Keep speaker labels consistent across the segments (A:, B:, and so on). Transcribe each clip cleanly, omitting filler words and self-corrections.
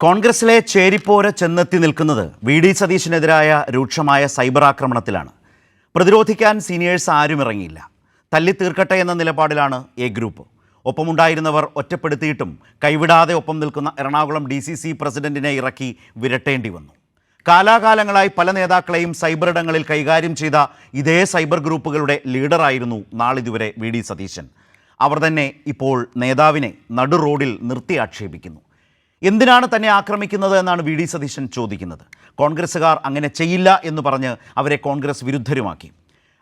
A: കോൺഗ്രസിലെ ചേരിപ്പോര് ചെന്നെത്തി നിൽക്കുന്നത് V D സതീശനെതിരായ രൂക്ഷമായ സൈബർ ആക്രമണത്തിലാണ്. പ്രതിരോധിക്കാൻ സീനിയേഴ്സ് ആരും ഇറങ്ങിയില്ല. തല്ലിത്തീർക്കട്ടെ എന്ന നിലപാടിലാണ് എ ഗ്രൂപ്പ്. ഒപ്പമുണ്ടായിരുന്നവർ ഒറ്റപ്പെടുത്തിയിട്ടും കൈവിടാതെ ഒപ്പം നിൽക്കുന്ന എറണാകുളം DCC പ്രസിഡന്റിനെ ഇറക്കി വിരട്ടേണ്ടി വന്നു. കാലാകാലങ്ങളായി പല നേതാക്കളെയും സൈബർ ഇടങ്ങളിൽ കൈകാര്യം ചെയ്ത ഇതേ സൈബർ ഗ്രൂപ്പുകളുടെ ലീഡറായിരുന്നു നാളിതുവരെ വി ഡി സതീശൻ. അവർ തന്നെ ഇപ്പോൾ നേതാവിനെ നടു റോഡിൽ നിർത്തി ആക്ഷേപിക്കുന്നു. എന്തിനാണ് തന്നെ ആക്രമിക്കുന്നത് എന്നാണ് വി ഡി സതീശൻ ചോദിക്കുന്നത്. കോൺഗ്രസ്സുകാർ അങ്ങനെ ചെയ്യില്ല എന്ന് പറഞ്ഞ് അവരെ കോൺഗ്രസ് വിരുദ്ധരുമാക്കി.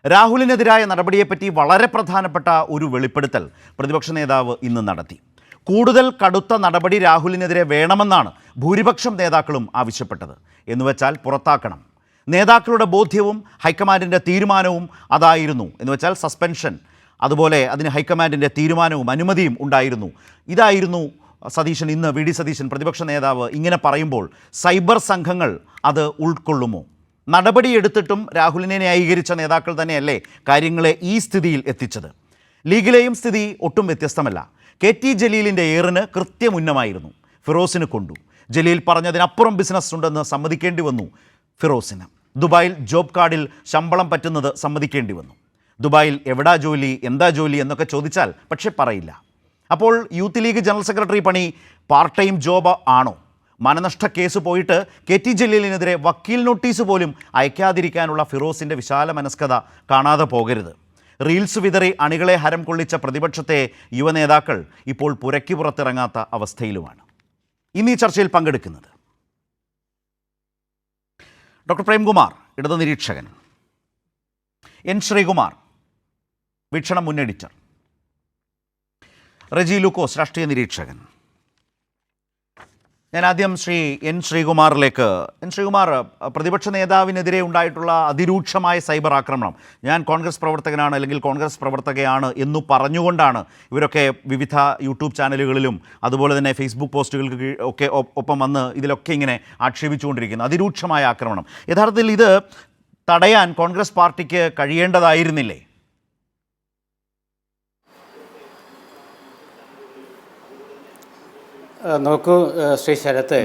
A: രാഹുലിനെതിരായ നടപടിയെപ്പറ്റി വളരെ പ്രധാനപ്പെട്ട ഒരു വെളിപ്പെടുത്തൽ പ്രതിപക്ഷ നേതാവ് ഇന്ന് നടത്തി. കൂടുതൽ കടുത്ത നടപടി രാഹുലിനെതിരെ വേണമെന്നാണ് ഭൂരിപക്ഷം നേതാക്കളും ആവശ്യപ്പെട്ടത്. എന്നുവെച്ചാൽ പുറത്താക്കണം. നേതാക്കളുടെ ബോധ്യവും ഹൈക്കമാൻഡിൻ്റെ തീരുമാനവും അതായിരുന്നു. എന്നുവെച്ചാൽ സസ്പെൻഷൻ, അതുപോലെ അതിന് ഹൈക്കമാൻഡിൻ്റെ തീരുമാനവും അനുമതിയും ഉണ്ടായിരുന്നു. ഇതായിരുന്നു സതീശൻ ഇന്ന് വി ഡി സതീശൻ പ്രതിപക്ഷ നേതാവ് ഇങ്ങനെ പറയുമ്പോൾ സൈബർ സംഘങ്ങൾ അത് ഉൾക്കൊള്ളുമോ? നടപടിയെടുത്തിട്ടും രാഹുലിനെ ന്യായീകരിച്ച നേതാക്കൾ തന്നെയല്ലേ കാര്യങ്ങളെ ഈ സ്ഥിതിയിൽ എത്തിച്ചത്? ലീഗിലെയും സ്ഥിതി ഒട്ടും വ്യത്യസ്തമല്ല. KT ജലീലിൻ്റെ ഏറിന് കൃത്യമുന്നമായിരുന്നു. ഫിറോസിന് കൊണ്ടു. ജലീൽ പറഞ്ഞതിനപ്പുറം ബിസിനസ് ഉണ്ടെന്ന് സമ്മതിക്കേണ്ടി വന്നു ഫിറോസിന്. ദുബായിൽ ജോബ് കാർഡിൽ ശമ്പളം പറ്റുന്നത് സമ്മതിക്കേണ്ടി വന്നു. ദുബായിൽ എവിടാ ജോലി, എന്താ ജോലി എന്നൊക്കെ ചോദിച്ചാൽ പക്ഷേ പറയില്ല. അപ്പോൾ യൂത്ത് ലീഗ് ജനറൽ സെക്രട്ടറി പണി പാർട്ട് ടൈം ജോബ് ആണോ? മാനനഷ്ട കേസ് പോയിട്ട് KT ജലീലിനെതിരെ വക്കീൽ നോട്ടീസ് പോലും അയക്കാതിരിക്കാനുള്ള ഫിറോസിൻ്റെ വിശാല മനസ്കത കാണാതെ പോകരുത്. റീൽസ് വിതറി അണികളെ ഹരം കൊള്ളിച്ച പ്രതിപക്ഷത്തെ യുവനേതാക്കൾ ഇപ്പോൾ പുരയ്ക്ക് പുറത്തിറങ്ങാത്ത അവസ്ഥയിലുമാണ്. ഇന്ന് ഈ ചർച്ചയിൽ പങ്കെടുക്കുന്നത് ഡോക്ടർ പ്രേംകുമാർ, ഇടതു നിരീക്ഷകൻ, N ശ്രീകുമാർ, വീക്ഷണം മുൻ എഡിറ്റർ, റെജി ലൂക്കോസ്, രാഷ്ട്രീയ നിരീക്ഷകൻ. ഞാൻ ആദ്യം N ശ്രീകുമാറിലേക്ക്. N ശ്രീകുമാർ, പ്രതിപക്ഷ നേതാവിനെതിരെ ഉണ്ടായിട്ടുള്ള അതിരൂക്ഷമായ സൈബർ ആക്രമണം, ഞാൻ കോൺഗ്രസ് പ്രവർത്തകനാണ് അല്ലെങ്കിൽ കോൺഗ്രസ് പ്രവർത്തകയാണ് എന്നു പറഞ്ഞുകൊണ്ടാണ് ഇവരൊക്കെ വിവിധ യൂട്യൂബ് ചാനലുകളിലും അതുപോലെ തന്നെ ഫേസ്ബുക്ക് പോസ്റ്റുകൾക്ക് ഒക്കെ ഒപ്പം വന്ന് ഇതിലൊക്കെ ഇങ്ങനെ ആക്ഷേപിച്ചുകൊണ്ടിരിക്കുന്നത്. അതിരൂക്ഷമായ ആക്രമണം. യഥാർത്ഥത്തിൽ ഇത് തടയാൻ കോൺഗ്രസ് പാർട്ടിക്ക് കഴിയേണ്ടതായിരുന്നില്ലേ?
B: നോക്കൂ ശ്രീ ശരത്ത്,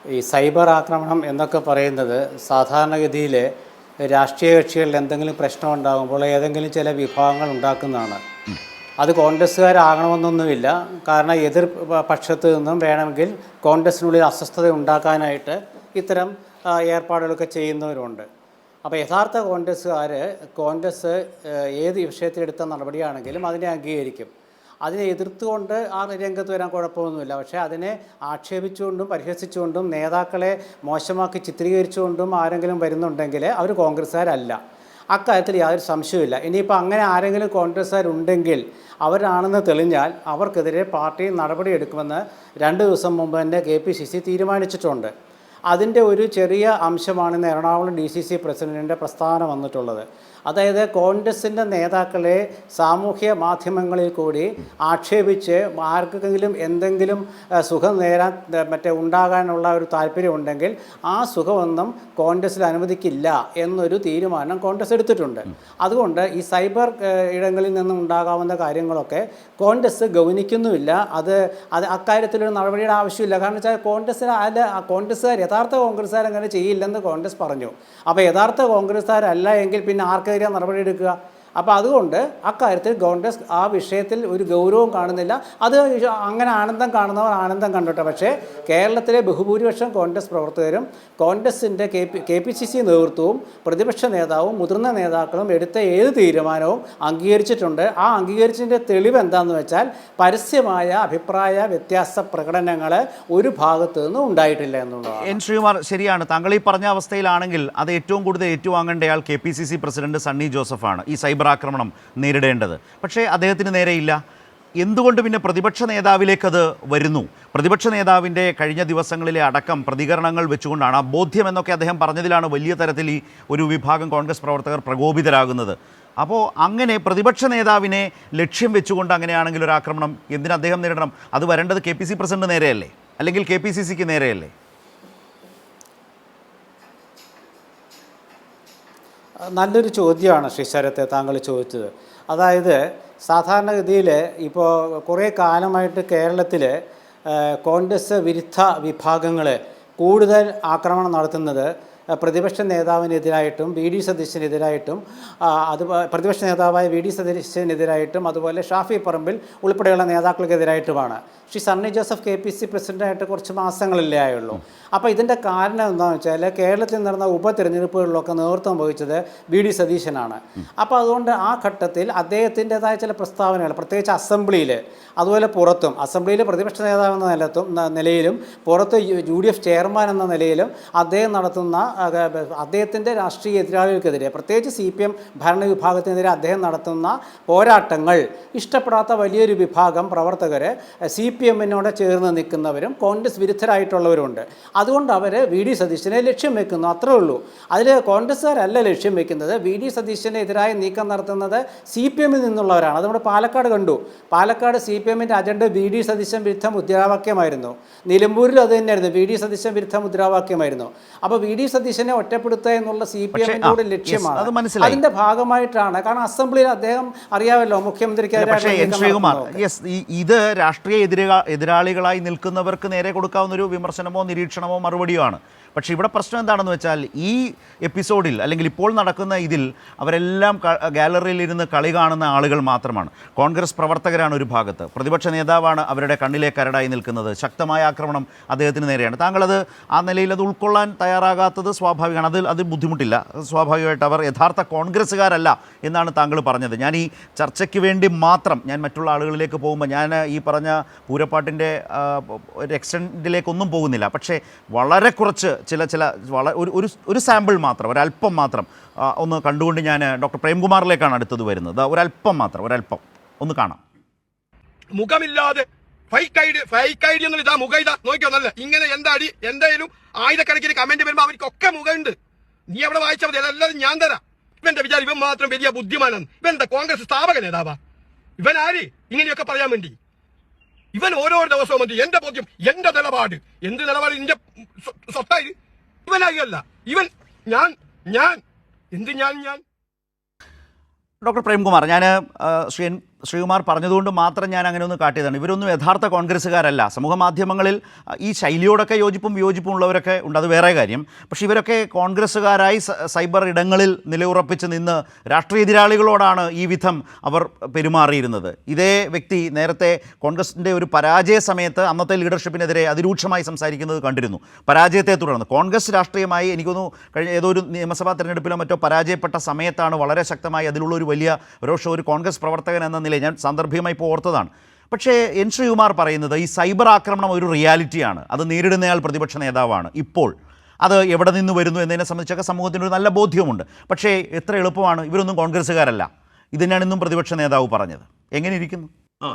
B: ഈ സൈബർ ആക്രമണം എന്നൊക്കെ പറയുന്നത് സാധാരണഗതിയിൽ രാഷ്ട്രീയ കക്ഷികളിൽ എന്തെങ്കിലും പ്രശ്നം ഉണ്ടാകുമ്പോൾ ഏതെങ്കിലും ചില വിഭാഗങ്ങൾ ഉണ്ടാക്കുന്നതാണ്. അത് കോൺഗ്രസ്സുകാരാകണമെന്നൊന്നുമില്ല. കാരണം എതിർ പക്ഷത്ത് നിന്നും വേണമെങ്കിൽ കോൺഗ്രസിനുള്ളിൽ അസ്വസ്ഥത ഉണ്ടാക്കാനായിട്ട് ഇത്തരം ഏർപ്പാടുകളൊക്കെ ചെയ്യുന്നവരുണ്ട്. അപ്പോൾ യഥാർത്ഥ കോൺഗ്രസ് ഏത് വിഷയത്തിലെടുത്ത നടപടിയാണെങ്കിലും അതിനെ അംഗീകരിക്കും. അതിനെ എതിർത്തുകൊണ്ട് ആ രംഗത്ത് വരാൻ കുഴപ്പമൊന്നുമില്ല. പക്ഷേ അതിനെ ആക്ഷേപിച്ചുകൊണ്ടും പരിഹസിച്ചുകൊണ്ടും നേതാക്കളെ മോശമാക്കി ചിത്രീകരിച്ചുകൊണ്ടും ആരെങ്കിലും വരുന്നുണ്ടെങ്കിൽ അവർ കോൺഗ്രസ്സുകാരല്ല. അക്കാര്യത്തിൽ യാതൊരു സംശയവുമില്ല. ഇനിയിപ്പോൾ അങ്ങനെ ആരെങ്കിലും കോൺഗ്രസ്സുകാരുണ്ടെങ്കിൽ അവരാണെന്ന് തെളിഞ്ഞാൽ അവർക്കെതിരെ പാർട്ടി നടപടിയെടുക്കുമെന്ന് 2 ദിവസം മുമ്പ് തന്നെ KPCC തീരുമാനിച്ചിട്ടുണ്ട്. അതിൻ്റെ ഒരു ചെറിയ അംശമാണ് എറണാകുളം DCC പ്രസിഡൻറ്റിൻ്റെ പ്രസ്താവന വന്നിട്ടുള്ളത്. അതായത് കോൺഗ്രസിൻ്റെ നേതാക്കളെ സാമൂഹ്യ മാധ്യമങ്ങളിൽ കൂടി ആക്ഷേപിച്ച് ആർക്കെങ്കിലും എന്തെങ്കിലും സുഖം നേരാൻ ഉണ്ടാകാനുള്ള ഒരു താല്പര്യമുണ്ടെങ്കിൽ ആ സുഖമൊന്നും കോൺഗ്രസ്സിൽ അനുവദിക്കില്ല എന്നൊരു തീരുമാനം കോൺഗ്രസ് എടുത്തിട്ടുണ്ട്. അതുകൊണ്ട് ഈ സൈബർ ഇടങ്ങളിൽ നിന്നും ഉണ്ടാകാവുന്ന കാര്യങ്ങളൊക്കെ കോൺഗ്രസ് ഗൗനിക്കുന്നുമില്ല. അത് അക്കാര്യത്തിലൊരു നടപടിയുടെ ആവശ്യമില്ല. കാരണം വെച്ചാൽ കോൺഗ്രസ്സുകാർ യഥാർത്ഥ കോൺഗ്രസ്സുകാർ അങ്ങനെ ചെയ്യില്ലെന്ന് കോൺഗ്രസ് പറഞ്ഞു. അപ്പോൾ യഥാർത്ഥ കോൺഗ്രസ്സുകാരല്ല എങ്കിൽ പിന്നെ ആർക്കെതിരെ നടപടിയെടുക്കുക? അപ്പോൾ അതുകൊണ്ട് അക്കാര്യത്തിൽ കോൺഗ്രസ് ആ വിഷയത്തിൽ ഒരു ഗൗരവം കാണുന്നില്ല. അത് അങ്ങനെ ആനന്ദം കാണുന്നവർ ആനന്ദം കണ്ടോട്ടെ. പക്ഷേ കേരളത്തിലെ ബഹുഭൂരിപക്ഷം കോൺഗ്രസ് പ്രവർത്തകരും കോൺഗ്രസിൻ്റെ KPCC നേതൃത്വവും പ്രതിപക്ഷ നേതാവും മുതിർന്ന നേതാക്കളും എടുത്ത ഏത് തീരുമാനവും അംഗീകരിച്ചിട്ടുണ്ട്. ആ അംഗീകരിച്ചതിൻ്റെ തെളിവ് എന്താണെന്ന് വെച്ചാൽ പരസ്യമായ അഭിപ്രായ വ്യത്യാസ പ്രകടനങ്ങൾ ഒരു ഭാഗത്തു നിന്നും ഉണ്ടായിട്ടില്ല എന്നുള്ളതാണ്.
A: N ശ്രീകുമാർ, ശരിയാണ്. താങ്കൾ ഈ പറഞ്ഞ അവസ്ഥയിലാണെങ്കിൽ അത് ഏറ്റവും കൂടുതൽ ഏറ്റുവാങ്ങേണ്ടയാൾ KPCC പ്രസിഡന്റ് സണ്ണി ജോസഫാണ് ഈ സൈബർ ആക്രമണം നേരിടേണ്ടത്. പക്ഷേ അദ്ദേഹത്തിന് നേരെയില്ല. എന്തുകൊണ്ട് പിന്നെ പ്രതിപക്ഷ നേതാവിലേക്കത് വരുന്നു? പ്രതിപക്ഷ നേതാവിൻ്റെ കഴിഞ്ഞ ദിവസങ്ങളിലെ അടക്കം പ്രതികരണങ്ങൾ വെച്ചുകൊണ്ടാണ്, ആ ബോധ്യം എന്നൊക്കെ അദ്ദേഹം പറഞ്ഞതിലാണ് വലിയ തരത്തിൽ ഈ ഒരു വിഭാഗം കോൺഗ്രസ് പ്രവർത്തകർ പ്രകോപിതരാകുന്നത്. അപ്പോൾ അങ്ങനെ പ്രതിപക്ഷ നേതാവിനെ ലക്ഷ്യം വെച്ചുകൊണ്ട് അങ്ങനെയാണെങ്കിൽ ഒരു ആക്രമണം എന്തിന് അദ്ദേഹം നേരിടണം? അത് വരേണ്ടത് KPCC പ്രസിഡന്റ് നേരെയല്ലേ, അല്ലെങ്കിൽ KPCCക്ക് നേരെയല്ലേ?
B: നല്ലൊരു ചോദ്യമാണ് ശ്രീ ശരത്തെ താങ്കൾ ചോദിച്ചത്. അതായത് സാധാരണഗതിയിൽ ഇപ്പോൾ കുറേ കാലമായിട്ട് കേരളത്തിൽ കോൺഗ്രസ് വിരുദ്ധ വിഭാഗങ്ങൾ കൂടുതൽ ആക്രമണം നടത്തുന്നത് പ്രതിപക്ഷ നേതാവിനെതിരായിട്ടും വി ഡി സതീശനെതിരായിട്ടും അത് പ്രതിപക്ഷ നേതാവായ വി ഡി സതീശനെതിരായിട്ടും അതുപോലെ ഷാഫി പറമ്പിൽ ഉൾപ്പെടെയുള്ള നേതാക്കൾക്കെതിരായിട്ടുമാണ്. ശ്രീ സണ്ണി ജോസഫ് KPC പ്രസിഡൻ്റായിട്ട് കുറച്ച് മാസങ്ങളിലേ ആയുള്ളൂ. അപ്പോൾ ഇതിൻ്റെ കാരണം എന്താണെന്ന് വെച്ചാൽ കേരളത്തിൽ നടന്ന ഉപതെരഞ്ഞെടുപ്പുകളിലൊക്കെ നേതൃത്വം വഹിച്ചത് വി ഡി സതീശനാണ്. അപ്പോൾ അതുകൊണ്ട് ആ ഘട്ടത്തിൽ അദ്ദേഹത്തിൻ്റെതായ ചില പ്രസ്താവനകൾ പ്രത്യേകിച്ച് അസംബ്ലിയിൽ അതുപോലെ പുറത്തും അസംബ്ലിയിൽ പ്രതിപക്ഷ നേതാവ് എന്ന നിലയിലും പുറത്ത് UDF ചെയർമാൻ എന്ന നിലയിലും അദ്ദേഹം നടത്തുന്ന അദ്ദേഹത്തിൻ്റെ രാഷ്ട്രീയ എതിരാളികൾക്കെതിരെ പ്രത്യേകിച്ച് CPM ഭരണവിഭാഗത്തിനെതിരെ അദ്ദേഹം നടത്തുന്ന പോരാട്ടങ്ങൾ ഇഷ്ടപ്പെടാത്ത വലിയൊരു വിഭാഗം പ്രവർത്തകർ CPM-നോട് ചേർന്ന് നിൽക്കുന്നവരും കോൺഗ്രസ് വിരുദ്ധരായിട്ടുള്ളവരുണ്ട്. അതുകൊണ്ട് അവർ വി ഡി സതീശനെ ലക്ഷ്യം വെക്കുന്നു, അത്രേ ഉള്ളൂ. അതിൽ കോൺഗ്രസ്സുകാരല്ല ലക്ഷ്യം വെക്കുന്നത്. വി ഡി സതീശനെതിരായ നീക്കം നടത്തുന്നത് CPM-ൽ നിന്നുള്ളവരാണ്. അത് നമ്മുടെ പാലക്കാട് കണ്ടു. പാലക്കാട് CPM-ൻ്റെ അജണ്ട വി ഡി സതീശൻ വിരുദ്ധ മുദ്രാവാക്യമായിരുന്നു. നിലമ്പൂരിൽ അത് തന്നെയായിരുന്നു, വി ഡി സതീശൻ വിരുദ്ധ മുദ്രാവാക്യമായിരുന്നു. അപ്പോൾ വി ഡി സതീശനെ ഒറ്റപ്പെടുത്തുക എന്നുള്ള CPM-ൻ്റെ ലക്ഷ്യമാണ്. അതിന്റെ ഭാഗമായിട്ടാണ്. കാരണം അസംബ്ലിയിൽ അദ്ദേഹം അറിയാമല്ലോ മുഖ്യമന്ത്രിക്ക്
A: ഇത് രാഷ്ട്രീയ എതിരാളികളായി നിൽക്കുന്നവർക്ക് നേരെ കൊടുക്കാവുന്ന ഒരു വിമർശനമോ നിരീക്ഷണമോ മറുപടിയോ ആണ്. പക്ഷേ ഇവിടെ പ്രശ്നം എന്താണെന്ന് വെച്ചാൽ ഈ എപ്പിസോഡിൽ അല്ലെങ്കിൽ ഇപ്പോൾ നടക്കുന്ന ഇതിൽ അവരെല്ലാം ഗാലറിയിൽ ഇരുന്ന് കളി കാണുന്ന ആളുകൾ മാത്രമാണ്. കോൺഗ്രസ് പ്രവർത്തകരാണ് ഒരു ഭാഗത്ത്, പ്രതിപക്ഷ നേതാവാണ് അവരുടെ കണ്ണിലെ കരടായി നിൽക്കുന്നത്. ശക്തമായ ആക്രമണം അദ്ദേഹത്തിന് നേരെയാണ്. താങ്കളത് ആ നിലയിൽ അത് ഉൾക്കൊള്ളാൻ തയ്യാറാകാത്തത് സ്വാഭാവികമാണ്. അത് ബുദ്ധിമുട്ടില്ല. സ്വാഭാവികമായിട്ട് അവർ യഥാർത്ഥ കോൺഗ്രസ്സുകാരല്ല എന്നാണ് താങ്കൾ പറഞ്ഞത്. ഞാൻ ഈ ചർച്ചയ്ക്ക് വേണ്ടി മാത്രം ഞാൻ മറ്റുള്ള ആളുകളിലേക്ക് പോകുമ്പോൾ ഞാൻ ഈ പറഞ്ഞ പൂരപ്പാട്ടിൻ്റെ ഒരു എക്സ്റ്റെൻഡിലേക്കൊന്നും പോകുന്നില്ല. പക്ഷേ വളരെ കുറച്ച് ഒരു സാമ്പിൾ മാത്രം, ഒരല്പം മാത്രം ഒന്ന് കണ്ടുകൊണ്ട് ഞാൻ ഡോക്ടർ പ്രേംകുമാറിലേക്കാണ് അടുത്തത് വരുന്നത്. ഒരല്പം മാത്രം, ഒരല്പം ഒന്ന് കാണാം.
C: മുഖമില്ലാതെ ഫേക്ക് ഐഡി ഒന്നും ഇതാ മുഖം ഇതാ നോക്കിയൊന്നല്ല. ഇങ്ങനെ എന്തായാലും ആയിരക്കണക്കിന് കമന്റ് വരുമ്പോ അവർക്കൊക്കെ മുഖമുണ്ട്. നീ അവിടെ വായിച്ചാൽ മതി, അതെല്ലാം ഞാൻ തരാം. ഇവന്റെ വിചാരം ഇവൻ മാത്രം വലിയ ബുദ്ധിമാനാണ്. ഇവൻ എന്താ കോൺഗ്രസ് സ്ഥാപക നേതാവാ? ഇവൻ ആര് ഇങ്ങനെയൊക്കെ പറയാൻ വേണ്ടി? ഇവൻ ഓരോ ദിവസവും മതി എന്റെ ബോധ്യം, എന്റെ നിലപാട്. എന്ത് നിലപാട്? ഇന്റെ സ്വത്തായി ഇവനായില്ല. ഇവൻ ഞാൻ
A: ഡോക്ടർ പ്രേംകുമാർ, ഞാൻ ശ്രീകുമാർ പറഞ്ഞതുകൊണ്ട് മാത്രം ഞാൻ അങ്ങനെ ഒന്ന് കാട്ടിയതാണ്. ഇവരൊന്നും യഥാർത്ഥ കോൺഗ്രസ്സുകാരല്ല. സമൂഹ മാധ്യമങ്ങളിൽ ഈ ശൈലിയോടൊക്കെ യോജിപ്പും വിയോജിപ്പും ഉള്ളവരൊക്കെ ഉണ്ട്, അത് വേറെ കാര്യം. പക്ഷേ ഇവരൊക്കെ കോൺഗ്രസ്സുകാരായി സൈബർ ഇടങ്ങളിൽ നിലയുറപ്പിച്ച് നിന്ന് രാഷ്ട്രീയ എതിരാളികളോടാണ് ഈ വിധം അവർ പെരുമാറിയിരുന്നത്. ഇതേ വ്യക്തി നേരത്തെ കോൺഗ്രസിൻ്റെ ഒരു പരാജയ സമയത്ത് അന്നത്തെ ലീഡർഷിപ്പിനെതിരെ അതിരൂക്ഷമായി സംസാരിക്കുന്നത് കണ്ടിരുന്നു. പരാജയത്തെ തുടർന്ന് കോൺഗ്രസ് രാഷ്ട്രീയമായി എനിക്കൊന്നു കഴിഞ്ഞ ഏതോ ഒരു നിയമസഭാ തെരഞ്ഞെടുപ്പിലോ മറ്റോ പരാജയപ്പെട്ട സമയത്താണ് വളരെ ശക്തമായി അതിലുള്ള ഒരു വലിയ രോഷം ഒരു കോൺഗ്രസ് പ്രവർത്തകൻ എന്ന നിലയിൽ ഞാൻ സാന്ദർഭികമായി ഇപ്പോൾ ഓർത്തതാണ്. പക്ഷേ എൻ ശ്രീകുമാർ പറയുന്നത് ഈ സൈബർ ആക്രമണം ഒരു റിയാലിറ്റിയാണ്, അത് നേരിടുന്നയാൾ പ്രതിപക്ഷ നേതാവാണ്. ഇപ്പോൾ അത് എവിടെ നിന്ന് വരുന്നു എന്നതിനെ സംബന്ധിച്ചൊക്കെ സമൂഹത്തിനൊരു നല്ല ബോധ്യമുണ്ട്. പക്ഷേ എത്ര എളുപ്പമാണ്, ഇവരൊന്നും കോൺഗ്രസ്സുകാരല്ല. ഇത് തന്നെയാണ് ഇന്നും പ്രതിപക്ഷ നേതാവ് പറഞ്ഞത്. എങ്ങനെ ഇരിക്കുന്നു?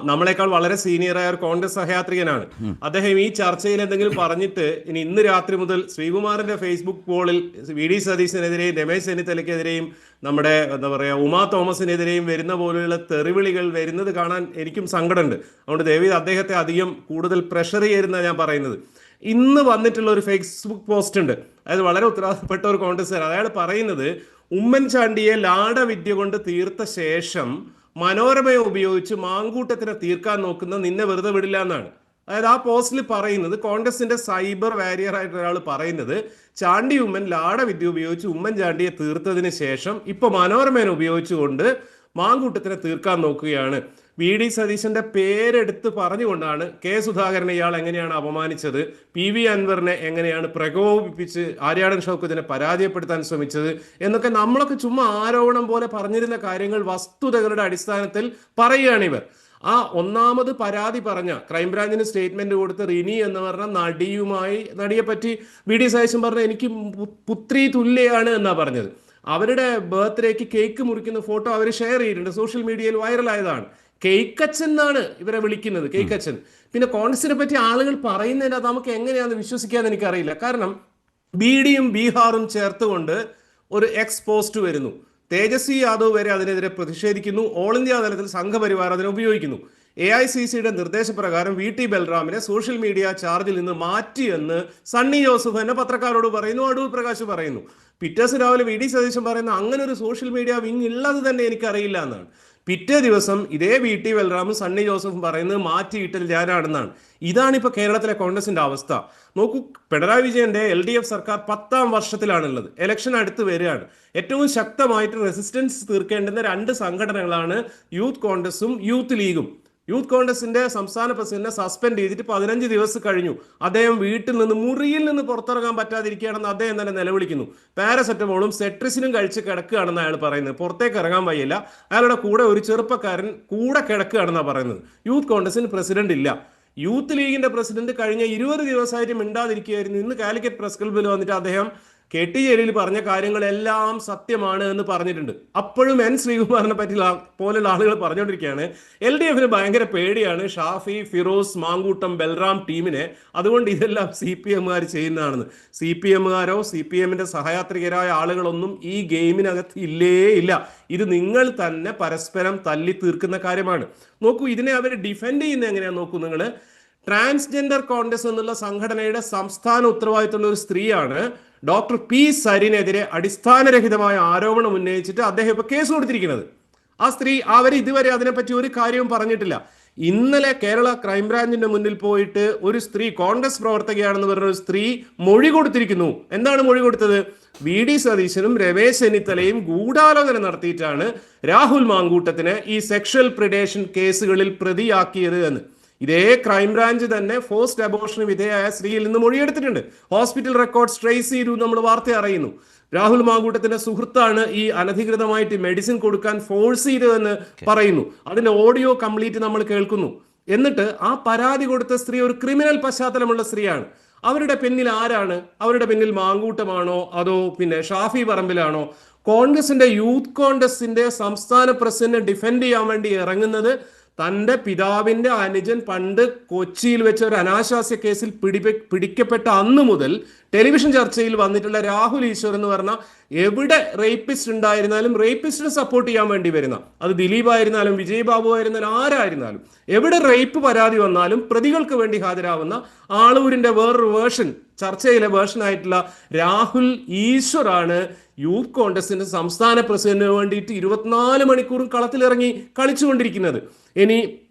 D: നമ്മളെക്കാൾ വളരെ സീനിയറായ ഒരു കോൺഗ്രസ് സഹയാത്രികനാണ് അദ്ദേഹം. ഈ ചർച്ചയിൽ എന്തെങ്കിലും പറഞ്ഞിട്ട് ഇന്ന് രാത്രി മുതൽ ശ്രീകുമാറിന്റെ ഫേസ്ബുക്ക് പോളിൽ വി ഡി സതീശനെതിരെയും രമേശ് ചെന്നിത്തലയ്ക്കെതിരെയും നമ്മുടെ എന്താ പറയുക ഉമാ തോമസിനെതിരെയും വരുന്ന പോലെയുള്ള തെറിവിളികൾ വരുന്നത് കാണാൻ എനിക്കും സങ്കടമുണ്ട്. അതുകൊണ്ട് ദയവീത് അദ്ദേഹത്തെ അധികം കൂടുതൽ പ്രഷർ ചെയ്യുന്ന ഞാൻ പറയുന്നത്. ഇന്ന് വന്നിട്ടുള്ള ഒരു ഫേസ്ബുക്ക് പോസ്റ്റ് ഉണ്ട്, അതായത് വളരെ ഉത്തരവാദിത്തപ്പെട്ട ഒരു കോൺഗ്രസ്സുകാരൻ. അയാൾ പറയുന്നത് ഉമ്മൻചാണ്ടിയെ ലാടവിദ്യ കൊണ്ട് തീർത്ത ശേഷം മനോരമയെ ഉപയോഗിച്ച് മാങ്കൂട്ടത്തിനെ തീർക്കാൻ നോക്കുന്ന നിന്നെ വെറുതെ വിടില്ല എന്നാണ്. അതായത് ആ പോസ്റ്റിൽ പറയുന്നത് കോൺഗ്രസിന്റെ സൈബർ വാരിയർ ആയിട്ട് ഒരാൾ പറയുന്നത് ചാണ്ടി ഉമ്മൻ ലാടവിദ്യ ഉപയോഗിച്ച് ഉമ്മൻചാണ്ടിയെ തീർത്തതിന് ശേഷം ഇപ്പൊ മനോരമയെ ഉപയോഗിച്ചുകൊണ്ട് മാങ്കൂട്ടത്തിനെ തീർക്കാൻ നോക്കുകയാണ്. വി ഡി സതീശന്റെ പേരെടുത്ത് പറഞ്ഞുകൊണ്ടാണ് കെ സുധാകരനെ ഇയാൾ എങ്ങനെയാണ് അപമാനിച്ചത്, PV അൻവറിനെ എങ്ങനെയാണ് പ്രകോപിപ്പിച്ച് ആര്യാടൻ ഷൗക്കത്തിനെ പരാജയപ്പെടുത്താൻ ശ്രമിച്ചത് എന്നൊക്കെ നമ്മളൊക്കെ ചുമ്മാ ആരോപണം പോലെ പറഞ്ഞിരുന്ന കാര്യങ്ങൾ വസ്തുതകളുടെ അടിസ്ഥാനത്തിൽ പറയുകയാണ് ഇവർ. ആ ഒന്നാമത് പരാതി പറഞ്ഞ ക്രൈംബ്രാഞ്ചിന് സ്റ്റേറ്റ്മെന്റ് കൊടുത്ത റിനി എന്ന് പറഞ്ഞ നടിയെ പറ്റി വി ഡി സതീശൻ പറഞ്ഞ എനിക്ക് പുത്രി തുല്യാണ് എന്നാ പറഞ്ഞത്. അവരുടെ ബർത്ത്ഡേക്ക് കേക്ക് മുറിക്കുന്ന ഫോട്ടോ അവർ ഷെയർ ചെയ്തിട്ടുണ്ട്, സോഷ്യൽ മീഡിയയിൽ വൈറലായതാണ്. കേക്കച്ചൻ എന്നാണ് ഇവരെ വിളിക്കുന്നത്, കേക്കച്ചൻ. പിന്നെ കോൺഗ്രസിനെ പറ്റി ആളുകൾ പറയുന്നതിന് അത് നമുക്ക് എങ്ങനെയാണെന്ന് വിശ്വസിക്കാന്ന് എനിക്കറിയില്ല. കാരണം BD-യും ബീഹാറും ചേർത്തുകൊണ്ട് ഒരു എക്സ് പോസ്റ്റ് വരുന്നു. തേജസ്വി യാദവ് വരെ അതിനെതിരെ പ്രതിഷേധിക്കുന്നു. ഓൾ ഇന്ത്യ തലത്തിൽ സംഘപരിവാർ അതിനെ ഉപയോഗിക്കുന്നു. AICCയുടെ നിർദ്ദേശപ്രകാരം VT ബൽറാമിനെ സോഷ്യൽ മീഡിയ ചാർജിൽ നിന്ന് മാറ്റിയെന്ന് സണ്ണി ജോസഫ് എന്നെ പത്രക്കാരോട് പറയുന്നു, അടൂർ പ്രകാശ് പറയുന്നു. പിറ്റേ ദിവസം രാവിലെ വി ഡി സതീശൻ പറയുന്ന അങ്ങനെ ഒരു സോഷ്യൽ മീഡിയ വിങ് ഉള്ളത് തന്നെ എനിക്കറിയില്ല എന്നാണ്. പിറ്റേ ദിവസം ഇതേ വി ടി ബൽറാമും സണ്ണി ജോസഫും പറയുന്നത് മാറ്റിയിട്ടൽ ഞാനാണെന്നാണ്. ഇതാണിപ്പോൾ കേരളത്തിലെ കോൺഗ്രസിന്റെ അവസ്ഥ. നോക്കൂ, പിണറായി വിജയന്റെ LDF സർക്കാർ 10ാം വർഷത്തിലാണുള്ളത്. ഇലക്ഷൻ അടുത്ത് വരികയാണ്. ഏറ്റവും ശക്തമായിട്ട് റെസിസ്റ്റൻസ് തീർക്കേണ്ടുന്ന 2 സംഘടനകളാണ് യൂത്ത് കോൺഗ്രസും യൂത്ത് ലീഗും. യൂത്ത് കോൺഗ്രസിന്റെ സംസ്ഥാന പ്രസിഡന്റിനെ സസ്പെൻഡ് ചെയ്തിട്ട് 15 ദിവസം കഴിഞ്ഞു. അദ്ദേഹം വീട്ടിൽ നിന്ന്, മുറിയിൽ നിന്ന് പുറത്തിറങ്ങാൻ പറ്റാതിരിക്കുകയാണെന്ന് അദ്ദേഹം തന്നെ നിലവിളിക്കുന്നു. പാരസെറ്റമോളും സെട്രിസിനും കഴിച്ച് കിടക്കുകയാണെന്ന് അയാൾ പറയുന്നത്. പുറത്തേക്ക് ഇറങ്ങാൻ വയ്യില്ല. അയാളുടെ കൂടെ ഒരു ചെറുപ്പക്കാരൻ കൂടെ കിടക്കുകയാണെന്നാണ് പറയുന്നത്. യൂത്ത് കോൺഗ്രസിന് പ്രസിഡന്റ് ഇല്ല. യൂത്ത് ലീഗിന്റെ പ്രസിഡന്റ് കഴിഞ്ഞ 20 ദിവസമായിട്ട് മിണ്ടാതിരിക്കുകയായിരുന്നു. ഇന്ന് കാലിക്കറ്റ് പ്രസ് ക്ലബ്ബിൽ വന്നിട്ട് അദ്ദേഹം KT ജലീൽ പറഞ്ഞ കാര്യങ്ങളെല്ലാം സത്യമാണ് എന്ന് പറഞ്ഞിട്ടുണ്ട്. അപ്പോഴും N ശ്രീകുമാറിനെ പറ്റി പോലുള്ള ആളുകൾ പറഞ്ഞുകൊണ്ടിരിക്കുകയാണ് LDFന് ഭയങ്കര പേടിയാണ് ഷാഫി, ഫിറോസ്, മാങ്കൂട്ടം, ബൽറാം ടീമിനെ, അതുകൊണ്ട് ഇതെല്ലാം CPMകാർ ചെയ്യുന്നതാണെന്ന്. CPMകാരോ CPMന്റെ സഹയാത്രികരായ ആളുകളൊന്നും ഈ ഗെയിമിനകത്ത് ഇല്ലേ ഇല്ല. ഇത് നിങ്ങൾ തന്നെ പരസ്പരം തല്ലി തീർക്കുന്ന കാര്യമാണ്. നോക്കൂ, ഇതിനെ അവർ ഡിഫെൻഡ് ചെയ്യുന്നത് എങ്ങനെയാണെന്ന് നോക്കൂ നിങ്ങൾ. ട്രാൻസ്ജെൻഡർ കോൺഗ്രസ് എന്നുള്ള സംഘടനയുടെ സംസ്ഥാന ഉത്തരവാദിത്തമുള്ള ഒരു സ്ത്രീയാണ് ഡോക്ടർ P സരിനെതിരെ അടിസ്ഥാനരഹിതമായ ആരോപണം ഉന്നയിച്ചിട്ട് അദ്ദേഹം ഇപ്പോൾ കേസ് കൊടുത്തിരിക്കുന്നത്. ആ സ്ത്രീ അവർ ഇതുവരെ അതിനെപ്പറ്റി ഒരു കാര്യവും പറഞ്ഞിട്ടില്ല. ഇന്നലെ കേരള ക്രൈംബ്രാഞ്ചിന്റെ മുന്നിൽ പോയിട്ട് ഒരു സ്ത്രീ, കോൺഗ്രസ് പ്രവർത്തകയാണെന്ന് പറഞ്ഞ ഒരു സ്ത്രീ മൊഴി കൊടുത്തിരിക്കുന്നു. എന്താണ് മൊഴി കൊടുത്തത്? VD സതീശനും രമേശ് ചെന്നിത്തലയും ഗൂഢാലോചന നടത്തിയിട്ടാണ് രാഹുൽ മാങ്കൂട്ടത്തിനെ ഈ സെക്ഷൽ പ്രിഡേഷൻ കേസുകളിൽ പ്രതിയാക്കിയത് എന്ന്. ഇതേ ക്രൈംബ്രാഞ്ച് തന്നെ ഫോഴ്സ്ഡ് അബോർഷന് വിധേയായ സ്ത്രീയിൽ നിന്ന് മൊഴിയെടുത്തിട്ടുണ്ട്. ഹോസ്പിറ്റൽ റെക്കോർഡ്സ് ട്രേസ് ചെയ്തു നമ്മൾ വാർത്ത അറിയുന്നു. രാഹുൽ മാങ്കൂട്ടത്തിന്റെ സുഹൃത്താണ് ഈ അനധികൃതമായിട്ട് മെഡിസിൻ കൊടുക്കാൻ ഫോഴ്സ് ചെയ്തതെന്ന് പറയുന്നു. അതിന്റെ ഓഡിയോ കംപ്ലീറ്റ് നമ്മൾ കേൾക്കുന്നു. എന്നിട്ട് ആ പരാതി കൊടുത്ത സ്ത്രീ ഒരു ക്രിമിനൽ പശ്ചാത്തലമുള്ള സ്ത്രീയാണ്. അവരുടെ പിന്നിൽ ആരാണ്? അവരുടെ പിന്നിൽ മാങ്കൂട്ടമാണോ അതോ പിന്നെ ഷാഫി പറമ്പിലാണോ? കോൺഗ്രസിന്റെ യൂത്ത് കോൺഗ്രസിന്റെ സംസ്ഥാന പ്രസിഡന്റിനെ ഡിഫെൻഡ് ചെയ്യാൻ വേണ്ടി ഇറങ്ങുന്നത് തൻ്റെ പിതാവിൻ്റെ അനുജൻ പണ്ട് കൊച്ചിയിൽ വെച്ച ഒരു അനാശാസ്യ കേസിൽ പിടിക്കപ്പെട്ട അന്ന് മുതൽ ടെലിവിഷൻ ചർച്ചയിൽ വന്നിട്ടുള്ള രാഹുൽ ഈശ്വർ എന്ന് പറഞ്ഞാൽ എവിടെ റേപ്പിസ്റ്റ് ഉണ്ടായിരുന്നാലും റേപ്പിസ്റ്റിനെ സപ്പോർട്ട് ചെയ്യാൻ വേണ്ടി വരുന്ന, അത് ദിലീപ് ആയിരുന്നാലും വിജയ് ബാബു ആയിരുന്നാലും ആരായിരുന്നാലും, എവിടെ റേപ്പ് പരാതി വന്നാലും പ്രതികൾക്ക് വേണ്ടി ഹാജരാവുന്ന ആളൂരിന്റെ വേറൊരു വേർഷൻ, ചർച്ചയിലെ വേർഷനായിട്ടുള്ള രാഹുൽ ഈശ്വറാണ് യൂത്ത് കോൺഗ്രസിന്റെ സംസ്ഥാന പ്രസിഡന്റിന് വേണ്ടിയിട്ട് 24 മണിക്കൂറും കളത്തിലിറങ്ങി കളിച്ചുകൊണ്ടിരിക്കുന്നത്. ഇനി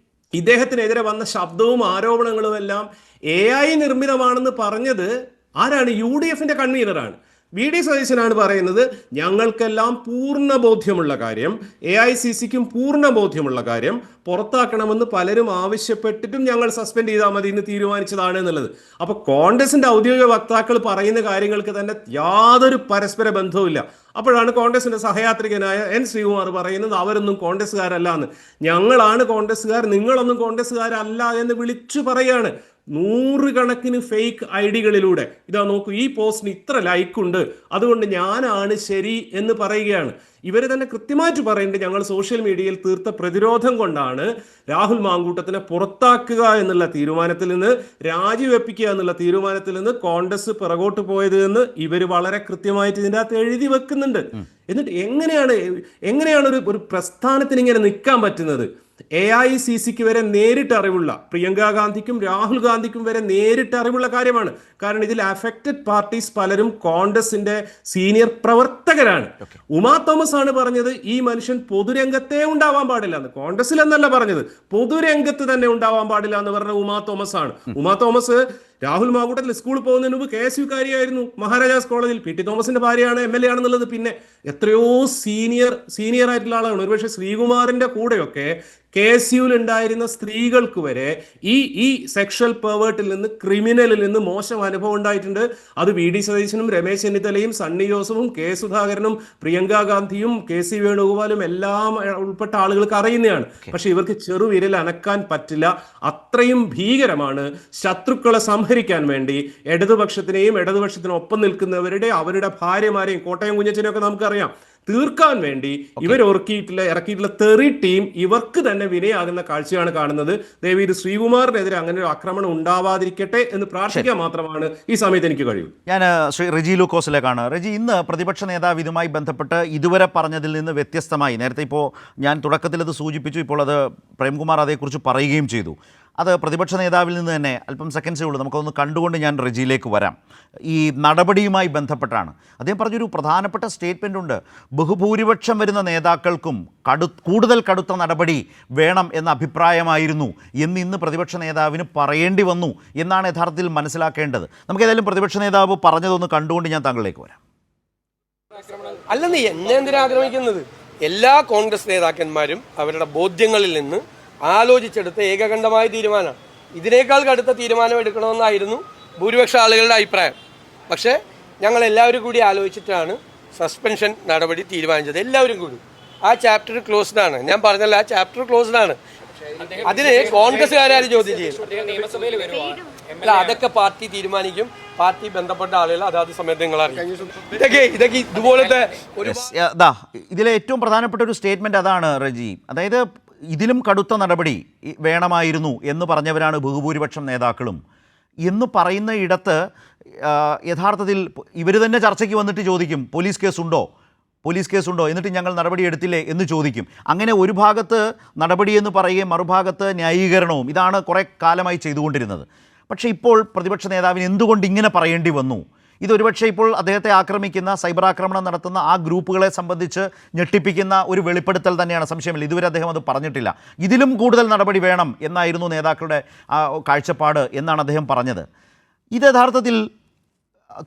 D: ഇദ്ദേഹത്തിനെതിരെ വന്ന ശബ്ദവും ആരോപണങ്ങളും എല്ലാം AI നിർമ്മിതമാണെന്ന് പറഞ്ഞത് ആരാണ്? UDFന്റെ കൺവീനറാണ്. VD സതീശനാണ് പറയുന്നത് ഞങ്ങൾക്കെല്ലാം പൂർണ്ണ ബോധ്യമുള്ള കാര്യം, AICCക്കും പൂർണ്ണ ബോധ്യമുള്ള കാര്യം, പുറത്താക്കണമെന്ന് പലരും ആവശ്യപ്പെട്ടിട്ടും ഞങ്ങൾ സസ്പെൻഡ് ചെയ്താൽ മതി എന്ന് തീരുമാനിച്ചതാണ് എന്നുള്ളത്. അപ്പോൾ കോൺഗ്രസിന്റെ ഔദ്യോഗിക വക്താക്കൾ പറയുന്ന കാര്യങ്ങൾക്ക് തന്നെ യാതൊരു പരസ്പര ബന്ധവുമില്ല. അപ്പോഴാണ് കോൺഗ്രസിന്റെ സഹയാത്രികനായ N ശ്രീകുമാർ പറയുന്നത് അവരൊന്നും കോൺഗ്രസ്സുകാരല്ല എന്ന്. ഞങ്ങളാണ് കോൺഗ്രസ്സുകാർ, നിങ്ങളൊന്നും കോൺഗ്രസ്സുകാരല്ല എന്ന് വിളിച്ചു പറയാണ്. 100 കണക്കിന് ഫേക്ക് ഐഡികളിലൂടെ ഇതാ നോക്കൂ, ഈ പോസ്റ്റിന് ഇത്ര ലൈക്ക് ഉണ്ട്, അതുകൊണ്ട് ഞാനാണ് ശരി എന്ന് പറയുകയാണ്. ഇവർ തന്നെ കൃത്യമായിട്ട് പറയുന്നുണ്ട് ഞങ്ങൾ സോഷ്യൽ മീഡിയയിൽ തീർത്ത പ്രതിരോധം കൊണ്ടാണ് രാഹുൽ മാങ്കൂട്ടത്തിനെ പുറത്താക്കുക എന്നുള്ള തീരുമാനത്തിൽ നിന്ന്, രാജിവെപ്പിക്കുക എന്നുള്ള തീരുമാനത്തിൽ നിന്ന് കോൺഗ്രസ് പിറകോട്ട് പോയത് എന്ന് ഇവർ വളരെ കൃത്യമായിട്ട് ഇതിൻ്റെ അകത്ത് എഴുതി വെക്കുന്നുണ്ട്. എന്നിട്ട് എങ്ങനെയാണ് ഒരു പ്രസ്ഥാനത്തിന് ഇങ്ങനെ നിൽക്കാൻ പറ്റുന്നത്? AICCക്ക് വരെ നേരിട്ട് അറിവുള്ള, പ്രിയങ്ക ഗാന്ധിക്കും രാഹുൽ ഗാന്ധിക്കും വരെ നേരിട്ട് അറിവുള്ള കാര്യമാണ്. കാരണം ഇതിൽ അഫക്റ്റഡ് പാർട്ടീസ് പലരും കോൺഗ്രസിന്റെ സീനിയർ പ്രവർത്തകരാണ്. ഉമാ തോമസ് ആണ് പറഞ്ഞത് ഈ മനുഷ്യൻ പൊതുരംഗത്തെ ഉണ്ടാവാൻ പാടില്ല എന്ന്. കോൺഗ്രസിൽ എന്നല്ല പറഞ്ഞത്, പൊതുരംഗത്ത് തന്നെ ഉണ്ടാവാൻ പാടില്ല എന്ന് പറഞ്ഞ ഉമാ തോമസ് ആണ്. ഉമാ തോമസ് രാഹുൽ മാങ്കൂട്ടത്തിൽ സ്കൂളിൽ പോകുന്നതിന് മുമ്പ് KSUക്കാരിയായിരുന്നു. മഹാരാജാസ് കോളേജിൽ PT തോമസിന്റെ ഭാര്യയാണ്, MLA ആണെന്നുള്ളത് പിന്നെ എത്രയോ സീനിയർ ആയിട്ടുള്ള ആളാണ്. ഒരുപക്ഷെ ശ്രീകുമാറിന്റെ കൂടെയൊക്കെ KSUവിൽ ഉണ്ടായിരുന്ന സ്ത്രീകൾക്ക് വരെ ഈ സെക്ഷൽ പെർവേർട്ടിൽ നിന്ന്, ക്രിമിനലിൽ നിന്ന് മോശം അനുഭവം ഉണ്ടായിട്ടുണ്ട്. അത് VD സതീശനും രമേശ് ചെന്നിത്തലയും സണ്ണി ജോസഫും K സുധാകരനും പ്രിയങ്ക ഗാന്ധിയും KC വേണുഗോപാലും എല്ലാം ഉൾപ്പെട്ട ആളുകൾക്ക് അറിയുന്നതാണ്. പക്ഷെ ഇവർക്ക് ചെറുവിരൽ അനക്കാൻ പറ്റില്ല. അത്രയും ഭീകരമാണ്. ശത്രുക്കളെ സംഹരിക്കാൻ വേണ്ടി ഇടതുപക്ഷത്തിനെയും ഇടതുപക്ഷത്തിനൊപ്പം നിൽക്കുന്നവരുടെ അവരുടെ ഭാര്യമാരെയും കോട്ടയം കുഞ്ഞച്ചനെയൊക്കെ നമുക്കറിയാം തീർക്കാൻ വേണ്ടി ഇവർ ഇറക്കിയിട്ടുള്ള തെറി ടീം ഇവർക്ക് തന്നെ വിനയാകുന്ന കാഴ്ചയാണ് കാണുന്നത്. ദയവ് ഇത് ശ്രീകുമാറിനെതിരെ അങ്ങനെ ഒരു ആക്രമണം ഉണ്ടാവാതിരിക്കട്ടെ എന്ന് പ്രാർത്ഥിക്കാൻ മാത്രമാണ് ഈ സമയത്ത് എനിക്ക് കഴിയും.
A: ഞാൻ ശ്രീ റെജി ലൂക്കോസിലേക്കാണ്. റെജി, ഇന്ന് പ്രതിപക്ഷ നേതാവ് ഇതുമായി ബന്ധപ്പെട്ട് ഇതുവരെ പറഞ്ഞതിൽ നിന്ന് വ്യത്യസ്തമായി, നേരത്തെ ഇപ്പോൾ ഞാൻ തുടക്കത്തിൽ അത് സൂചിപ്പിച്ചു, ഇപ്പോൾ അത് പ്രേംകുമാർ അതേക്കുറിച്ച് പറയുകയും ചെയ്തു. അത് പ്രതിപക്ഷ നേതാവിൽ നിന്ന് തന്നെ അല്പം സെക്കൻഡ്സേ ഉള്ളൂ, നമുക്കൊന്ന് കണ്ടുകൊണ്ട് ഞാൻ റെജിയിലേക്ക് വരാം. ഈ നടപടിയുമായി ബന്ധപ്പെട്ടാണ് അദ്ദേഹം പറഞ്ഞൊരു പ്രധാനപ്പെട്ട സ്റ്റേറ്റ്മെൻ്റ് ഉണ്ട്. ബഹുഭൂരിപക്ഷം വരുന്ന നേതാക്കൾക്കും കൂടുതൽ കടുത്ത നടപടി വേണം എന്ന അഭിപ്രായമായിരുന്നു എന്ന് ഇന്ന് പ്രതിപക്ഷ നേതാവിന് പറയേണ്ടി വന്നു എന്നാണ് യഥാർത്ഥത്തിൽ മനസ്സിലാക്കേണ്ടത്. നമുക്കേതായാലും പ്രതിപക്ഷ നേതാവ് പറഞ്ഞതൊന്ന് കണ്ടുകൊണ്ട് ഞാൻ താങ്കളിലേക്ക് വരാം.
E: അല്ലെന്ന് എന്നെ എന്തിനാ ആക്രമിക്കുന്നത്? എല്ലാ കോൺഗ്രസ് നേതാക്കന്മാരും അവരുടെ ബോധ്യങ്ങളിൽ നിന്ന് ആലോചിച്ചെടുത്ത ഏകകണ്ഠമായ തീരുമാനമാണ്. ഇതിനേക്കാൾ കടുത്ത തീരുമാനം എടുക്കണമെന്നായിരുന്നു ഭൂരിപക്ഷ ആളുകളുടെ അഭിപ്രായം. പക്ഷേ ഞങ്ങൾ എല്ലാവരും കൂടി ആലോചിച്ചിട്ടാണ് സസ്പെൻഷൻ നടപടി തീരുമാനിച്ചത്. എല്ലാവരും കൂടി. ആ ചാപ്റ്റർ ക്ലോസ്ഡ് ആണ്. ഞാൻ പറഞ്ഞല്ലോ, ആ ചാപ്റ്റർ ക്ലോസ്ഡ് ആണ്. അതിന് കോൺഗ്രസ്സുകാരും ചോദ്യം ചെയ്യും. അല്ല, അതൊക്കെ പാർട്ടി തീരുമാനിക്കും. പാർട്ടി ബന്ധപ്പെട്ട ആളുകൾ അതാത് സമയത്ത് നിങ്ങൾ അറിയിക്കും. ഇതൊക്കെ ഇതുപോലത്തെ
A: ഇതിലെ ഏറ്റവും പ്രധാനപ്പെട്ട ഒരു സ്റ്റേറ്റ്മെൻറ്റ് അതാണ് റജി. അതായത് ഇതിലും കടുത്ത നടപടി വേണമായിരുന്നു എന്ന് പറഞ്ഞവരാണ് ബഹുഭൂരിപക്ഷം നേതാക്കളും എന്ന് പറയുന്ന ഇടത്ത് യഥാർത്ഥത്തിൽ ഇവർ തന്നെ ചർച്ചയ്ക്ക് വന്നിട്ട് ചോദിക്കും പോലീസ് കേസുണ്ടോ എന്നിട്ട് ഞങ്ങൾ നടപടി എടുത്തില്ലേ എന്ന് ചോദിക്കും. അങ്ങനെ ഒരു ഭാഗത്ത് നടപടി എന്ന് പറയുകയും മറുഭാഗത്ത് ന്യായീകരണവും, ഇതാണ് കുറേ കാലമായി ചെയ്തുകൊണ്ടിരുന്നത്. പക്ഷേ ഇപ്പോൾ പ്രതിപക്ഷ നേതാവിന് എന്തുകൊണ്ട് ഇങ്ങനെ പറയേണ്ടി വന്നു? ഇതൊരുപക്ഷെ ഇപ്പോൾ അദ്ദേഹത്തെ ആക്രമിക്കുന്ന, സൈബർ ആക്രമണം നടത്തുന്ന ആ ഗ്രൂപ്പുകളെ സംബന്ധിച്ച് ഞെട്ടിപ്പിക്കുന്ന ഒരു വെളിപ്പെടുത്തൽ തന്നെയാണ്, സംശയമില്ല. ഇതുവരെ അദ്ദേഹം അത് പറഞ്ഞിട്ടില്ല. ഇതിലും കൂടുതൽ നടപടി വേണം എന്നായിരുന്നു നേതാക്കളുടെ കാഴ്ചപ്പാട് എന്നാണ് അദ്ദേഹം പറഞ്ഞത്. ഇത് യഥാർത്ഥത്തിൽ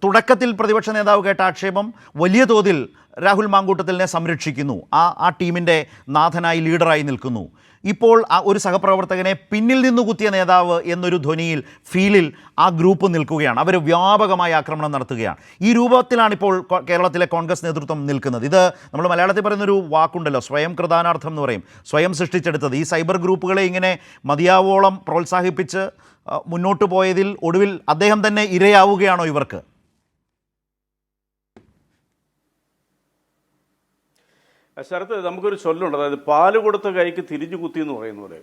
A: തുടക്കത്തിൽ പ്രതിപക്ഷ നേതാവ് കേട്ട ആക്ഷേപം വലിയ തോതിൽ രാഹുൽ മാങ്കൂട്ടത്തിലിനെ സംരക്ഷിക്കുന്നു, ആ ടീമിൻ്റെ നാഥനായി, ലീഡറായി നിൽക്കുന്നു. ഇപ്പോൾ ഒരു സഹപ്രവർത്തകനെ പിന്നിൽ നിന്ന് കുത്തിയ നേതാവ് എന്നൊരു ധ്വനിയിൽ, ഫീലിൽ ആ ഗ്രൂപ്പ് നിൽക്കുകയാണ്. അവർ വ്യാപകമായ ആക്രമണം നടത്തുകയാണ്. ഈ രൂപത്തിലാണ് ഇപ്പോൾ കേരളത്തിലെ കോൺഗ്രസ് നേതൃത്വം നിൽക്കുന്നത്. ഇത് നമ്മൾ മലയാളത്തിൽ പറയുന്നൊരു വാക്കുണ്ടല്ലോ, സ്വയം കൃതാനാർത്ഥം എന്ന് പറയും, സ്വയം സൃഷ്ടിച്ചെടുത്തത്. ഈ സൈബർ ഗ്രൂപ്പുകളെ ഇങ്ങനെ മതിയാവോളം പ്രോത്സാഹിപ്പിച്ച് മുന്നോട്ട് പോയതിൽ ഒടുവിൽ അദ്ദേഹം തന്നെ ഇരയാവുകയാണോ ഇവർക്ക്?
F: ശരത്ത്, നമുക്കൊരു ചൊല്ലുണ്ട്, അതായത് പാല് കൊടുത്ത കൈക്ക് തിരിഞ്ഞു കുത്തി എന്ന് പറയുന്ന പോലെ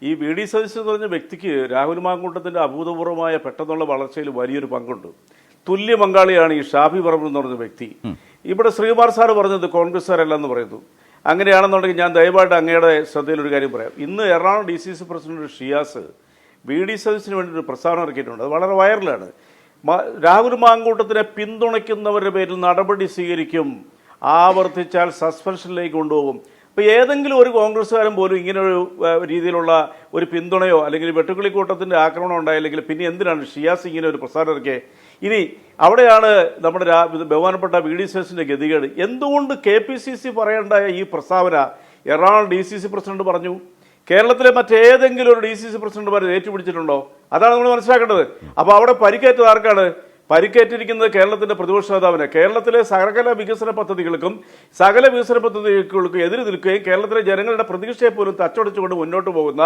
F: ഈ വി ഡി സതീശൻ എന്ന് പറഞ്ഞ വ്യക്തിക്ക് രാഹുൽ മാങ്കൂട്ടത്തിൻ്റെ അഭൂതപൂർവമായ പെട്ടെന്നുള്ള വളർച്ചയിൽ വലിയൊരു പങ്കുണ്ട്. തുല്യ പങ്കാളിയാണ് ഈ ഷാഫി പറമ്പിൽ എന്ന് പറഞ്ഞ വ്യക്തി. ഇവിടെ ശ്രീകുമാർ സാറ് പറഞ്ഞത് കോൺഗ്രസ്സുകാരല്ലെന്ന് പറയുന്നു. അങ്ങനെയാണെന്നുണ്ടെങ്കിൽ ഞാൻ ദയവായിട്ട് അങ്ങയുടെ ശ്രദ്ധയിലൊരു കാര്യം പറയാം. ഇന്ന് Ernakulam DCC president Shiyas V D സതീശന് വേണ്ടി ഒരു പ്രസ്താവന ഇറക്കിയിട്ടുണ്ട്. അത് വളരെ വൈറലാണ്. രാഹുൽ മാങ്കൂട്ടത്തിനെ പിന്തുണയ്ക്കുന്നവരുടെ പേരിൽ നടപടി സ്വീകരിക്കും, ആവർത്തിച്ചാൽ സസ്പെൻഷനിലേക്ക് കൊണ്ടുപോകും. ഇപ്പോൾ ഏതെങ്കിലും ഒരു കോൺഗ്രസ്സുകാരൻ പോലും ഇങ്ങനൊരു രീതിയിലുള്ള ഒരു പിന്തുണയോ അല്ലെങ്കിൽ വെട്ടുക്കിളിക്കൂട്ടത്തിൻ്റെ ആക്രമണം ഉണ്ടായില്ലെങ്കിൽ പിന്നെ എന്തിനാണ് ഷിയാസ് ഇങ്ങനെ ഒരു പ്രസ്താവന ഇറക്കിയത്? ഇനി അവിടെയാണ് നമ്മുടെ ബഹുമാനപ്പെട്ട വി ഡി സതീശൻ്റെ ഗതികേട്. എന്തുകൊണ്ട് KPCC പറയേണ്ട ഈ പ്രസ്താവന എറണാകുളം DCC പ്രസിഡന്റ് പറഞ്ഞു? കേരളത്തിലെ മറ്റേതെങ്കിലും ഒരു DCC പ്രസിഡന്റുമാർ ഏറ്റുപിടിച്ചിട്ടുണ്ടോ? അതാണ് നമ്മൾ മനസ്സിലാക്കേണ്ടത്. അപ്പോൾ അവിടെ പരിക്കേറ്റത് ആർക്കാണ്? പരിക്കേറ്റിരിക്കുന്നത് കേരളത്തിന്റെ പ്രതിപക്ഷ നേതാവിന്. കേരളത്തിലെ സകല വികസന പദ്ധതികൾക്കും എതിര് നിൽക്കുകയും കേരളത്തിലെ ജനങ്ങളുടെ പ്രതീക്ഷയെ പോലും തച്ചൊടിച്ചുകൊണ്ട് മുന്നോട്ട് പോകുന്ന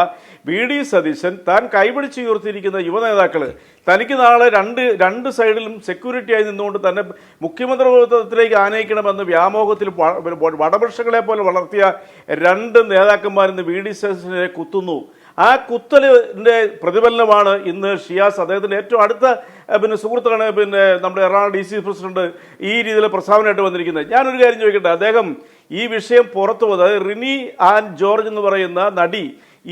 F: വി ഡി സതീശൻ താൻ കൈപിടിച്ച് ഉയർത്തിയിരിക്കുന്ന യുവനേതാക്കൾ തനിക്ക് നാളെ രണ്ട് സൈഡിലും സെക്യൂരിറ്റിയായി നിന്നുകൊണ്ട് തന്നെ മുഖ്യമന്ത്രി പദത്തിലേക്ക് ആനയിക്കണമെന്ന് വ്യാമോഹത്തിൽ വടവൃക്ഷങ്ങളെ പോലെ വളർത്തിയ രണ്ട് നേതാക്കന്മാരിന്ന് വി ഡി സതീശനെ കുത്തുന്നു. ആ കുത്തലിൻ്റെ പ്രതിഫലനമാണ് ഇന്ന് ഷിയാസ്, അദ്ദേഹത്തിൻ്റെ ഏറ്റവും അടുത്ത സുഹൃത്താണ് നമ്മുടെ എറണാകുളം DCC പ്രസിഡന്റ്, ഈ രീതിയിൽ പ്രസ്താവനയായിട്ട് വന്നിരിക്കുന്നത്. ഞാനൊരു കാര്യം ചോദിക്കട്ടെ, അദ്ദേഹം ഈ വിഷയം പുറത്തു വന്നത്, അതായത് റിനി ആൻ ജോർജ് എന്ന് പറയുന്ന നടി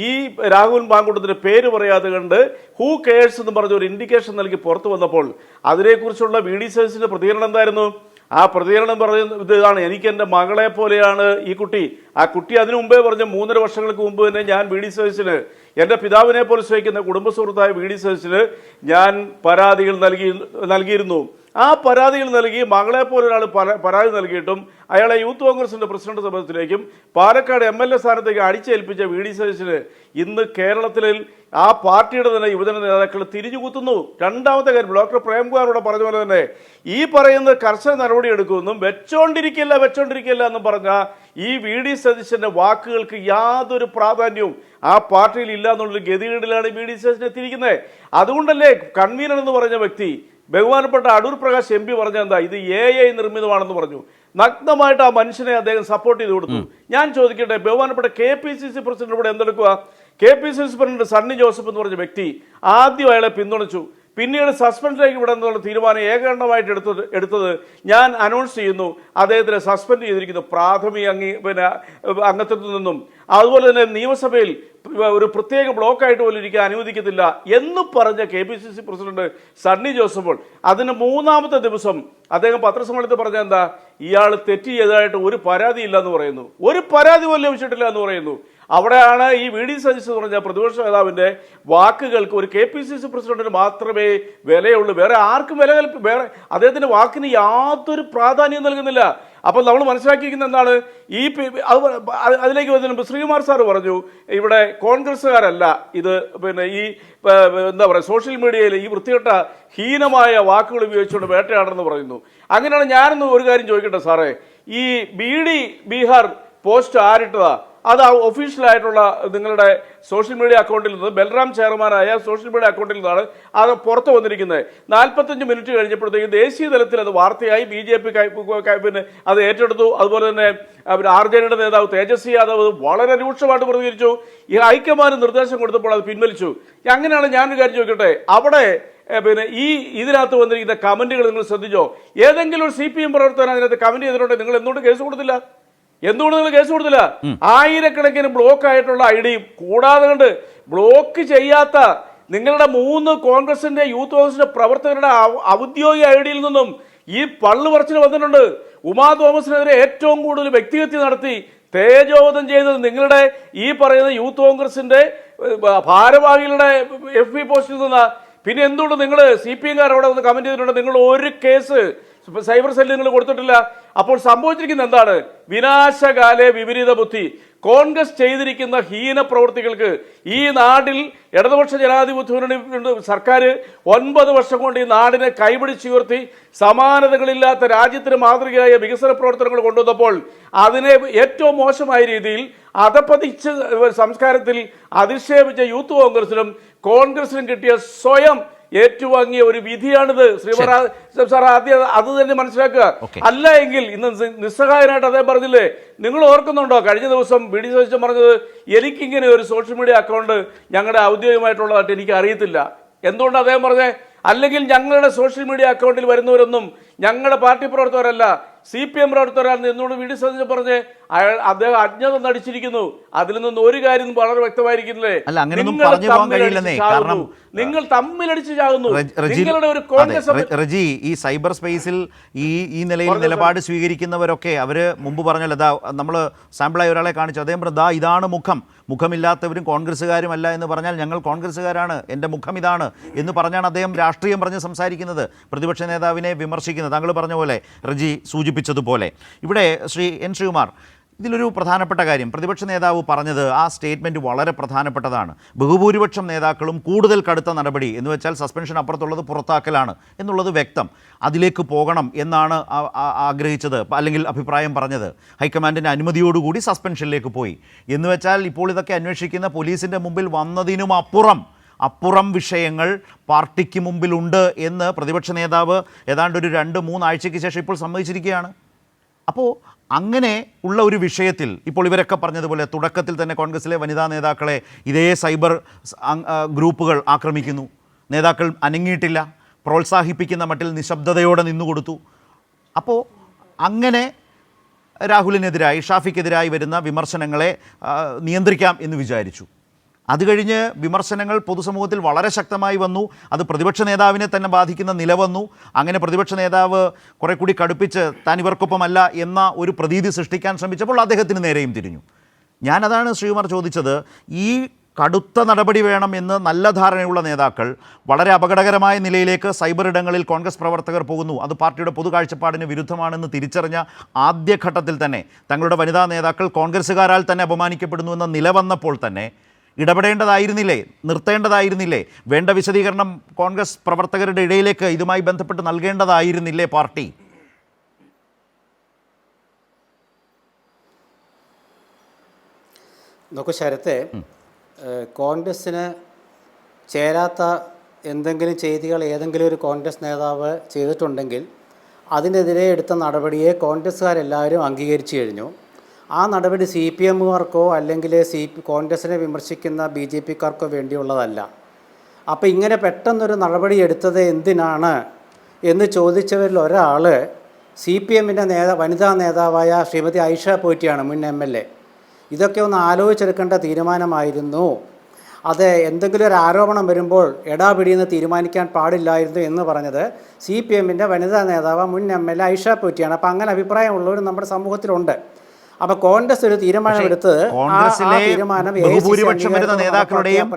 F: ഈ രാഹുൽ മാങ്കൂട്ടത്തിൻ്റെ പേര് പറയാതെ കണ്ട് ഹൂ കെയേഴ്സ് എന്ന് പറഞ്ഞ ഒരു ഇൻഡിക്കേഷൻ നൽകി പുറത്തു വന്നപ്പോൾ അതിനെക്കുറിച്ചുള്ള വി ഡി സതീശൻ്റെ പ്രതികരണം എന്തായിരുന്നു? ആ പ്രതികരണം പറയുന്നത് ഇതാണ്: എനിക്ക് എൻ്റെ മകളെ പോലെയാണ് ഈ കുട്ടി. ആ കുട്ടി അതിനു മുമ്പേ പറഞ്ഞ 3.5 വർഷങ്ങൾക്ക് മുമ്പ് തന്നെ ഞാൻ വി ഡി സതീശന്, എൻ്റെ പിതാവിനെ പോലെ സ്നേഹിക്കുന്ന കുടുംബ സുഹൃത്തായ വി ഡി സതീശന് ഞാൻ പരാതികൾ നൽകിയിരുന്നു. ആ പരാതികൾ നൽകി മകളെ പോലെ ഒരാൾ പരാതി നൽകിയിട്ടും അയാളെ യൂത്ത് കോൺഗ്രസിൻ്റെ പ്രസിഡന്റ് സഭത്തിലേക്കും പാലക്കാട് MLA സ്ഥാനത്തേക്ക് അടിച്ചേൽപ്പിച്ച വി ഡി സതീശന് ഇന്ന് കേരളത്തിൽ ആ പാർട്ടിയുടെ തന്നെ യുവജന നേതാക്കൾ തിരിഞ്ഞുകുത്തുന്നു. രണ്ടാമത്തെ കാര്യം, ഡോക്ടർ പ്രേംകുമാറോട് പറഞ്ഞ പോലെ തന്നെ ഈ പറയുന്ന കർശന നടപടി എടുക്കുമെന്നും വെച്ചോണ്ടിരിക്കില്ല എന്നും പറഞ്ഞ ഈ വി ഡി സതീശന്റെ വാക്കുകൾക്ക് യാതൊരു പ്രാധാന്യവും ആ പാർട്ടിയിൽ ഇല്ല എന്നുള്ളൊരു ഗതികേടിലാണ് വി ഡി സതീശൻ എത്തിയിരിക്കുന്നത്. അതുകൊണ്ടല്ലേ കൺവീനർ എന്ന് പറഞ്ഞ വ്യക്തി, ബഹുമാനപ്പെട്ട അടൂർ പ്രകാശ് MP പറഞ്ഞ എന്താ, ഇത് AI നിർമ്മിതമാണെന്ന് പറഞ്ഞു. നഗ്നമായിട്ട് ആ മനുഷ്യനെ അദ്ദേഹം സപ്പോർട്ട് ചെയ്ത് കൊടുത്തു. ഞാൻ ചോദിക്കട്ടെ, ബഹുമാനപ്പെട്ട KPCC പ്രസിഡന്റ് ഇവിടെ എന്തെടുക്കുക? KPCC പ്രസിഡന്റ് സണ്ണി ജോസഫ് എന്ന് പറഞ്ഞ വ്യക്തി ആദ്യം അയാളെ പിന്തുണച്ചു. പിന്നീട് സസ്പെൻഡിലേക്ക് വിടുന്നുള്ള തീരുമാനം ഏകകണ്ഠമായിട്ട് എടുത്തത് ഞാൻ അനൗൺസ് ചെയ്യുന്നു, അദ്ദേഹത്തിനെ സസ്പെൻഡ് ചെയ്തിരിക്കുന്നു പ്രാഥമിക അംഗത്വത്തിൽ നിന്നും. അതുപോലെ തന്നെ നിയമസഭയിൽ ഒരു പ്രത്യേക ബ്ലോക്കായിട്ട് പോലും ഇരിക്കാൻ അനുവദിക്കത്തില്ല എന്ന് പറഞ്ഞ KPCC പ്രസിഡന്റ് സണ്ണി ജോസഫ് അതിന് 3-ാമത്തെ ദിവസം അദ്ദേഹം പത്രസമ്മേളനത്തിൽ പറഞ്ഞ എന്താ, ഇയാൾ തെറ്റ് ചെയ്തതായിട്ട് ഒരു പരാതി ഇല്ല എന്ന് പറയുന്നു, ഒരു പരാതി പോലും ലഭിച്ചിട്ടില്ല എന്ന് പറയുന്നു. അവിടെയാണ് ഈ VD സതീശൻ എന്ന് പറഞ്ഞ പ്രതിപക്ഷ നേതാവിന്റെ വാക്കുകൾക്ക് ഒരു KPCC പ്രസിഡന്റിന് മാത്രമേ വിലയുള്ളൂ, വേറെ ആർക്കും വേറെ അദ്ദേഹത്തിന്റെ വാക്കിന് യാതൊരു പ്രാധാന്യം നൽകുന്നില്ല. അപ്പോൾ നമ്മൾ മനസ്സിലാക്കിയിരിക്കുന്ന എന്താണ്, ഈ അതിലേക്ക് വരുന്ന ശ്രീകുമാർ സാർ പറഞ്ഞു ഇവിടെ കോൺഗ്രസ്സുകാരല്ല ഇത് ഈ എന്താ പറയുക സോഷ്യൽ മീഡിയയിൽ ഈ വൃത്തികെട്ട ഹീനമായ വാക്കുകൾ ഉപയോഗിച്ചുകൊണ്ട് വേട്ടയാടണമെന്ന് പറയുന്നു. അങ്ങനെയാണ് ഞാനൊന്ന് ഒരു കാര്യം ചോദിക്കട്ടെ സാറേ, ഈ ബീഹാർ പോസ്റ്റ് ആരിട്ടതാ? അത് ഒഫീഷ്യലായിട്ടുള്ള നിങ്ങളുടെ സോഷ്യൽ മീഡിയ അക്കൗണ്ടിൽ നിന്ന് ബൽറാം ചെയർമാനായ സോഷ്യൽ മീഡിയ അക്കൗണ്ടിൽ നിന്നാണ് അത് പുറത്തു വന്നിരിക്കുന്നത്. 45 മിനിറ്റ് കഴിഞ്ഞപ്പോഴത്തേക്കും ദേശീയ തലത്തിൽ അത് വാർത്തയായി, BJP അത് ഏറ്റെടുത്തു. അതുപോലെ തന്നെ RJDയുടെ നേതാവ് തേജസ്വി യാദവ് വളരെ രൂക്ഷമായിട്ട് പ്രതികരിച്ചു. ഈ ഹൈക്കമാൻഡ് നിർദ്ദേശം കൊടുത്തപ്പോൾ അത് പിൻവലിച്ചു. അങ്ങനെയാണ് ഞാനൊരു കാര്യം ചോദിക്കട്ടെ, അവിടെ ഇതിനകത്ത് വന്നിരിക്കുന്ന കമന്റുകൾ നിങ്ങൾ ശ്രദ്ധിച്ചോ? ഏതെങ്കിലും ഒരു CPM പ്രവർത്തകൻ അതിനകത്ത് കമന്റ് ചെയ്തിട്ടുണ്ടെങ്കിൽ നിങ്ങൾ എന്തുകൊണ്ട് കേസ് കൊടുത്തില്ല? എന്തുകൊണ്ട് നിങ്ങൾ കേസ് കൊടുത്തില്ല? ആയിരക്കണക്കിന് ബ്ലോക്ക് ആയിട്ടുള്ള ഐഡിയും കൂടാതെ കണ്ട് ബ്ലോക്ക് ചെയ്യാത്ത നിങ്ങളുടെ 3 കോൺഗ്രസിന്റെ യൂത്ത് കോൺഗ്രസിന്റെ പ്രവർത്തകരുടെ ഔദ്യോഗിക ഐഡിയിൽ നിന്നും ഈ പള്ളു പറച്ചിൽ വന്നിട്ടുണ്ട്. ഉമാ തോമസിനെതിരെ ഏറ്റവും കൂടുതൽ വ്യക്തിഹത്യ നടത്തി തേജോവധം ചെയ്തത് നിങ്ങളുടെ ഈ പറയുന്ന യൂത്ത് കോൺഗ്രസിന്റെ ഭാരവാഹികളുടെ FB പോസ്റ്റിൽ നിന്നാ. പിന്നെ എന്തുകൊണ്ട് നിങ്ങൾ CPM-കാർ അവിടെ വന്ന് കമന്റ് ചെയ്തിട്ടുണ്ട്? നിങ്ങൾ ഒരു കേസ് സൈബർ സെല്ലിൽ നിങ്ങൾ കൊടുത്തിട്ടില്ല. അപ്പോൾ സംഭവിച്ചിരിക്കുന്നത് എന്താണ്? വിനാശകാലേ വിപരീത ബുദ്ധി. കോൺഗ്രസ് ചെയ്തിരിക്കുന്ന ഹീന പ്രവൃത്തികൾക്ക് ഈ നാട്ടിൽ ഇടതുപക്ഷ ജനാധിപത്യ മുന്നണി സർക്കാർ 9 വർഷം കൊണ്ട് ഈ നാടിനെ കൈപിടിച്ചുയർത്തി സമാനതകളില്ലാത്ത രാജ്യത്തിന് മാതൃകയായ വികസന പ്രവർത്തനങ്ങൾ കൊണ്ടുവന്നപ്പോൾ അതിനെ ഏറ്റവും മോശമായ രീതിയിൽ അധപ്പതിച്ച സംസ്കാരത്തിൽ അധിക്ഷേപിച്ച യൂത്ത് കോൺഗ്രസിനും കോൺഗ്രസിനും കിട്ടിയ സ്വയം ഏറ്റുവാങ്ങിയ ഒരു വിധിയാണിത്. സാർ ആദ്യം അത് തന്നെ മനസ്സിലാക്കുക. അല്ല എങ്കിൽ ഇന്ന് നിസ്സഹായനായിട്ട് അദ്ദേഹം പറഞ്ഞില്ലേ, നിങ്ങൾ ഓർക്കുന്നുണ്ടോ കഴിഞ്ഞ ദിവസം VD സതീശൻ പറഞ്ഞത്, എനിക്കിങ്ങനെ ഒരു സോഷ്യൽ മീഡിയ അക്കൗണ്ട് ഞങ്ങളുടെ ഔദ്യോഗികമായിട്ടുള്ളതായിട്ട് എനിക്ക് അറിയത്തില്ല. എന്തുകൊണ്ട് അദ്ദേഹം പറഞ്ഞേ? അല്ലെങ്കിൽ ഞങ്ങളുടെ സോഷ്യൽ മീഡിയ അക്കൗണ്ടിൽ വരുന്നവരൊന്നും ഞങ്ങളുടെ പാർട്ടി പ്രവർത്തകരല്ല, CPM പ്രവർത്തകരാണെന്ന് എന്തുകൊണ്ട് VD സതീശൻ പറഞ്ഞേ? അദ്ദേഹം അജ്ഞത നടിച്ചിരിക്കുന്നു. അതിൽ നിന്ന് ഒരു കാര്യം വളരെ വ്യക്തമായിരിക്കുന്നില്ലേ, നിങ്ങൾ തമ്മിലടിച്ച് ചാകുന്നു. നിങ്ങളുടെ ഒരു കോൺഗ്രസ്
A: റജി, ഈ സൈബർ സ്പേസിൽ ഈ നിലയിൽ നിലപാട് സ്വീകരിക്കുന്നവരൊക്കെ അവര് മുമ്പ് പറഞ്ഞല്ലോ, നമ്മൾ സാമ്പിളായി ഒരാളെ കാണിച്ചു, അദ്ദേഹം പറഞ്ഞു ഇതാണ് മുഖമില്ലാത്തവരും കോൺഗ്രസ്സുകാരുമല്ല എന്ന് പറഞ്ഞാൽ ഞങ്ങൾ കോൺഗ്രസ്സുകാരാണ്, എൻ്റെ മുഖം ഇതാണ് എന്ന് പറഞ്ഞാണ് അദ്ദേഹം രാഷ്ട്രീയം പറഞ്ഞ് സംസാരിക്കുന്നത്, പ്രതിപക്ഷ നേതാവിനെ വിമർശിക്കുന്നത്. താങ്കൾ പറഞ്ഞ പോലെ റജി സൂചിപ്പിച്ചതുപോലെ ഇവിടെ ശ്രീ N. ശ്രീകുമാർ, ഇതിലൊരു പ്രധാനപ്പെട്ട കാര്യം പ്രതിപക്ഷ നേതാവ് പറഞ്ഞത്, ആ സ്റ്റേറ്റ്മെൻറ്റ് വളരെ പ്രധാനപ്പെട്ടതാണ്. ബഹുഭൂരിപക്ഷം നേതാക്കളും കൂടുതൽ കടുത്ത നടപടി എന്ന് വെച്ചാൽ സസ്പെൻഷൻ അപ്പുറത്തുള്ളത് പുറത്താക്കലാണ് എന്നുള്ളത് വ്യക്തം. അതിലേക്ക് പോകണം എന്നാണ് ആഗ്രഹിച്ചത്, അല്ലെങ്കിൽ അഭിപ്രായം പറഞ്ഞത്. ഹൈക്കമാൻഡിൻ്റെ അനുമതിയോടുകൂടി സസ്പെൻഷനിലേക്ക് പോയി എന്ന് വെച്ചാൽ ഇപ്പോൾ ഇതൊക്കെ അന്വേഷിക്കുന്ന പോലീസിൻ്റെ മുമ്പിൽ വന്നതിനും അപ്പുറം വിഷയങ്ങൾ പാർട്ടിക്ക് മുമ്പിലുണ്ട് എന്ന് പ്രതിപക്ഷ നേതാവ് ഏതാണ്ട് ഒരു 2-3 ആഴ്ചയ്ക്ക് ശേഷം ഇപ്പോൾ സമ്മതിച്ചിരിക്കുകയാണ്. അപ്പോൾ അങ്ങനെ ഉള്ള ഒരു വിഷയത്തിൽ ഇപ്പോൾ ഇവരൊക്കെ പറഞ്ഞതുപോലെ തുടക്കത്തിൽ തന്നെ കോൺഗ്രസിലെ വനിതാ നേതാക്കളെ ഇതേ സൈബർ ഗ്രൂപ്പുകൾ ആക്രമിക്കുന്നു, നേതാക്കൾ അനങ്ങിയിട്ടില്ല, പ്രോത്സാഹിപ്പിക്കുന്ന മട്ടിൽ നിശബ്ദതയോടെ നിന്നുകൊടുത്തു. അപ്പോൾ അങ്ങനെ രാഹുലിനെതിരായി ഷാഫിക്കെതിരായി വരുന്ന വിമർശനങ്ങളെ നിയന്ത്രിക്കാം എന്ന് വിചാരിച്ചു. അത് കഴിഞ്ഞ് വിമർശനങ്ങൾ പൊതുസമൂഹത്തിൽ വളരെ ശക്തമായി വന്നു. അത് പ്രതിപക്ഷ നേതാവിനെ തന്നെ ബാധിക്കുന്ന നില വന്നു. അങ്ങനെ പ്രതിപക്ഷ നേതാവ് കുറെ കൂടി കടുപ്പിച്ച് താൻ ഇവർക്കൊപ്പമല്ല എന്ന ഒരു പ്രതീതി സൃഷ്ടിക്കാൻ ശ്രമിച്ചപ്പോൾ അദ്ദേഹത്തിന് നേരെയും തിരിഞ്ഞു. ഞാനതാണ് ശ്രീകുമാർ ചോദിച്ചത്, ഈ കടുത്ത നടപടി വേണം എന്ന് നല്ല ധാരണയുള്ള നേതാക്കൾ വളരെ അപകടകരമായ നിലയിലേക്ക് സൈബർ ഇടങ്ങളിൽ കോൺഗ്രസ് പ്രവർത്തകർ പോകുന്നു, അത് പാർട്ടിയുടെ പൊതു കാഴ്ചപ്പാടിന് വിരുദ്ധമാണെന്ന് തിരിച്ചറിഞ്ഞ ആദ്യഘട്ടത്തിൽ തന്നെ തങ്ങളുടെ വനിതാ നേതാക്കൾ കോൺഗ്രസ്സുകാരാൽ തന്നെ അപമാനിക്കപ്പെടുന്നു എന്ന നില വന്നപ്പോൾ തന്നെ ഇടപെടേണ്ടതായിരുന്നില്ലേ, നിർത്തേണ്ടതായിരുന്നില്ലേ, വേണ്ട വിശദീകരണം കോൺഗ്രസ് പ്രവർത്തകരുടെ ഇടയിലേക്ക് ഇതുമായി ബന്ധപ്പെട്ട് നൽകേണ്ടതായിരുന്നില്ലേ പാർട്ടി?
B: നോക്കൂ ശരത്തെ, കോൺഗ്രസ്സിന് ചേരാത്ത എന്തെങ്കിലും ചെയ്തികൾ ഏതെങ്കിലും ഒരു കോൺഗ്രസ് നേതാവ് ചെയ്തിട്ടുണ്ടെങ്കിൽ അതിനെതിരെ എടുത്ത നടപടിയെ കോൺഗ്രസ്സുകാരെല്ലാവരും അംഗീകരിച്ചു കഴിഞ്ഞു. ആ നടപടി CPM-കാർക്കോ അല്ലെങ്കിൽ കോൺഗ്രസിനെ വിമർശിക്കുന്ന BJP-കാർക്കോ വേണ്ടിയുള്ളതല്ല. അപ്പോൾ ഇങ്ങനെ പെട്ടെന്നൊരു നടപടി എടുത്തത് എന്തിനാണ് എന്ന് ചോദിച്ചവരിൽ ഒരാൾ CPM-ൻ്റെ വനിതാ നേതാവായ ശ്രീമതി ഐഷ പോറ്റിയാണ്, മുൻ MLA. ഇതൊക്കെ ഒന്ന് ആലോചിച്ചെടുക്കേണ്ട തീരുമാനമായിരുന്നു. അത് എന്തെങ്കിലും ഒരു ആരോപണം വരുമ്പോൾ എടാപിടിയെന്ന് തീരുമാനിക്കാൻ പാടില്ലായിരുന്നു എന്ന് പറഞ്ഞത് CPM-ൻ്റെ വനിതാ നേതാവ് മുൻ MLA ഐഷ പോറ്റിയാണ്. അപ്പോൾ അങ്ങനെ അഭിപ്രായമുള്ളവരും നമ്മുടെ സമൂഹത്തിലുണ്ട്. അപ്പോൾ കോൺഗ്രസ് ഒരു തീരുമാനമെടുത്തത്
A: ബഹുഭൂരിപക്ഷം വരുന്ന നേതാക്കളുടെയും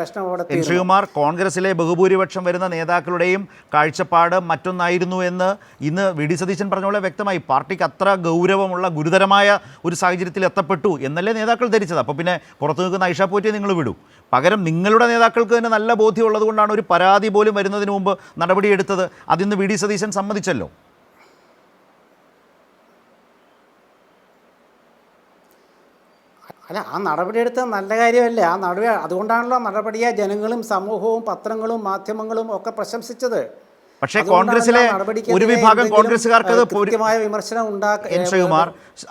A: ശ്രീകുമാർ, കോൺഗ്രസിലെ ബഹുഭൂരിപക്ഷം വരുന്ന നേതാക്കളുടെയും കാഴ്ചപ്പാട് മറ്റൊന്നായിരുന്നു എന്ന് ഇന്ന് VD സതീശൻ പറഞ്ഞ പോലെ വ്യക്തമായി. പാർട്ടിക്ക് അത്ര ഗൗരവമുള്ള ഗുരുതരമായ ഒരു സാഹചര്യത്തിൽ എത്തപ്പെട്ടു എന്നല്ലേ നേതാക്കൾ ധരിച്ചത്. അപ്പോൾ പിന്നെ പുറത്തു നിൽക്കുന്ന ഐഷ പോറ്റിയെ നിങ്ങൾ വിടൂ. പകരം നിങ്ങളുടെ നേതാക്കൾക്ക് തന്നെ നല്ല ബോധ്യമുള്ളത് കൊണ്ടാണ് ഒരു പരാതി പോലും വരുന്നതിന് മുമ്പ് നടപടിയെടുത്തത്. അതിന്ന് VD സതീശൻ സമ്മതിച്ചല്ലോ.
B: അല്ല, ആ നടപടിയെടുത്തത് നല്ല കാര്യമല്ലേ? ആ നടപടി അതുകൊണ്ടാണല്ലോ നടപടിയെ ജനങ്ങളും സമൂഹവും പത്രങ്ങളും മാധ്യമങ്ങളും ഒക്കെ പ്രശംസിച്ചത്.
A: പക്ഷേ കോൺഗ്രസിലെ ഒരു വിഭാഗം കോൺഗ്രസ്സുകാർക്ക്
B: വിമർശനം
A: ശ്രീകുമാർ,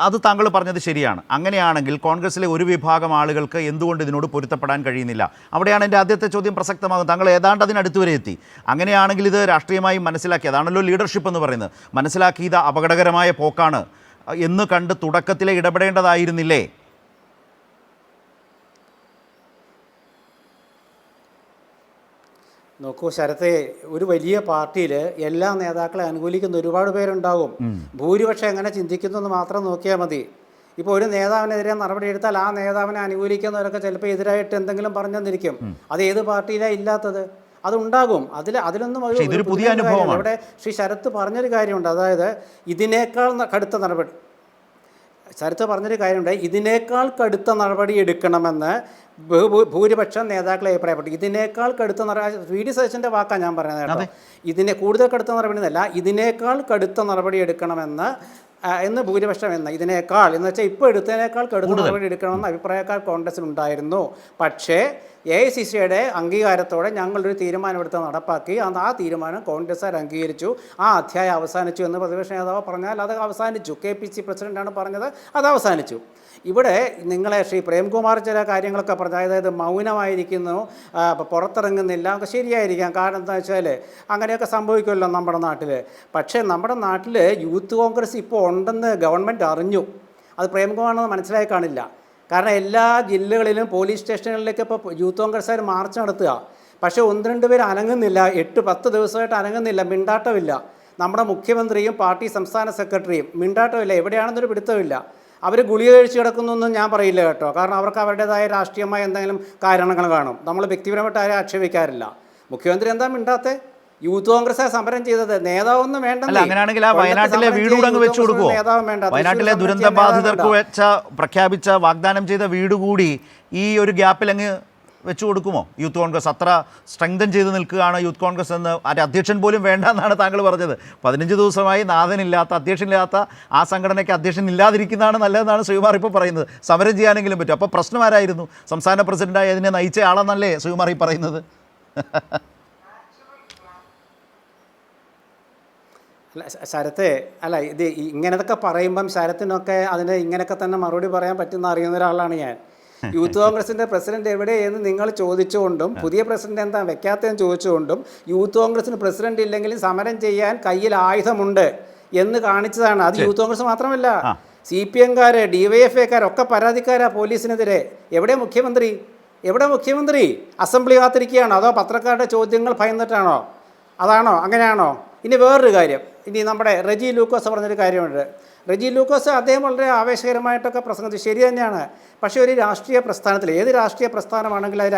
A: അത് താങ്കൾ പറഞ്ഞത് ശരിയാണ്. അങ്ങനെയാണെങ്കിൽ കോൺഗ്രസിലെ ഒരു വിഭാഗം ആളുകൾക്ക് എന്തുകൊണ്ട് ഇതിനോട് പൊരുത്തപ്പെടാൻ കഴിയുന്നില്ല? അവിടെയാണ് എൻ്റെ ആദ്യത്തെ ചോദ്യം പ്രസക്തമാകുന്നത്. താങ്കൾ ഏതാണ്ട് അതിനടുത്ത് വരെ എത്തി. അങ്ങനെയാണെങ്കിൽ ഇത് രാഷ്ട്രീയമായി മനസ്സിലാക്കി, അതാണല്ലോ ലീഡർഷിപ്പ് എന്ന് പറയുന്നത്, മനസ്സിലാക്കി ഇത് അപകടകരമായ പോക്കാണ് എന്ന് കണ്ട് തുടക്കത്തിലെ ഇടപെടേണ്ടതായിരുന്നില്ലേ?
B: നോക്കൂ ശരത്തെ, ഒരു വലിയ പാർട്ടിയിൽ എല്ലാ നേതാക്കളെ അനുകൂലിക്കുന്ന ഒരുപാട് പേരുണ്ടാകും. ഭൂരിപക്ഷം എങ്ങനെ ചിന്തിക്കുന്നു എന്ന് മാത്രം നോക്കിയാൽ മതി. ഇപ്പോൾ ഒരു നേതാവിനെതിരെ നടപടിയെടുത്താൽ ആ നേതാവിനെ അനുകൂലിക്കുന്നവരൊക്കെ ചിലപ്പോൾ എതിരായിട്ട് എന്തെങ്കിലും പറഞ്ഞെന്നിരിക്കും. അത് ഏത് പാർട്ടിയിലാണ് ഇല്ലാത്തത്? അതുണ്ടാകും. അതിലൊന്നും ഒരു പുതിയ അനുഭവമാണ്. ഇവിടെ ശ്രീ ശരത്ത് പറഞ്ഞൊരു കാര്യമുണ്ട്, അതായത് ഇതിനേക്കാൾ കടുത്ത നടപടി ഇതിനേക്കാൾ കടുത്ത നടപടി എടുക്കണമെന്ന് ഭൂരിപക്ഷം നേതാക്കളെ അഭിപ്രായപ്പെട്ടു. ഇതിനേക്കാൾ കടുത്ത VD സതീശൻ്റെ വാക്കാണ് ഞാൻ പറയുന്നത് കേട്ടോ. കൂടുതൽ കടുത്ത നടപടി എന്നല്ല, ഇതിനേക്കാൾ കടുത്ത നടപടി എടുക്കണമെന്ന് എന്ന് ഭൂരിപക്ഷം ഇതിനേക്കാൾ എന്ന് വെച്ചാൽ ഇപ്പോൾ എടുത്തതിനേക്കാൾ കടുത്ത നടപടി എടുക്കണമെന്ന് അഭിപ്രായക്കാർ കോൺഗ്രസിലുണ്ടായിരുന്നു. പക്ഷേ AICCയുടെ അംഗീകാരത്തോടെ ഞങ്ങളൊരു തീരുമാനമെടുത്ത് നടപ്പാക്കി. ആ തീരുമാനം കോൺഗ്രസ്സുകാർ അംഗീകരിച്ചു. ആ അധ്യായം അവസാനിച്ചു എന്ന് പ്രതിപക്ഷ നേതാവ് പറഞ്ഞാൽ അത് അവസാനിച്ചു. KPC പ്രസിഡന്റാണ് പറഞ്ഞത്, അത് അവസാനിച്ചു. ഇവിടെ നിങ്ങളെ ശ്രീ പ്രേംകുമാർ ചില കാര്യങ്ങളൊക്കെ പറഞ്ഞു, അതായത് മൗനമായിരിക്കുന്നു, പുറത്തിറങ്ങുന്നില്ല, ഒക്കെ ശരിയായിരിക്കാം. കാരണം എന്താ വെച്ചാൽ അങ്ങനെയൊക്കെ സംഭവിക്കുമല്ലോ നമ്മുടെ നാട്ടിൽ. പക്ഷേ നമ്മുടെ നാട്ടിൽ യൂത്ത് കോൺഗ്രസ് ഇപ്പോൾ ഉണ്ടെന്ന് ഗവൺമെൻറ് അറിഞ്ഞു. അത് പ്രേംകുമാറിന് മനസ്സിലായി കാണില്ല. കാരണം എല്ലാ ജില്ലകളിലും പോലീസ് സ്റ്റേഷനുകളിലേക്ക് ഇപ്പോൾ യൂത്ത് കോൺഗ്രസ്സുകാർ മാർച്ച് നടത്തുക. പക്ഷേ 1-2 പേര് അനങ്ങുന്നില്ല. 8-10 ദിവസമായിട്ട് അനങ്ങുന്നില്ല, മിണ്ടാട്ടമില്ല. നമ്മുടെ മുഖ്യമന്ത്രിയും പാർട്ടി സംസ്ഥാന സെക്രട്ടറിയും മിണ്ടാട്ടമില്ല, എവിടെയാണെന്നൊരു പിടുത്തമില്ല. അവർ ഗുളിക കഴിച്ച് കിടക്കുന്നൊന്നും ഞാൻ പറയില്ല കേട്ടോ. കാരണം അവർക്ക് അവരുടേതായ രാഷ്ട്രീയമായ എന്തെങ്കിലും കാരണങ്ങൾ കാണും. നമ്മൾ വ്യക്തിപരമായിട്ട് ആരും ആക്ഷേപിക്കാറില്ല. മുഖ്യമന്ത്രി എന്താ മിണ്ടാത്തെ? യൂത്ത് കോൺഗ്രസ് സമരം ചെയ്തത് നേതാവൊന്നും വേണ്ടല്ല.
A: അങ്ങനെയാണെങ്കിൽ ആ വയനാട്ടിലെ വീട് അങ്ങ് വെച്ചു കൊടുക്കുമോ? വയനാട്ടിലെ ദുരന്ത ബാധിതർക്ക് പ്രഖ്യാപിച്ച വാഗ്ദാനം ചെയ്ത വീട് കൂടി ഈ ഒരു ഗ്യാപ്പിൽ അങ്ങ് വെച്ചു കൊടുക്കുമോ യൂത്ത് കോൺഗ്രസ്? അത്ര സ്ട്രെങ്തൻ ചെയ്ത് നിൽക്കുകയാണ് യൂത്ത് കോൺഗ്രസ് എന്ന് അധ്യക്ഷൻ പോലും വേണ്ട എന്നാണ് താങ്കൾ പറഞ്ഞത്. 15 ദിവസമായി നാഥനില്ലാത്ത, അധ്യക്ഷനില്ലാത്ത ആ സംഘടനയ്ക്ക് അധ്യക്ഷൻ ഇല്ലാതിരിക്കുന്നതാണ് നല്ലതെന്നാണ് ശ്രീകുമാർ ഇപ്പോൾ പറയുന്നത്. സമരം ചെയ്യാനെങ്കിലും പറ്റും. അപ്പോൾ പ്രശ്നം ആരായിരുന്നു? സംസ്ഥാന പ്രസിഡന്റായി അതിനെ നയിച്ച ആളെന്നല്ലേ ശ്രീകുമാർ ഈ പറയുന്നത്?
B: അല്ല ശരത്തെ, അല്ല ഇത് ഇങ്ങനത്തൊക്കെ പറയുമ്പം ശരത്തിനൊക്കെ അതിന് ഇങ്ങനെയൊക്കെ തന്നെ മറുപടി പറയാൻ പറ്റുന്ന അറിയുന്ന ഒരാളാണ് ഞാൻ. യൂത്ത് കോൺഗ്രസിൻ്റെ പ്രസിഡന്റ് എവിടെയെന്ന് നിങ്ങൾ ചോദിച്ചുകൊണ്ടും പുതിയ പ്രസിഡന്റ് എന്താ വെക്കാത്തതെന്ന് ചോദിച്ചുകൊണ്ടും യൂത്ത് കോൺഗ്രസിന് പ്രസിഡന്റ് ഇല്ലെങ്കിലും സമരം ചെയ്യാൻ കയ്യിൽ ആയുധമുണ്ട് എന്ന് കാണിച്ചതാണ്. അത് യൂത്ത് കോൺഗ്രസ് മാത്രമല്ല, CPM-കാർ, DYFI-കാരൊക്കെ പരാതിക്കാരാ പോലീസിനെതിരെ. എവിടെ മുഖ്യമന്ത്രി? അസംബ്ലി കാത്തിരിക്കുകയാണോ? അതോ പത്രക്കാരുടെ ചോദ്യങ്ങൾ ഭയന്നിട്ടാണോ? അതാണോ? അങ്ങനെയാണോ? ഇനി വേറൊരു കാര്യം, ഇനി നമ്മുടെ റെജി ലൂക്കോസ് പറഞ്ഞൊരു കാര്യമുണ്ട്. റെജി ലൂക്കോസ് അദ്ദേഹം വളരെ ആവേശകരമായിട്ടൊക്കെ പ്രസംഗിച്ചു, ശരി തന്നെയാണ്. പക്ഷേ ഒരു രാഷ്ട്രീയ പ്രസ്ഥാനത്തിൽ, ഏത് രാഷ്ട്രീയ പ്രസ്ഥാനമാണെങ്കിലും അതിൽ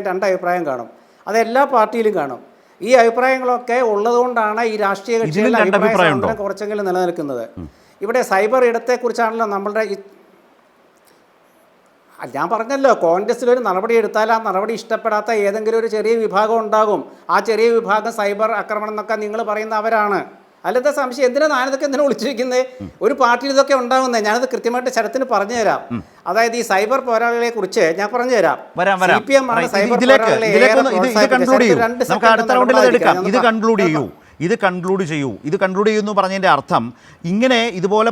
B: രണ്ട് അഭിപ്രായം കാണും. അത് എല്ലാ പാർട്ടിയിലും കാണും. ഈ അഭിപ്രായങ്ങളൊക്കെ ഉള്ളതുകൊണ്ടാണ് ഈ രാഷ്ട്രീയ കക്ഷികളുടെ അഭിപ്രായം കുറച്ചെങ്കിലും നിലനിൽക്കുന്നത്. ഇവിടെ സൈബർ ഇടത്തെക്കുറിച്ചാണല്ലോ നമ്മളുടെ ഞാൻ പറഞ്ഞല്ലോ, കോൺഗ്രസ്സിലൊരു നടപടി എടുത്താൽ ആ നടപടി ഇഷ്ടപ്പെടാത്ത ഏതെങ്കിലും ഒരു ചെറിയ വിഭാഗം ഉണ്ടാകും. ആ ചെറിയ വിഭാഗം സൈബർ ആക്രമണം എന്നൊക്കെ നിങ്ങൾ പറയുന്ന അവരാണ്. അല്ലെന്താ സംശയം? ഞാനിതൊക്കെ എന്തിനാ വിളിച്ചു വയ്ക്കുന്നത്? ഒരു പാർട്ടിയിൽ ഇതൊക്കെ ഉണ്ടാകുന്നത് ഞാനത് കൃത്യമായിട്ട് ശരത്തിന് പറഞ്ഞു തരാം. അതായത് ഈ സൈബർ പോരാളികളെ കുറിച്ച് ഞാൻ പറഞ്ഞു തരാം.
A: CPM ആണ് സൈബർ പോരാളികളെ ഇത് കൺക്ലൂഡ് ചെയ്യൂ. ഇത് കൺക്ലൂഡ് ചെയ്യുന്നു പറഞ്ഞതിൻ്റെ അർത്ഥം ഇങ്ങനെ ഇതുപോലെ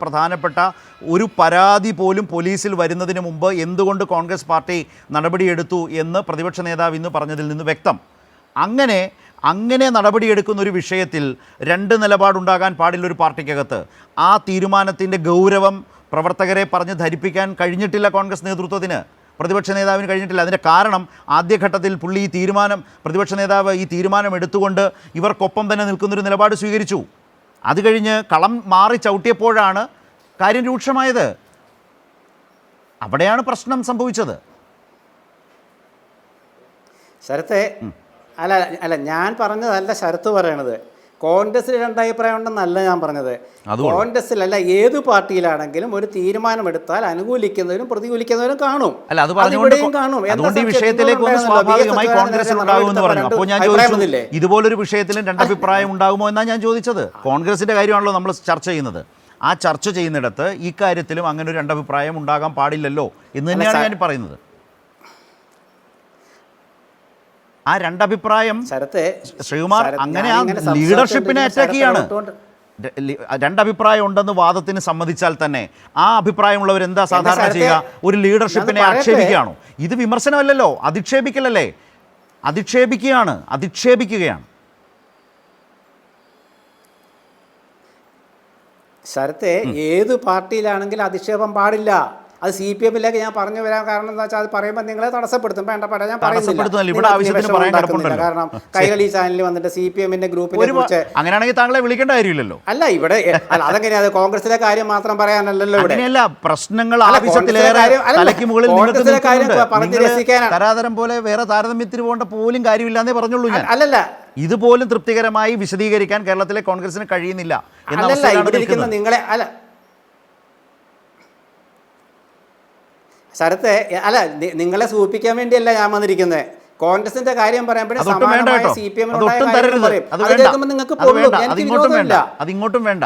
A: പ്രധാനപ്പെട്ട ഒരു പരാതി പോലും പോലീസിൽ വരുന്നതിന് മുമ്പ് എന്തുകൊണ്ട് കോൺഗ്രസ് പാർട്ടി നടപടിയെടുത്തു എന്ന് പ്രതിപക്ഷ നേതാവ് ഇന്ന് പറഞ്ഞതിൽ നിന്ന് വ്യക്തം. അങ്ങനെ നടപടിയെടുക്കുന്ന ഒരു വിഷയത്തിൽ രണ്ട് നിലപാടുണ്ടാകാൻ പാടില്ല ഒരു പാർട്ടിക്കകത്ത്. ആ തീരുമാനത്തിൻ്റെ ഗൗരവം പ്രവർത്തകരെ പറഞ്ഞ് ധരിപ്പിക്കാൻ കഴിഞ്ഞിട്ടില്ല കോൺഗ്രസ് നേതൃത്വത്തിന്, പ്രതിപക്ഷ നേതാവിന് കഴിഞ്ഞിട്ടില്ല. അതിൻ്റെ കാരണം ആദ്യഘട്ടത്തിൽ പ്രതിപക്ഷ നേതാവ് ഈ തീരുമാനം എടുത്തുകൊണ്ട് ഇവർക്കൊപ്പം തന്നെ നിൽക്കുന്നൊരു നിലപാട് സ്വീകരിച്ചു. അത് കഴിഞ്ഞ് കളം മാറി ചവിട്ടിയപ്പോഴാണ് കാര്യം രൂക്ഷമായത്. അവിടെയാണ് പ്രശ്നം സംഭവിച്ചത്.
B: ശരത്തെ അല്ല ഞാൻ പറഞ്ഞതല്ല ശരത്ത് പറയണത്. കോൺഗ്രസിൽ രണ്ടഭിപ്രായം ഉണ്ടെന്നല്ല ഞാൻ പറഞ്ഞത്. കോൺഗ്രസിലല്ല ഏത് പാർട്ടിയിലാണെങ്കിലും ഒരു തീരുമാനമെടുത്താൽ അനുകൂലിക്കുന്നവരും പ്രതികൂലിക്കുന്നവരും കാണും.
A: ഇതുപോലൊരു വിഷയത്തിലും രണ്ടഭിപ്രായം ഉണ്ടാകുമോ എന്നാണ് ഞാൻ ചോദിച്ചത്. കോൺഗ്രസിന്റെ കാര്യമാണല്ലോ നമ്മൾ ചർച്ച ചെയ്യുന്നത്. ആ ചർച്ച ചെയ്യുന്നിടത്ത് ഈ കാര്യത്തിലും അങ്ങനെ ഒരു രണ്ടഭിപ്രായം ഉണ്ടാകാൻ പാടില്ലല്ലോ എന്ന് തന്നെയാണ് ഞാൻ പറയുന്നത്. ആ രണ്ടഭിപ്രായം ശ്രീകുമാർ അങ്ങനെ ആ ലീഡർഷിപ്പിനെ അറ്റാക്ക് ചെയ്യാണ്. രണ്ടഭിപ്രായം ഉണ്ടെന്ന് വാദത്തിന് സമ്മതിച്ചാൽ തന്നെ ആ അഭിപ്രായമുള്ളവർ എന്താ സാധാരണ ചെയ്യുക? ഒരു ലീഡർഷിപ്പിനെ ആക്ഷേപിക്കുകയാണോ? ഇത് വിമർശനമല്ലല്ലോ, അധിക്ഷേപിക്കലല്ലേ? അധിക്ഷേപിക്കുകയാണ്.
B: ശരത്തെ ഏത് പാർട്ടിയിലാണെങ്കിലും അധിക്ഷേപം പാടില്ല. അത് CPM-ലേക്ക് ഞാൻ പറഞ്ഞു വരാൻ കാരണം എന്താ വെച്ചാൽ അത് പറയുമ്പോൾ നിങ്ങളെ തടസ്സപ്പെടുത്തും. വേണ്ട ഞാൻ പറയുന്നില്ല. കാരണം കൈരളി ചാനലിൽ വന്നിട്ട് CPM-ന്റെ ഗ്രൂപ്പിനെ കുറിച്ച്
A: അങ്ങനെയാണെങ്കിൽ താങ്കളെ വിളിക്കേണ്ട കാര്യമില്ലല്ലോ.
B: അല്ല ഇവിടെ അതെങ്ങനെയാ കോൺഗ്രസിലെ കാര്യം മാത്രം പറയാനല്ലല്ലോ ഇവിടെ.
A: പ്രശ്നങ്ങൾ തരാതരം പോലെ വേറെ താരതമ്യത്തിന് പോകേണ്ട പോലും കാര്യമില്ലാന്നേ പറഞ്ഞുള്ളൂ ഞാൻ.
B: അല്ലല്ല
A: ഇതുപോലും തൃപ്തികരമായി വിശദീകരിക്കാൻ കേരളത്തിലെ കോൺഗ്രസിന് കഴിയുന്നില്ല
B: എന്ന നിങ്ങളെ അല്ല ശരത്തെ അല്ല നിങ്ങളെ സൂചിപ്പിക്കാൻ വേണ്ടിയല്ല ഞാൻ വന്നിരിക്കുന്നത്. കോൺഗ്രസിന്റെ കാര്യം പറയുമ്പോഴേ സമാനമായ CPM-നുണ്ടായ പറയും. അത് കേൾക്കുമ്പോൾ നിങ്ങൾക്ക്
A: അതിങ്ങോട്ടും വേണ്ട.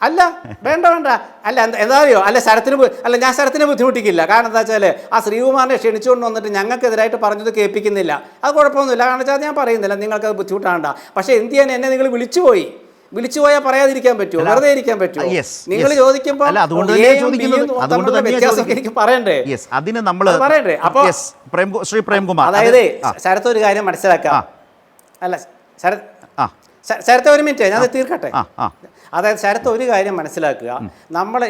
B: അല്ല വേണ്ട അല്ല എന്താ അറിയോ? ഞാൻ ശരത്തിനെ ബുദ്ധിമുട്ടിക്കില്ല. കാരണം എന്താ വെച്ചാൽ ആ ശ്രീകുമാറിനെ ക്ഷണിച്ചുകൊണ്ട് വന്നിട്ട് ഞങ്ങൾക്കെതിരായിട്ട് പറഞ്ഞത് കേൾപ്പിക്കുന്നില്ല. അത് കുഴപ്പമൊന്നുമില്ല. കാരണം വെച്ചാൽ ഞാൻ പറയുന്നില്ല നിങ്ങൾക്കത് ബുദ്ധിമുട്ടാണ്ട. പക്ഷേ എന്ത് ചെയ്യാൻ എന്നെ നിങ്ങൾ വിളിച്ചുപോയാൽ പറയാതിരിക്കാൻ പറ്റുമോ? വെറുതെ ഇരിക്കാൻ പറ്റുമോ? നിങ്ങൾ ചോദിക്കുമ്പോൾ എനിക്ക് പറയണ്ടേ? അപ്പൊ
A: ശ്രീ പ്രേംകുമാർ,
B: അതായത് ശരത്ത് ഒരു കാര്യം മനസ്സിലാക്കാം. അല്ല ശരത്ത് ഒരു മിനിറ്റ് ഞാൻ തീർക്കട്ടെ. അതായത് ശരത്ത് ഒരു കാര്യം മനസ്സിലാക്കുക.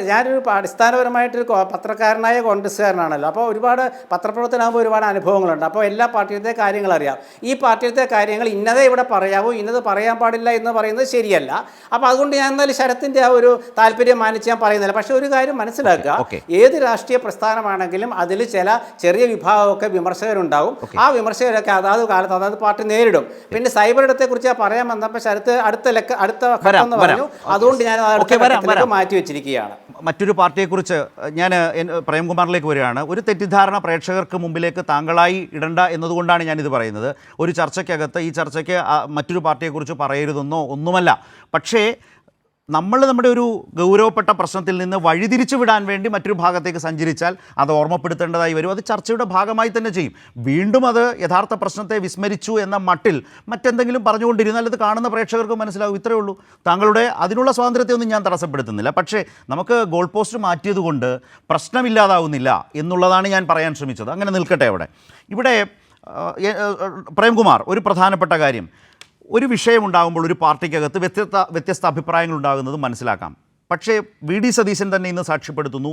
B: ഞാനൊരു അടിസ്ഥാനപരമായിട്ടൊരു പത്രക്കാരനായ കോൺഗ്രസ്സുകാരനാണല്ലോ. അപ്പോൾ ഒരുപാട് പത്രപ്രവർത്തനമാകുമ്പോൾ ഒരുപാട് അനുഭവങ്ങളുണ്ട്. അപ്പോൾ എല്ലാ പാർട്ടിയിലത്തെ കാര്യങ്ങൾ അറിയാം. ഈ പാർട്ടിയിലത്തെ കാര്യങ്ങൾ ഇന്നതേ ഇവിടെ പറയാവൂ, ഇന്നത് പറയാൻ പാടില്ല എന്ന് പറയുന്നത് ശരിയല്ല. അപ്പോൾ അതുകൊണ്ട് ഞാൻ എന്തായാലും ശരത്തിൻ്റെ ആ ഒരു താല്പര്യം മാനിച്ച് ഞാൻ പറയുന്നില്ല. പക്ഷേ ഒരു കാര്യം മനസ്സിലാക്കുക, ഏത് രാഷ്ട്രീയ പ്രസ്ഥാനമാണെങ്കിലും അതിൽ ചില ചെറിയ വിഭാഗമൊക്കെ വിമർശകരുണ്ടാവും. ആ വിമർശകരൊക്കെ അതാത് കാലത്ത് അതാത് പാർട്ടി നേരിടും. പിന്നെ സൈബർ ഇടത്തെക്കുറിച്ച് പറയാൻ വന്നപ്പോൾ ശരത്ത് അടുത്ത ഘട്ടം പറഞ്ഞു. അതുകൊണ്ട് ഞാൻ മാറ്റി വെച്ചിരിക്കുകയാണ്.
A: മറ്റൊരു പാർട്ടിയെക്കുറിച്ച് ഞാൻ പ്രേംകുമാറിലേക്ക് വരികയാണ്. ഒരു തെറ്റിദ്ധാരണ പ്രേക്ഷകർക്ക് മുമ്പിലേക്ക് താങ്കളായി ഇടണ്ട എന്നതുകൊണ്ടാണ് ഞാനിത് പറയുന്നത്. ഒരു ചർച്ചയ്ക്കകത്ത് ഈ ചർച്ചയ്ക്ക് മറ്റൊരു പാർട്ടിയെക്കുറിച്ച് പറയരുതെന്നോ ഒന്നുമല്ല. പക്ഷേ നമ്മൾ നമ്മുടെ ഒരു ഗൗരവപ്പെട്ട പ്രശ്നത്തിൽ നിന്ന് വഴിതിരിച്ചു വിടാൻ വേണ്ടി മറ്റൊരു ഭാഗത്തേക്ക് സഞ്ചരിച്ചാൽ അത് ഓർമ്മപ്പെടുത്തേണ്ടതായി വരും. അത് ചർച്ചയുടെ ഭാഗമായി തന്നെ ചെയ്യും. വീണ്ടും അത് യഥാർത്ഥ പ്രശ്നത്തെ വിസ്മരിച്ചു എന്ന മട്ടിൽ മറ്റെന്തെങ്കിലും പറഞ്ഞുകൊണ്ടിരുന്നാൽ അത് കാണുന്ന പ്രേക്ഷകർക്ക് മനസ്സിലാവും. ഇത്രയേ ഉള്ളൂ. താങ്കളുടെ അതിനുള്ള സ്വാതന്ത്ര്യത്തെയൊന്നും ഞാൻ തടസ്സപ്പെടുത്തുന്നില്ല. പക്ഷേ നമുക്ക് ഗോൾ പോസ്റ്റ് മാറ്റിയതുകൊണ്ട് പ്രശ്നമില്ലാതാവുന്നില്ല എന്നുള്ളതാണ് ഞാൻ പറയാൻ ശ്രമിച്ചത്. അങ്ങനെ നിൽക്കട്ടെ. ഇവിടെ പ്രേംകുമാർ, ഒരു പ്രധാനപ്പെട്ട കാര്യം, ഒരു വിഷയമുണ്ടാകുമ്പോൾ ഒരു പാർട്ടിക്കകത്ത് വ്യത്യസ്ത അഭിപ്രായങ്ങൾ ഉണ്ടാകുന്നത് മനസ്സിലാക്കാം. പക്ഷേ VD സതീശൻ തന്നെ ഇന്ന് സാക്ഷ്യപ്പെടുത്തുന്നു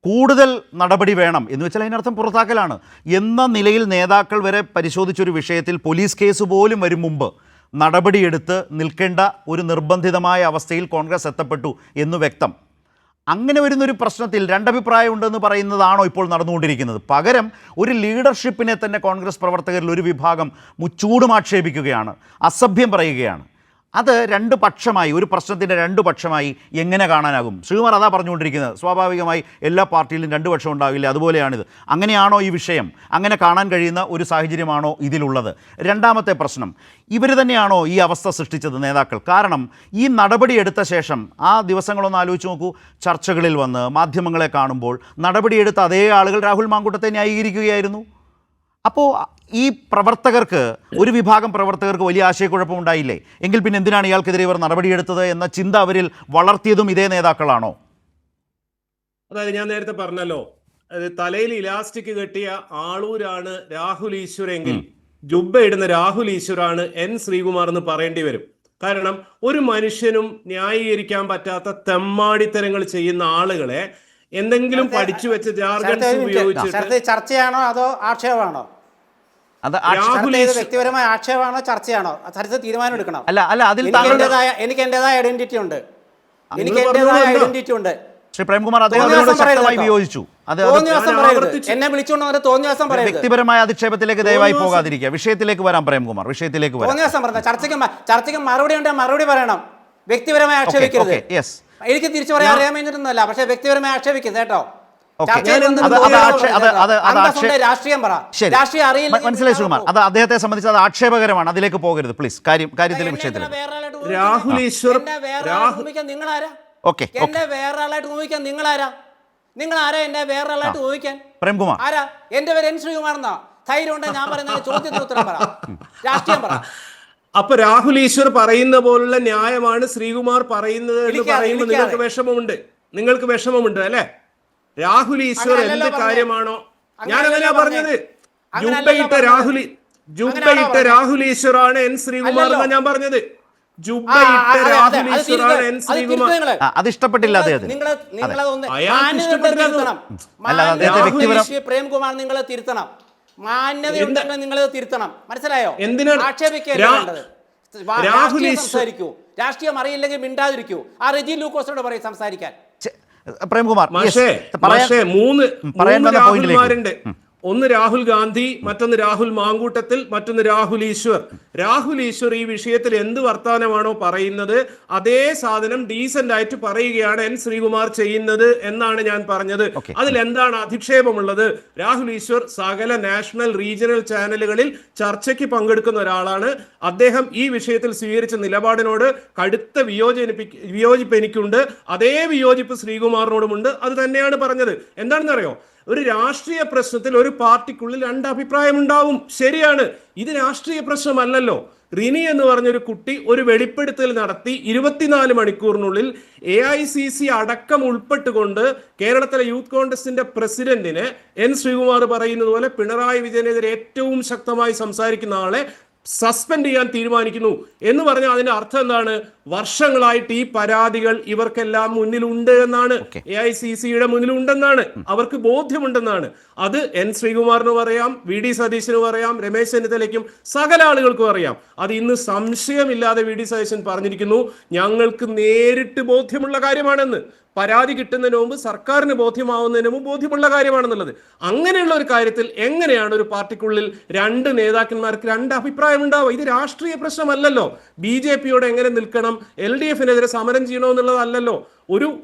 A: കൂടുതൽ നടപടി വേണം എന്ന് വെച്ചാൽ അതിനർത്ഥം പുറത്താക്കലാണ് എന്ന നിലയിൽ നേതാക്കൾ വരെ പരിശോധിച്ചൊരു വിഷയത്തിൽ പോലീസ് കേസ് പോലും വരും മുമ്പ് നടപടിയെടുത്ത് നിൽക്കേണ്ട ഒരു നിർബന്ധിതമായ അവസ്ഥയിൽ കോൺഗ്രസ് എത്തപ്പെട്ടു എന്ന് വ്യക്തം. അങ്ങനെ വരുന്നൊരു പ്രശ്നത്തിൽ രണ്ടഭിപ്രായം ഉണ്ടെന്ന് പറയുന്നതാണോ ഇപ്പോൾ നടന്നുകൊണ്ടിരിക്കുന്നത്? പകരം ഒരു ലീഡർഷിപ്പിനെ തന്നെ കോൺഗ്രസ് പ്രവർത്തകരിൽ ഒരു വിഭാഗം മുച്ചൂടും ആക്ഷേപിക്കുകയാണ്, അസഭ്യം പറയുകയാണ്. അത് രണ്ട് പക്ഷമായി, ഒരു പ്രശ്നത്തിൻ്റെ രണ്ട് പക്ഷമായി എങ്ങനെ കാണാനാകും? ശ്രീകുമാർ അതാ പറഞ്ഞുകൊണ്ടിരിക്കുന്നത്. സ്വാഭാവികമായി എല്ലാ പാർട്ടിയിലും രണ്ട് പക്ഷം ഉണ്ടാവില്ല, അതുപോലെയാണിത്. അങ്ങനെയാണോ ഈ വിഷയം? അങ്ങനെ കാണാൻ കഴിയുന്ന ഒരു സാഹചര്യമാണോ ഇതിലുള്ളത്? രണ്ടാമത്തെ പ്രശ്നം, ഇവർ തന്നെയാണോ ഈ അവസ്ഥ സൃഷ്ടിച്ചത്, നേതാക്കൾ? കാരണം ഈ നടപടിയെടുത്ത ശേഷം ആ ദിവസങ്ങളൊന്ന് ആലോചിച്ച് നോക്കൂ. ചർച്ചകളിൽ വന്ന് മാധ്യമങ്ങളെ കാണുമ്പോൾ നടപടിയെടുത്ത അതേ ആളുകൾ രാഹുൽ മാങ്കൂട്ടത്തെ ന്യായീകരിക്കുകയായിരുന്നു. അപ്പോൾ ഈ പ്രവർത്തകർക്ക്, ഒരു വിഭാഗം പ്രവർത്തകർക്ക് വലിയ ആശയക്കുഴപ്പമുണ്ടായില്ലേ? എങ്കിൽ പിന്നെ എന്തിനാണ് ഇയാൾക്കെതിരെ ഇവർ നടപടിയെടുത്തത് എന്ന ചിന്ത അവരിൽ വളർത്തിയതും ഇതേ നേതാക്കളാണോ?
D: അതായത് ഞാൻ നേരത്തെ പറഞ്ഞല്ലോ, തലയിൽ ഇലാസ്റ്റിക് കെട്ടിയ ആളൂരാണ് രാഹുൽ ഈശ്വരെങ്കിൽ ജുബ്ബ ഇടുന്ന രാഹുൽ ഈശ്വറാണ് എൻ ശ്രീകുമാർ എന്ന് പറയേണ്ടി വരും. കാരണം ഒരു മനുഷ്യനും ന്യായീകരിക്കാൻ പറ്റാത്ത തെമ്മാടിത്തരങ്ങൾ ചെയ്യുന്ന ആളുകളെ എന്തെങ്കിലും പഠിച്ചു വെച്ച ജാർഗൻസ് ഉപയോഗിച്ചിട്ട്
B: ചർച്ചയാണോ അതോ ആക്ഷേപമാണോ? വ്യക്തിപരമായ ആക്ഷേപമാണോ ചർച്ചയാണോ? ചർച്ച തീരുമാനം എടുക്കണം.
A: അല്ല അതിൽ
B: എനിക്ക് എന്റേതായ ഐഡന്റിറ്റി ഉണ്ട്. എനിക്ക് എന്റേതായ ഐഡന്റിറ്റി ഉണ്ട്.
A: ശ്രീ പ്രേംകുമാർ അദ്ദേഹത്തോട് ശക്തമായി വിയോജിച്ചു.
B: എന്നെ വിളിച്ചുകൊണ്ട് തോന്നിയ ദിവസം പറയരുത്.
A: വ്യക്തിപരമായ അധിക്ഷേപത്തിലേക്ക് ദയവായി പോകാതിരിക്കുക. വിഷയത്തിലേക്ക് വരാം പ്രേംകുമാർ, വിഷയത്തിലേക്ക് വരാം.
B: തോന്നിയ ദിവസം പറഞ്ഞ ചർച്ചയ്ക്ക് മറുപടി ഉണ്ടെങ്കിൽ മറുപടി പറയണം. വ്യക്തിപരമായി ആക്ഷേപിക്കരുത്. എനിക്ക് തിരിച്ചു പറയാൻ അറിയാമെന്നൊന്നുമല്ല, പക്ഷെ വ്യക്തിപരമായി ആക്ഷേപിക്കരുത് കേട്ടോ. രാഷ്ട്രീയം പറ. രാഷ്ട്രീയം അറിയില്ല.
A: മനസ്സിലായി സുകുമാർ, അത് അദ്ദേഹത്തെ സംബന്ധിച്ച് അത് ആക്ഷേപകരമാണ്. അതിലേക്ക് പോകരുത് പ്ലീസ്. കാര്യത്തിലെ വിഷയത്തിൽ
D: രാഹുൽ ഈശ്വർ
B: നിങ്ങളാരാ? എന്നെ വേറൊരാളായിട്ട് ഊഹിക്കാൻ നിങ്ങളാരാ? നിങ്ങളാരാ എന്നെ വേറൊരാളായിട്ട് ഊഹിക്കാൻ?
A: പ്രേംകുമാർ
B: ആരാ? എന്റെ പേര് എൻ ശ്രീകുമാർ എന്നാ. ധൈര്യം ഉണ്ടെങ്കിൽ ഞാൻ പറയുന്ന ചോദ്യത്തിന് ഉത്തരം പറ. രാഷ്ട്രീയം പറ.
D: അപ്പൊ രാഹുൽ ഈശ്വർ പറയുന്ന പോലുള്ള ന്യായമാണ് ശ്രീകുമാർ പറയുന്നത് എന്ന് പറയുമ്പോൾ നിങ്ങൾക്ക് വിഷമമുണ്ട് അല്ലെ? രാഹുൽ ഈശ്വർ എന്ത് കാര്യമാണോ ഞാനങ്ങനെയാ പറഞ്ഞത്. ജുബ്ബയിട്ട രാഹുൽ ഈശ്വറാണ് എൻ ശ്രീകുമാർ എന്നാ ഞാൻ പറഞ്ഞത്.
A: അത് ഇഷ്ടപ്പെട്ടില്ല അദ്ദേഹത്തിന്.
B: പ്രേംകുമാർ നിങ്ങളെ തിരുത്തണം. മാന്യതയുണ്ടെങ്കിൽ നിങ്ങളത് തിരുത്തണം. മനസ്സിലായോ? സംസാരിക്കൂ. രാഷ്ട്രീയം അറിയില്ലെങ്കിൽ മിണ്ടാതിരിക്കൂ. ആ റെജി ലൂക്കോസിനോട് പറയും സംസാരിക്കാൻ.
A: പ്രേംകുമാർ
D: മൂന്ന് രാഹുൽമാരുണ്ട്. ഒന്ന് രാഹുൽ ഗാന്ധി, മറ്റൊന്ന് രാഹുൽ മാങ്കൂട്ടത്തിൽ, മറ്റൊന്ന് രാഹുൽ ഈശ്വർ. രാഹുൽ ഈശ്വർ ഈ വിഷയത്തിൽ എന്ത് വർത്തമാനമാണോ പറയുന്നത് അതേ സാധനം ഡീസന്റ് ആയിട്ട് പറയുകയാണ് എൻ ശ്രീകുമാർ ചെയ്യുന്നത് എന്നാണ് ഞാൻ പറഞ്ഞത്. അതിൽ എന്താണ് അധിക്ഷേപമുള്ളത്? രാഹുൽ ഈശ്വർ സകല നാഷണൽ റീജിയണൽ ചാനലുകളിൽ ചർച്ചയ്ക്ക് പങ്കെടുക്കുന്ന ഒരാളാണ്. അദ്ദേഹം ഈ വിഷയത്തിൽ സ്വീകരിച്ച നിലപാടിനോട് കടുത്ത വിയോജിപ്പ് എനിക്കുണ്ട്. അതേ വിയോജിപ്പ് ശ്രീകുമാറിനോടുമുണ്ട്. അത് തന്നെയാണ് പറഞ്ഞത്. എന്താണെന്ന് അറിയോ? ഒരു രാഷ്ട്രീയ പ്രശ്നത്തിൽ ഒരു പാർട്ടിക്കുള്ളിൽ രണ്ട് അഭിപ്രായം ഉണ്ടാവും, ശരിയാണ്. ഇത് രാഷ്ട്രീയ പ്രശ്നമല്ലല്ലോ. റിനി എന്ന് പറഞ്ഞൊരു കുട്ടി ഒരു വെളിപ്പെടുത്തൽ നടത്തി 24 മണിക്കൂറിനുള്ളിൽ AICC അടക്കം ഉൾപ്പെട്ടുകൊണ്ട് കേരളത്തിലെ യൂത്ത് കോൺഗ്രസിന്റെ പ്രസിഡന്റിനെ എൻ ശ്രീകുമാർ പറയുന്നത് പോലെ പിണറായി വിജയനെതിരെ ഏറ്റവും ശക്തമായി സംസാരിക്കുന്ന ആളെ സസ്പെൻഡ് ചെയ്യാൻ തീരുമാനിക്കുന്നു എന്ന് പറഞ്ഞാൽ അതിന്റെ അർത്ഥം എന്താണ്? വർഷങ്ങളായിട്ട് ഈ പരാതികൾ ഇവർക്കെല്ലാം മുന്നിലുണ്ട് എന്നാണ്. AICCയുടെ മുന്നിലുണ്ടെന്നാണ്, അവർക്ക് ബോധ്യമുണ്ടെന്നാണ്. അത് എൻ ശ്രീകുമാറിന് പറയാം, VD സതീശന് പറയാം, രമേശ് ചെന്നിത്തലയ്ക്കും സകല ആളുകൾക്കും അറിയാം. അത് ഇന്ന് സംശയമില്ലാതെ VD സതീശൻ പറഞ്ഞിരിക്കുന്നു, ഞങ്ങൾക്ക് നേരിട്ട് ബോധ്യമുള്ള കാര്യമാണെന്ന്. പരാതി കിട്ടുന്നതിന് മുമ്പ് സർക്കാരിന് ബോധ്യമാവുന്നതിന് മുമ്പ് ബോധ്യമുള്ള കാര്യമാണെന്നുള്ളത്. അങ്ങനെയുള്ള ഒരു കാര്യത്തിൽ എങ്ങനെയാണ് ഒരു പാർട്ടിക്കുള്ളിൽ രണ്ട് നേതാക്കന്മാർക്ക് രണ്ട് അഭിപ്രായം ഉണ്ടാവുക? ഇത് രാഷ്ട്രീയ പ്രശ്നമല്ലല്ലോ. BJPയോട് എങ്ങനെ നിൽക്കണം, LDFനെതിരെ സമരം ചെയ്യണമെന്നുള്ളതല്ലല്ലോ.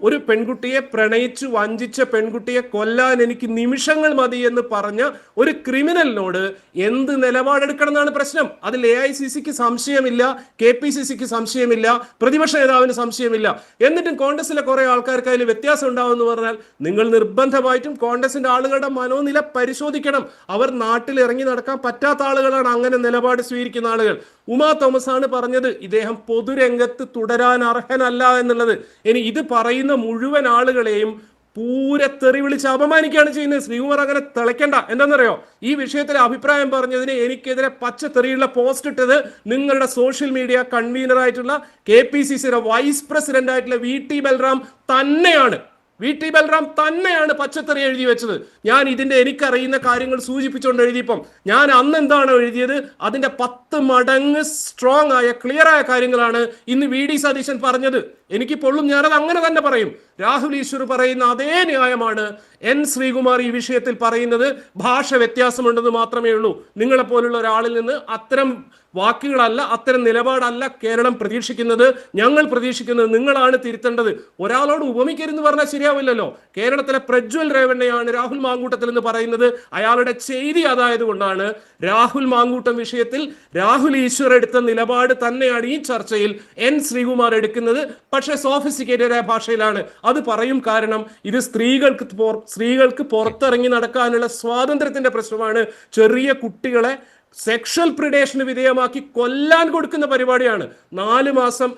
D: ഒരു പെൺകുട്ടിയെ പ്രണയിച്ചു വഞ്ചിച്ച പെൺകുട്ടിയെ കൊല്ലാൻ എനിക്ക് നിമിഷങ്ങൾ മതി എന്ന് പറഞ്ഞ ഒരു ക്രിമിനലിനോട് എന്ത് നിലപാടെടുക്കണം എന്നാണ് പ്രശ്നം. അതിൽ AICCക്ക് സംശയമില്ല, KPCCക്ക് സംശയമില്ല, പ്രതിപക്ഷ നേതാവിന് സംശയമില്ല. എന്നിട്ടും കോൺഗ്രസിലെ കുറെ ആൾക്കാർക്ക് അതിൽ വ്യത്യാസം ഉണ്ടാവുമെന്ന് പറഞ്ഞാൽ നിങ്ങൾ നിർബന്ധമായിട്ടും കോൺഗ്രസിന്റെ ആളുകളുടെ മനോനില പരിശോധിക്കണം. അവർ നാട്ടിൽ ഇറങ്ങി നടക്കാൻ പറ്റാത്ത ആളുകളാണ് അങ്ങനെ നിലപാട് സ്വീകരിക്കുന്ന ആളുകൾ. ഉമാ തോമസ് ആണ് പറഞ്ഞത് ഇദ്ദേഹം പൊതുരംഗത്ത് തുടരാൻ അർഹനല്ല എന്നുള്ളത്. ഇനി ഇത് പറയുന്ന മുഴുവൻ ആളുകളെയും പൂരത്തെറി വിളിച്ച് അപമാനിക്കുകയാണ് ചെയ്യുന്നത്. ശ്രീകുമാർ അങ്ങനെ തിളയ്ക്കണ്ട. എന്താണെന്നറിയോ? ഈ വിഷയത്തിലെ അഭിപ്രായം പറഞ്ഞതിന് എനിക്കെതിരെ പച്ചത്തെറിയുള്ള പോസ്റ്റ് ഇട്ടത് നിങ്ങളുടെ സോഷ്യൽ മീഡിയ കൺവീനർ ആയിട്ടുള്ള KPCCയുടെ വൈസ് പ്രസിഡന്റ് ആയിട്ടുള്ള VT ബൽറാം തന്നെയാണ്. VT ബൽറാം തന്നെയാണ് പച്ചത്തെറി എഴുതി വെച്ചത്. ഞാൻ ഇതിന്റെ എനിക്കറിയുന്ന കാര്യങ്ങൾ സൂചിപ്പിച്ചുകൊണ്ട് എഴുതിയപ്പം ഞാൻ അന്ന് എന്താണോ എഴുതിയത് അതിന്റെ 10 മടങ്ങ് സ്ട്രോങ് ആയ ക്ലിയർ ആയ കാര്യങ്ങളാണ് ഇന്ന് VD സതീശൻ പറഞ്ഞത്. എനിക്ക് പൊള്ളും, ഞാനത് അങ്ങനെ തന്നെ പറയും. രാഹുൽ ഈശ്വർ പറയുന്ന അതേ ന്യായമാണ് എൻ ശ്രീകുമാർ ഈ വിഷയത്തിൽ പറയുന്നത്. ഭാഷ വ്യത്യാസമുണ്ടെന്ന് മാത്രമേ ഉള്ളൂ. നിങ്ങളെപ്പോലുള്ള ഒരാളിൽ നിന്ന് അത്തരം വാക്കുകളല്ല, അത്തരം നിലപാടല്ല കേരളം പ്രതീക്ഷിക്കുന്നത്. ഞങ്ങൾ പ്രതീക്ഷിക്കുന്നത് നിങ്ങളാണ് തിരുത്തേണ്ടത്. ഒരാളോട് ഉപമിക്കരുതെന്ന് പറഞ്ഞാൽ ശരിയാവില്ലല്ലോ. കേരളത്തിലെ പ്രജ്വൽ രേവണ്ണയാണ് രാഹുൽ മാങ്കൂട്ടത്തിൽ എന്ന് പറയുന്നത്. അയാളുടെ ചെയ്തി അതായത് കൊണ്ടാണ് രാഹുൽ മാങ്കൂട്ടം വിഷയത്തിൽ രാഹുൽ ഈശ്വർ എടുത്ത നിലപാട് തന്നെയാണ് ഈ ചർച്ചയിൽ എൻ ശ്രീകുമാർ എടുക്കുന്നത്. പക്ഷേ സോഫിസ്റ്റിക്കേറ്റഡ് ആയ ഭാഷയിലാണ് അത് പറയും. കാരണം ഇത് സ്ത്രീകൾക്ക് പുറത്തിറങ്ങി നടക്കാനുള്ള സ്വാതന്ത്ര്യത്തിന്റെ പ്രശ്നമാണ്. ചെറിയ കുട്ടികളെ സെക്ഷൽ പ്രിഡേഷന് വിധേയമാക്കി കൊല്ലാൻ കൊടുക്കുന്ന പരിപാടിയാണ്. 4 മാസം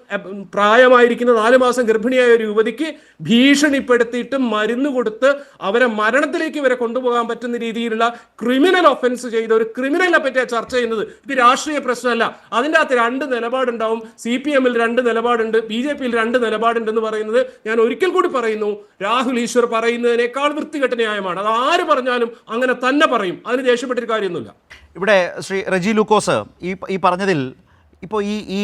D: പ്രായമായിരിക്കുന്ന 4 മാസം ഗർഭിണിയായ ഒരു യുവതിക്ക് ഭീഷണിപ്പെടുത്തിയിട്ട് മരുന്ന് കൊടുത്ത് അവരെ മരണത്തിലേക്ക് വരെ കൊണ്ടുപോകാൻ പറ്റുന്ന രീതിയിലുള്ള ക്രിമിനൽ ഒഫൻസ് ചെയ്ത ഒരു ക്രിമിനലിനെ പറ്റിയാണ് ചർച്ച ചെയ്യുന്നത്. ഇത് രാഷ്ട്രീയ പ്രശ്നമല്ല. അതിൻ്റെ അകത്ത് 2 നിലപാടുണ്ടാവും. CPM 2 നിലപാടുണ്ട്, BJP 2 നിലപാടുണ്ടെന്ന് പറയുന്നത് ഞാൻ ഒരിക്കൽ കൂടി പറയുന്നു, രാഹുൽ ഈശ്വർ പറയുന്നതിനേക്കാൾ വൃത്തികെട്ട ന്യായമാണ്. അത് ആര് പറഞ്ഞാലും അങ്ങനെ തന്നെ പറയും. അതിന് ദേഷ്യപ്പെട്ടൊരു കാര്യമൊന്നുമില്ല.
A: ഇവിടെ ശ്രീ റെജി ലൂക്കോസ് ഈ പറഞ്ഞതിൽ ഇപ്പോൾ ഈ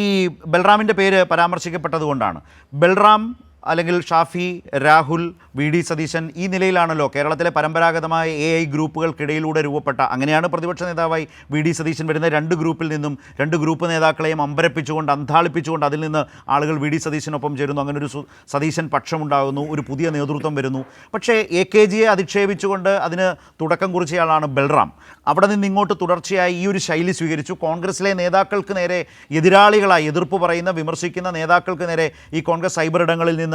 A: ബൽറാമിൻ്റെ പേര് പരാമർശിക്കപ്പെട്ടതുകൊണ്ടാണ്. ബൽറാം അല്ലെങ്കിൽ ഷാഫി, രാഹുൽ, VD സതീശൻ ഈ നിലയിലാണല്ലോ കേരളത്തിലെ പരമ്പരാഗതമായ AI ഗ്രൂപ്പുകൾക്കിടയിലൂടെ രൂപപ്പെട്ട, അങ്ങനെയാണ് പ്രതിപക്ഷ നേതാവായി VD സതീശൻ വരുന്ന 2 ഗ്രൂപ്പിൽ നിന്നും 2 ഗ്രൂപ്പ് നേതാക്കളെയും അമ്പരപ്പിച്ചുകൊണ്ട് അന്താളിപ്പിച്ചുകൊണ്ട് അതിൽ നിന്ന് ആളുകൾ VD സതീശനൊപ്പം ചേരുന്നു. അങ്ങനെ ഒരു സതീശൻ പക്ഷമുണ്ടാകുന്നു, ഒരു പുതിയ നേതൃത്വം വരുന്നു. പക്ഷേ AKGയെ അധിക്ഷേപിച്ചുകൊണ്ട് അതിന് തുടക്കം കുറിച്ചയാളാണ് ബൽറാം. അവിടെ നിന്ന് ഇങ്ങോട്ട് തുടർച്ചയായി ഈ ഒരു ശൈലി സ്വീകരിച്ചു. കോൺഗ്രസിലെ നേതാക്കൾക്ക് നേരെ എതിരാളികളായി എതിർപ്പ് പറയുന്ന, വിമർശിക്കുന്ന നേതാക്കൾക്ക് നേരെ ഈ കോൺഗ്രസ് സൈബർ ഇടങ്ങളിൽ നിന്ന്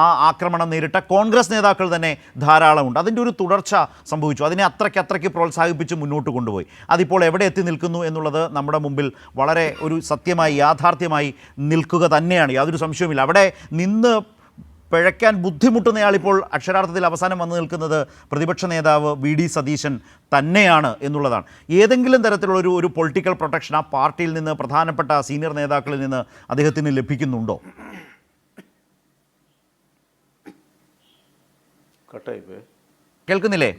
A: ആ ആക്രമണം നേരിട്ട കോൺഗ്രസ് നേതാക്കൾ തന്നെ ധാരാളമുണ്ട്. അതിൻ്റെ ഒരു തുടർച്ച സംഭവിച്ചു. അതിനെ അത്രയ്ക്ക് പ്രോത്സാഹിപ്പിച്ച് മുന്നോട്ട് കൊണ്ടുപോയി. അതിപ്പോൾ എവിടെ എത്തി നിൽക്കുന്നു എന്നുള്ളത് നമ്മുടെ മുമ്പിൽ വളരെ ഒരു സത്യമായി, യാഥാർത്ഥ്യമായി നിൽക്കുക തന്നെയാണ്, യാതൊരു സംശയവുമില്ല. അവിടെ നിന്ന് പിഴയ്ക്കാൻ ബുദ്ധിമുട്ടുന്നയാളിപ്പോൾ അക്ഷരാർത്ഥത്തിൽ അവസാനം വന്നു നിൽക്കുന്നത് പ്രതിപക്ഷ നേതാവ് VD സതീശൻ തന്നെയാണ് എന്നുള്ളതാണ്. ഏതെങ്കിലും തരത്തിലുള്ള ഒരു പൊളിറ്റിക്കൽ പ്രൊട്ടക്ഷൻ ആ പാർട്ടിയിൽ നിന്ന്, പ്രധാനപ്പെട്ട സീനിയർ നേതാക്കളിൽ നിന്ന് അദ്ദേഹത്തിന് ലഭിക്കുന്നുണ്ടോ? കേൾക്കുന്നില്ലേ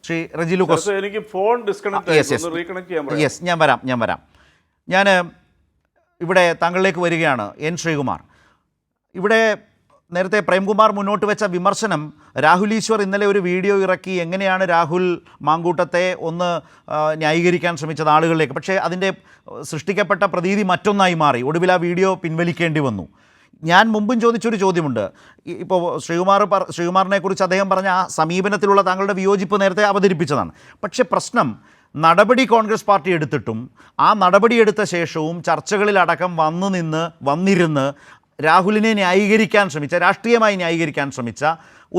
A: ശ്രീ റെജി ലൂക്കോസ്?
F: എനിക്ക് ഫോൺ ഡിസ്കണക്ട്.
A: യെസ്, ഞാൻ വരാം. ഞാൻ ഇവിടെ താങ്കളിലേക്ക് വരികയാണ്. ശ്രീകുമാർ, ഇവിടെ നേരത്തെ പ്രേംകുമാർ മുന്നോട്ട് വെച്ച വിമർശനം, രാഹുൽ ഈശ്വർ ഇന്നലെ ഒരു വീഡിയോ ഇറക്കി എങ്ങനെയാണ് രാഹുൽ മാങ്കൂട്ടത്തെ ഒന്ന് ന്യായീകരിക്കാൻ ശ്രമിച്ചത് ആളുകളിലേക്ക്. പക്ഷേ അതിൻ്റെ സൃഷ്ടിക്കപ്പെട്ട പ്രതീതി മറ്റൊന്നായി മാറി. ഒടുവിൽ ആ വീഡിയോ പിൻവലിക്കേണ്ടി വന്നു. ഞാൻ മുമ്പും ചോദിച്ചൊരു ചോദ്യമുണ്ട്. ഇപ്പോൾ ശ്രീകുമാറിനെ കുറിച്ച് അദ്ദേഹം പറഞ്ഞ ആ സമീപനത്തിലുള്ള താങ്കളുടെ വിയോജിപ്പ് നേരത്തെ അവതരിപ്പിച്ചതാണ്. പക്ഷേ പ്രശ്നം, നടപടി കോൺഗ്രസ് പാർട്ടി എടുത്തിട്ടും ആ നടപടി എടുത്ത ശേഷവും ചർച്ചകളിലടക്കം വന്നിരുന്ന് രാഹുലിനെ ന്യായീകരിക്കാൻ ശ്രമിച്ച, രാഷ്ട്രീയമായി ന്യായീകരിക്കാൻ ശ്രമിച്ച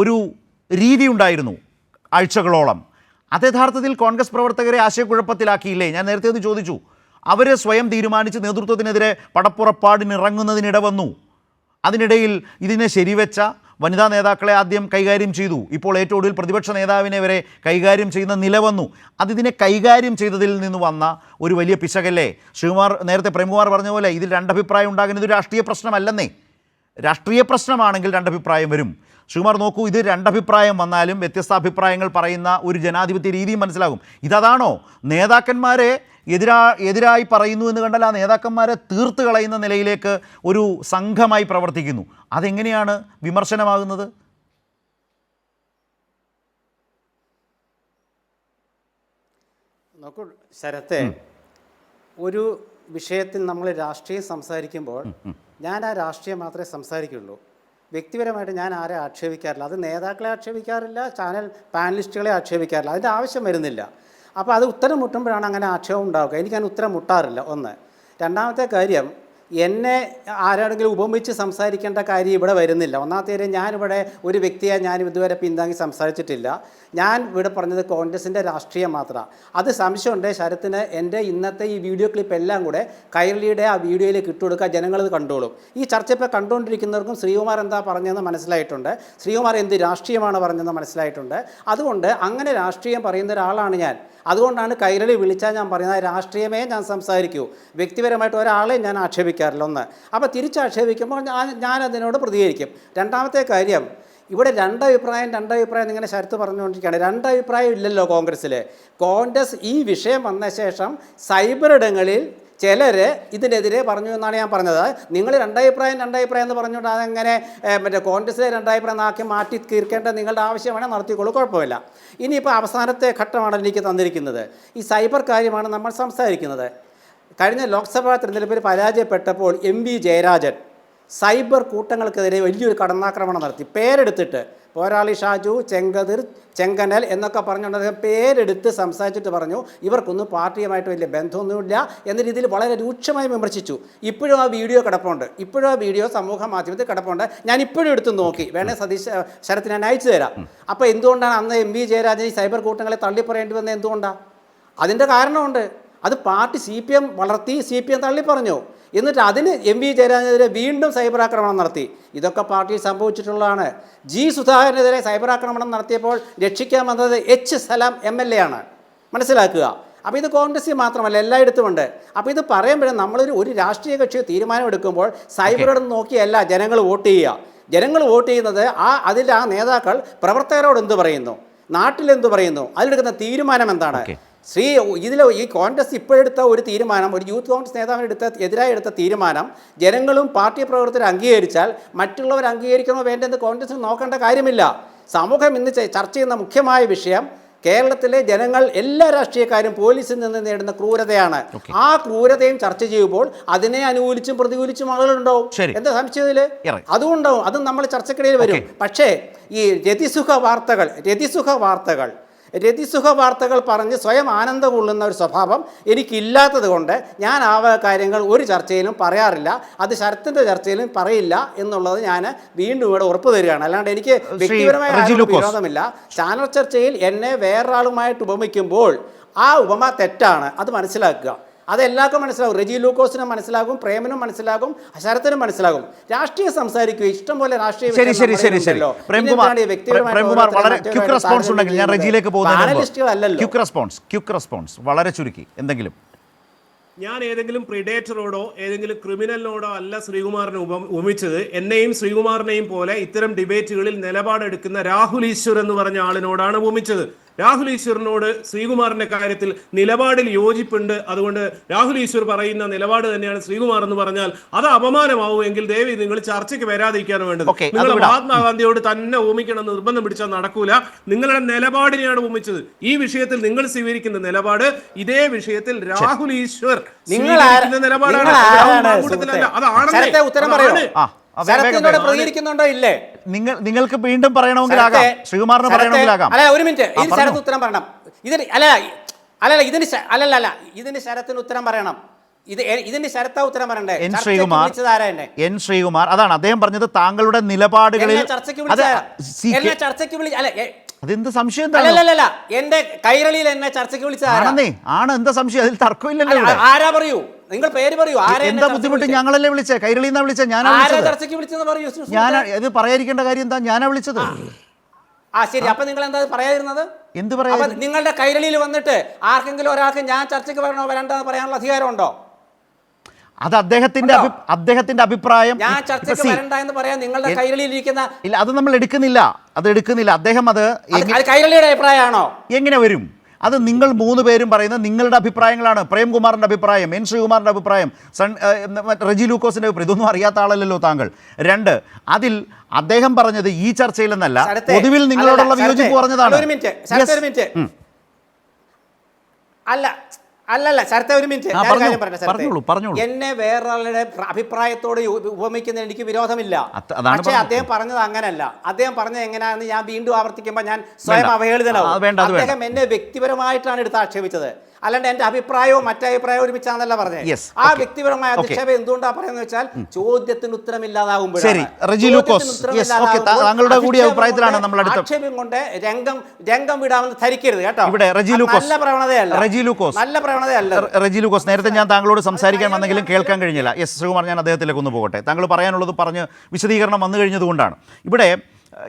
A: ഒരു രീതി ഉണ്ടായിരുന്നു ആഴ്ചകളോളം. അത് യഥാർത്ഥത്തിൽ കോൺഗ്രസ് പ്രവർത്തകരെ ആശയക്കുഴപ്പത്തിലാക്കിയില്ലേ? ഞാൻ നേരത്തെ അത് ചോദിച്ചു. അവർ സ്വയം തീരുമാനിച്ച് നേതൃത്വത്തിനെതിരെ പടപ്പുറപ്പാടിനിറങ്ങുന്നതിനിട വന്നു. അതിനിടയിൽ ഇതിനെ ശരിവെച്ച വനിതാ നേതാക്കളെ ആദ്യം കൈകാര്യം ചെയ്തു. ഇപ്പോൾ ഏറ്റവും ഒടുവിൽ പ്രതിപക്ഷ നേതാവിനെ വരെ കൈകാര്യം ചെയ്യുന്ന നില വന്നു. അതിനെ കൈകാര്യം ചെയ്തതിൽ നിന്ന് വന്ന ഒരു വലിയ പിശകല്ലേ? നേരത്തെ പ്രേംകുമാർ പറഞ്ഞ പോലെ ഇതിൽ 2 അഭിപ്രായം ഉണ്ടാകുന്നത് ഒരു രാഷ്ട്രീയ പ്രശ്നമല്ലെന്നേ. രാഷ്ട്രീയ പ്രശ്നമാണെങ്കിൽ 2 അഭിപ്രായം വരും. ശ്രീകുമാർ നോക്കൂ, ഇത് 2 അഭിപ്രായം വന്നാലും വ്യത്യസ്ത അഭിപ്രായങ്ങൾ പറയുന്ന ഒരു ജനാധിപത്യ രീതിയും മനസ്സിലാകും. ഇതാണോ നേതാക്കന്മാരെ എതിരായി പറയുന്നു എന്ന് കണ്ടാൽ ആ നേതാക്കന്മാരെ തീർത്ത് കളയുന്ന നിലയിലേക്ക് ഒരു സംഘമായി പ്രവർത്തിക്കുന്നു. അതെങ്ങനെയാണ് വിമർശനമാകുന്നത്?
B: നോക്കൂ ശരത്തെ, ഒരു വിഷയത്തിൽ നമ്മൾ രാഷ്ട്രീയം സംസാരിക്കുമ്പോൾ ഞാൻ ആ രാഷ്ട്രീയം മാത്രമേ സംസാരിക്കുള്ളൂ. വ്യക്തിപരമായിട്ട് ഞാൻ ആരെ ആക്ഷേപിക്കാറില്ല. അത് നേതാക്കളെ ആക്ഷേപിക്കാറില്ല, ചാനൽ പാനലിസ്റ്റുകളെ ആക്ഷേപിക്കാറില്ല. അതിൻ്റെ ആവശ്യം വരുന്നില്ല. അപ്പോൾ അത് ഉത്തരം മുട്ടുമ്പോഴാണ് അങ്ങനെ ആക്ഷേപം ഉണ്ടാവുക. എനിക്കതിന് ഉത്തരം മുട്ടാറില്ല, ഒന്ന്. രണ്ടാമത്തെ കാര്യം, എന്നെ ആരാണെങ്കിലും ഉപമിച്ച് സംസാരിക്കേണ്ട കാര്യം ഇവിടെ വരുന്നില്ല. ഒന്നാമത്തെ കാര്യം, ഞാനിവിടെ ഒരു വ്യക്തിയെ ഞാൻ ഇതുവരെ പിന്താങ്ങി സംസാരിച്ചിട്ടില്ല. ഞാൻ ഇവിടെ പറഞ്ഞത് കോൺഗ്രസിൻ്റെ രാഷ്ട്രീയം മാത്രമാണ്. അത് സംശയമുണ്ട് ശരത്തിന്, എൻ്റെ ഇന്നത്തെ ഈ വീഡിയോ ക്ലിപ്പ് എല്ലാം കൂടെ കൈരളിയുടെ ആ വീഡിയോയിലേക്ക് ഇട്ടുകൊടുക്കുക, ജനങ്ങളത് കണ്ടോളും. ഈ ചർച്ച ഇപ്പോൾ കണ്ടുകൊണ്ടിരിക്കുന്നവർക്കും ശ്രീകുമാർ എന്താ പറഞ്ഞതെന്ന് മനസ്സിലായിട്ടുണ്ട്, ശ്രീകുമാർ എന്ത് രാഷ്ട്രീയമാണ് പറഞ്ഞതെന്ന് മനസ്സിലായിട്ടുണ്ട്. അതുകൊണ്ട് അങ്ങനെ രാഷ്ട്രീയം പറയുന്ന ഒരാളാണ് ഞാൻ. അതുകൊണ്ടാണ് കൈരളി വിളിച്ചാൽ ഞാൻ പറയുന്നത് രാഷ്ട്രീയമേ ഞാൻ സംസാരിക്കൂ, വ്യക്തിപരമായിട്ട് ഒരാളെ ഞാൻ ആക്ഷേപിക്കാറില്ല, ഒന്ന്. അപ്പോൾ തിരിച്ചാക്ഷേപിക്കുമ്പോൾ ഞാനതിനോട് പ്രതികരിക്കും. രണ്ടാമത്തെ കാര്യം, ഇവിടെ 2 അഭിപ്രായം ഇങ്ങനെ ശരത്ത് പറഞ്ഞുകൊണ്ടിരിക്കുകയാണ്. 2 അഭിപ്രായം ഇല്ലല്ലോ കോൺഗ്രസ്സിൽ. കോൺഗ്രസ് ഈ വിഷയം വന്ന ശേഷം സൈബർ ഇടങ്ങളിൽ ചിലർ ഇതിനെതിരെ പറഞ്ഞു എന്നാണ് ഞാൻ പറഞ്ഞത്. നിങ്ങൾ 2 അഭിപ്രായം എന്ന് പറഞ്ഞുകൊണ്ട് അതെങ്ങനെ കോൺഗ്രസിലെ 2 അഭിപ്രായം ആക്കി മാറ്റി തീർക്കേണ്ട നിങ്ങളുടെ ആവശ്യമാണെങ്കിൽ നടത്തിക്കോളൂ, കുഴപ്പമില്ല. ഇനിയിപ്പോൾ അവസാനത്തെ ഘട്ടമാണ് എനിക്ക് തന്നിരിക്കുന്നത്. ഈ സൈബർ കാര്യമാണ് നമ്മൾ സംസാരിക്കുന്നത്. കഴിഞ്ഞ ലോക്സഭാ തെരഞ്ഞെടുപ്പിൽ പരാജയപ്പെട്ടപ്പോൾ MP ജയരാജൻ സൈബർ കൂട്ടങ്ങൾക്കെതിരെ വലിയൊരു കടന്നാക്രമണം നടത്തി. പേരെടുത്തിട്ട് പോരാളി ഷാജു, ചെങ്കതിർ, ചെങ്കനൽ എന്നൊക്കെ പറഞ്ഞുകൊണ്ട് അദ്ദേഹം പേരെടുത്ത് സംസാരിച്ചിട്ട് പറഞ്ഞു ഇവർക്കൊന്നും പാർട്ടിയുമായിട്ട് വലിയ ബന്ധമൊന്നുമില്ല എന്ന രീതിയിൽ വളരെ രൂക്ഷമായി വിമർശിച്ചു. ഇപ്പോഴും ആ വീഡിയോ കിടപ്പുണ്ട്. ഇപ്പോഴും ആ വീഡിയോ സമൂഹ മാധ്യമത്തിൽ കിടപ്പുണ്ട്. ഞാൻ ഇപ്പോഴും എടുത്ത് നോക്കി. വേണേൽ ശരത്ത് ഞാൻ അയച്ചു തരാം. അപ്പോൾ എന്തുകൊണ്ടാണ് അന്ന് എം വി ജയരാജൻ ഈ സൈബർ കൂട്ടങ്ങളെ തള്ളിപ്പറയേണ്ടി വന്നത്? എന്തുകൊണ്ടാണ്? അതിൻ്റെ കാരണമുണ്ട്. അത് പാർട്ടി CPM വളർത്തി, CPM തള്ളിപ്പറഞ്ഞു. എന്നിട്ട് അതിന് എം വി ജയരാജനെതിരെ വീണ്ടും സൈബർ ആക്രമണം നടത്തി. ഇതൊക്കെ പാർട്ടിയിൽ സംഭവിച്ചിട്ടുള്ളതാണ്. G സുധാകരനെതിരെ സൈബർ ആക്രമണം നടത്തിയപ്പോൾ രക്ഷിക്കാൻ വന്നത് H സലാം MLA ആണ്. മനസ്സിലാക്കുക. അപ്പോൾ ഇത് കോൺഗ്രസ് മാത്രമല്ല, എല്ലായിടത്തുമുണ്ട്. അപ്പോൾ ഇത് പറയുമ്പോഴും നമ്മളൊരു രാഷ്ട്രീയ കക്ഷി തീരുമാനമെടുക്കുമ്പോൾ സൈബറോട് നോക്കിയല്ല ജനങ്ങൾ വോട്ട് ചെയ്യുക. ജനങ്ങൾ വോട്ട് ചെയ്യുന്നത് അതിൽ ആ നേതാക്കൾ പ്രവർത്തകരോട് എന്ത് പറയുന്നു, നാട്ടിലെന്ത് പറയുന്നു, അതിലെടുക്കുന്ന തീരുമാനം എന്താണ്. ഈ കോൺഗ്രസ് ഇപ്പോഴെടുത്ത ഒരു തീരുമാനം, ഒരു യൂത്ത് കോൺഗ്രസ് നേതാവിന് എതിരായി എടുത്ത തീരുമാനം ജനങ്ങളും പാർട്ടി പ്രവർത്തകരും അംഗീകരിച്ചാൽ മറ്റുള്ളവർ അംഗീകരിക്കണോ വേണ്ടെന്ന് കോൺഗ്രസിന് നോക്കേണ്ട കാര്യമില്ല. സമൂഹം ഇന്ന് ചർച്ച ചെയ്യുന്ന മുഖ്യമായ വിഷയം കേരളത്തിലെ ജനങ്ങൾ, എല്ലാ രാഷ്ട്രീയക്കാരും പോലീസിൽ നിന്ന് നേടുന്ന ക്രൂരതയാണ്. ആ ക്രൂരതയും ചർച്ച ചെയ്യുമ്പോൾ അതിനെ അനുകൂലിച്ചും പ്രതികൂലിച്ചും ആളുകളുണ്ടാവും. എന്താ സംശയത്തില്? അതുകൊണ്ടാവും. അതും നമ്മൾ ചർച്ചക്കിടയിൽ വരും. പക്ഷേ ഈ രതിസുഖ വാർത്തകൾ പറഞ്ഞ് സ്വയം ആനന്ദം കൊള്ളുന്ന ഒരു സ്വഭാവം എനിക്കില്ലാത്തത് കൊണ്ട് ഞാൻ ആ കാര്യങ്ങൾ ഒരു ചർച്ചയിലും പറയാറില്ല. അത് ശരത്തിൻ്റെ ചർച്ചയിലും പറയില്ല എന്നുള്ളത് ഞാൻ വീണ്ടും ഇവിടെ ഉറപ്പ് തരികയാണ്. അല്ലാണ്ട് എനിക്ക് വ്യക്തിപരമായ വിരോധമില്ല. ചാനൽ ചർച്ചയിൽ എന്നെ വേറൊരാളുമായിട്ട് ഉപമിക്കുമ്പോൾ ആ ഉപമ തെറ്റാണ്. അത് മനസ്സിലാക്കുക. അതെല്ലാവർക്കും മനസ്സിലാകും. റെജി ലൂക്കോസിനും മനസ്സിലാകും, പ്രേമനും മനസ്സിലാകും, ശരത്തിനും മനസ്സിലാകും. രാഷ്ട്രീയം സംസാരിക്കുക, ഇഷ്ടം പോലെ രാഷ്ട്രീയ
A: വളരെ ചുരുക്കി എന്തെങ്കിലും.
D: ഞാൻ ഏതെങ്കിലും പ്രിഡേറ്ററോടോ ഏതെങ്കിലും ക്രിമിനലിനോടോ അല്ല ശ്രീകുമാറിനെ ഉപമിച്ചത്. എന്നെയും ശ്രീകുമാറിനെയും പോലെ ഇത്തരം ഡിബേറ്റുകളിൽ നിലപാടെടുക്കുന്ന രാഹുൽ ഈശ്വർ എന്ന് പറഞ്ഞ ആളിനോടാണ് ഉപമിച്ചത്. രാഹുൽ ഈശ്വറിനോട് ശ്രീകുമാറിന്റെ കാര്യത്തിൽ നിലപാടിൽ യോജിപ്പുണ്ട്. അതുകൊണ്ട് രാഹുൽ ഈശ്വർ പറയുന്ന നിലപാട് തന്നെയാണ് ശ്രീകുമാർ എന്ന് പറഞ്ഞാൽ അത് അപമാനമാവുമെങ്കിൽ ദേവി നിങ്ങൾ ചർച്ചയ്ക്ക് വരാതിരിക്കാണ് വേണ്ടത്. നിങ്ങൾ മഹാത്മാഗാന്ധിയോട് തന്നെ ഉപമിക്കണം എന്ന് നിർബന്ധം പിടിച്ചാൽ നടക്കൂല. നിങ്ങളുടെ നിലപാടിനെയാണ് ഉപമിച്ചത്. ഈ വിഷയത്തിൽ നിങ്ങൾ സ്വീകരിക്കുന്ന നിലപാട് ഇതേ വിഷയത്തിൽ രാഹുൽ ഈശ്വർ സ്വീകരിക്കുന്ന നിലപാടാണ്.
B: പ്രതികരിക്കുന്നുണ്ടോ ഇല്ലേ?
A: നിങ്ങൾക്ക് വീണ്ടും പറയണമെങ്കിലാകാം, ശ്രീകുമാറിന് പറയണമെങ്കിലാകാം.
B: അല്ല, ഒരു മിനിറ്റ്, ഇതിന് ശരത്ത് ഉത്തരം പറയണം. ഇതിന് ശരത്തിന് ഉത്തരം പറയണം. ഇതിന് ശരത്ത ഉത്തരം പറയണ്ടേ?
A: എൻ ശ്രീകുമാർ അതാണ് അദ്ദേഹം പറഞ്ഞത്. താങ്കളുടെ നിലപാടുകളിൽ അതെന്ത് സംശയം?
B: അല്ലല്ല, എന്റെ കൈരളിയിൽ എന്നെ ചർച്ചയ്ക്ക് വിളിച്ചതാണെന്നേ
A: ആണ്. എന്താ സംശയം? അതിൽ തർക്കമില്ലല്ലോ.
B: ആരാ പറയൂ, നിങ്ങൾ പേര് പറയൂ.
A: എന്താ ബുദ്ധിമുട്ട്? ഞങ്ങളല്ലേ വിളിച്ചേ, കൈരളിന്നാ വിളിച്ചേ.
B: ചർച്ചയ്ക്ക് വിളിച്ചെന്ന് പറയൂ.
A: ഞാൻ ഇത് പറയാതിരിക്കേണ്ട കാര്യം എന്താ? ഞാനാ വിളിച്ചത്.
B: ശരി, അപ്പൊ നിങ്ങൾ എന്താ പറയാതിരുന്നത്?
A: എന്ത് പറയാ?
B: നിങ്ങളുടെ കൈരളിയിൽ വന്നിട്ട് ആർക്കെങ്കിലും ഒരാൾക്ക് ഞാൻ ചർച്ചയ്ക്ക് വരണോ വരണ്ടെന്ന് പറയാനുള്ള അധികാരമുണ്ടോ?
A: അത് അദ്ദേഹത്തിന്റെ അഭിപ്രായം.
B: ഞാൻ ചർച്ചയ്ക്ക് വരണ്ട എന്ന് പറയാൻ നിങ്ങളുടെ കൈരളിയിൽ ഇരിക്കുന്ന
A: ഇല്ല, അത് നമ്മൾ എടുക്കുന്നില്ല. അദ്ദേഹം അത്
B: കൈരളിയുടെ അഭിപ്രായമാണോ?
A: എങ്ങനെ വരും? അത് നിങ്ങൾ 3 പേരും പറയുന്ന നിങ്ങളുടെ അഭിപ്രായങ്ങളാണ്. പ്രേംകുമാറിന്റെ അഭിപ്രായം, എൻ ശ്രീകുമാറിന്റെ അഭിപ്രായം, റെജി ലൂക്കോസിന്റെ അഭിപ്രായം. ഇതൊന്നും അറിയാത്ത ആളല്ലല്ലോ താങ്കൾ. 2, അതിൽ അദ്ദേഹം പറഞ്ഞത് ഈ ചർച്ചയിൽ എന്നല്ല, പൊതുവിൽ നിങ്ങളോടുള്ള വിയോജിപ്പ് പറഞ്ഞതാണ്.
B: അല്ലല്ല ശരത്തെ, ഒരു മിനിറ്റ്,
A: പറഞ്ഞോളൂ.
B: എന്നെ വേറൊരാളുടെ അഭിപ്രായത്തോട് ഉപമിക്കുന്നതിന് എനിക്ക് വിരോധമില്ല. പക്ഷേ അദ്ദേഹം പറഞ്ഞത് അങ്ങനല്ല. അദ്ദേഹം പറഞ്ഞത് എങ്ങനെയാണെന്ന് ഞാൻ വീണ്ടും ആവർത്തിക്കുമ്പോൾ ഞാൻ സ്വയം അവഹേളിതനാവും. അദ്ദേഹം എന്നെ വ്യക്തിപരമായിട്ടാണ് എടുത്ത് ആക്ഷേപിച്ചത്. അല്ലാണ്ട് എന്റെ അഭിപ്രായവും മറ്റഭിപ്രായവും ഒരുമിച്ചാന്നല്ല പറഞ്ഞത്. ആ വ്യക്തിപരമായ അധിക്ഷേപം എന്തുകൊണ്ടാ പറയുന്നത് വെച്ചാൽ ചോദ്യത്തിന് ഉത്തരമില്ലാതാകുമ്പോൾ ആക്ഷേപം കൊണ്ട് രംഗം വിടാമെന്ന് ധരിക്കരുത് കേട്ടോ. നല്ല പ്രവണതയല്ല.
A: റെജി ലൂക്കോസ്, നേരത്തെ ഞാൻ താങ്കളോട് സംസാരിക്കാൻ വന്നെങ്കിലും കേൾക്കാൻ കഴിഞ്ഞില്ല. ശ്രീകുമാർ, ഞാൻ അദ്ദേഹത്തിലേക്ക് ഒന്ന് പോകട്ടെ. താങ്കൾ പറയാനുള്ളത് പറഞ്ഞ് വിശദീകരണം വന്നു കഴിഞ്ഞതുകൊണ്ടാണ്. ഇവിടെ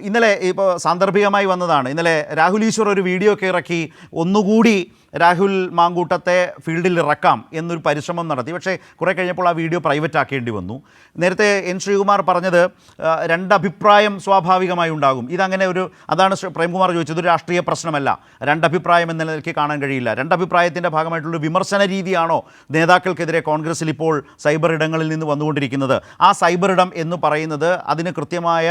A: ഇന്നലെ ഇപ്പോൾ സാന്ദർഭികമായി വന്നതാണ്. ഇന്നലെ രാഹുൽ ഈശ്വർ ഒരു വീഡിയോ ഒക്കെ ഇറക്കി ഒന്നുകൂടി രാഹുൽ മാങ്കൂട്ടത്തെ ഫീൽഡിൽ ഇറക്കാം എന്നൊരു പരിശ്രമം നടത്തി. പക്ഷേ കുറേ കഴിഞ്ഞപ്പോൾ ആ വീഡിയോ പ്രൈവറ്റ് ആക്കേണ്ടി വന്നു. നേരത്തെ എൻ ശ്രീകുമാർ പറഞ്ഞത് 2 അഭിപ്രായം സ്വാഭാവികമായി ഉണ്ടാകും. ഇതങ്ങനെ അതാണ് പ്രേംകുമാർ ചോദിച്ചത്. ഒരു രാഷ്ട്രീയ പ്രശ്നമല്ല, 2 അഭിപ്രായം എന്ന നിലയ്ക്ക് കാണാൻ കഴിയില്ല. 2 അഭിപ്രായത്തിൻ്റെ ഭാഗമായിട്ടുള്ള വിമർശന രീതിയാണോ നേതാക്കൾക്കെതിരെ കോൺഗ്രസിൽ ഇപ്പോൾ സൈബർ ഇടങ്ങളിൽ നിന്ന് വന്നുകൊണ്ടിരിക്കുന്നത്? ആ സൈബർ ഇടം എന്ന് പറയുന്നത് അതിന് കൃത്യമായ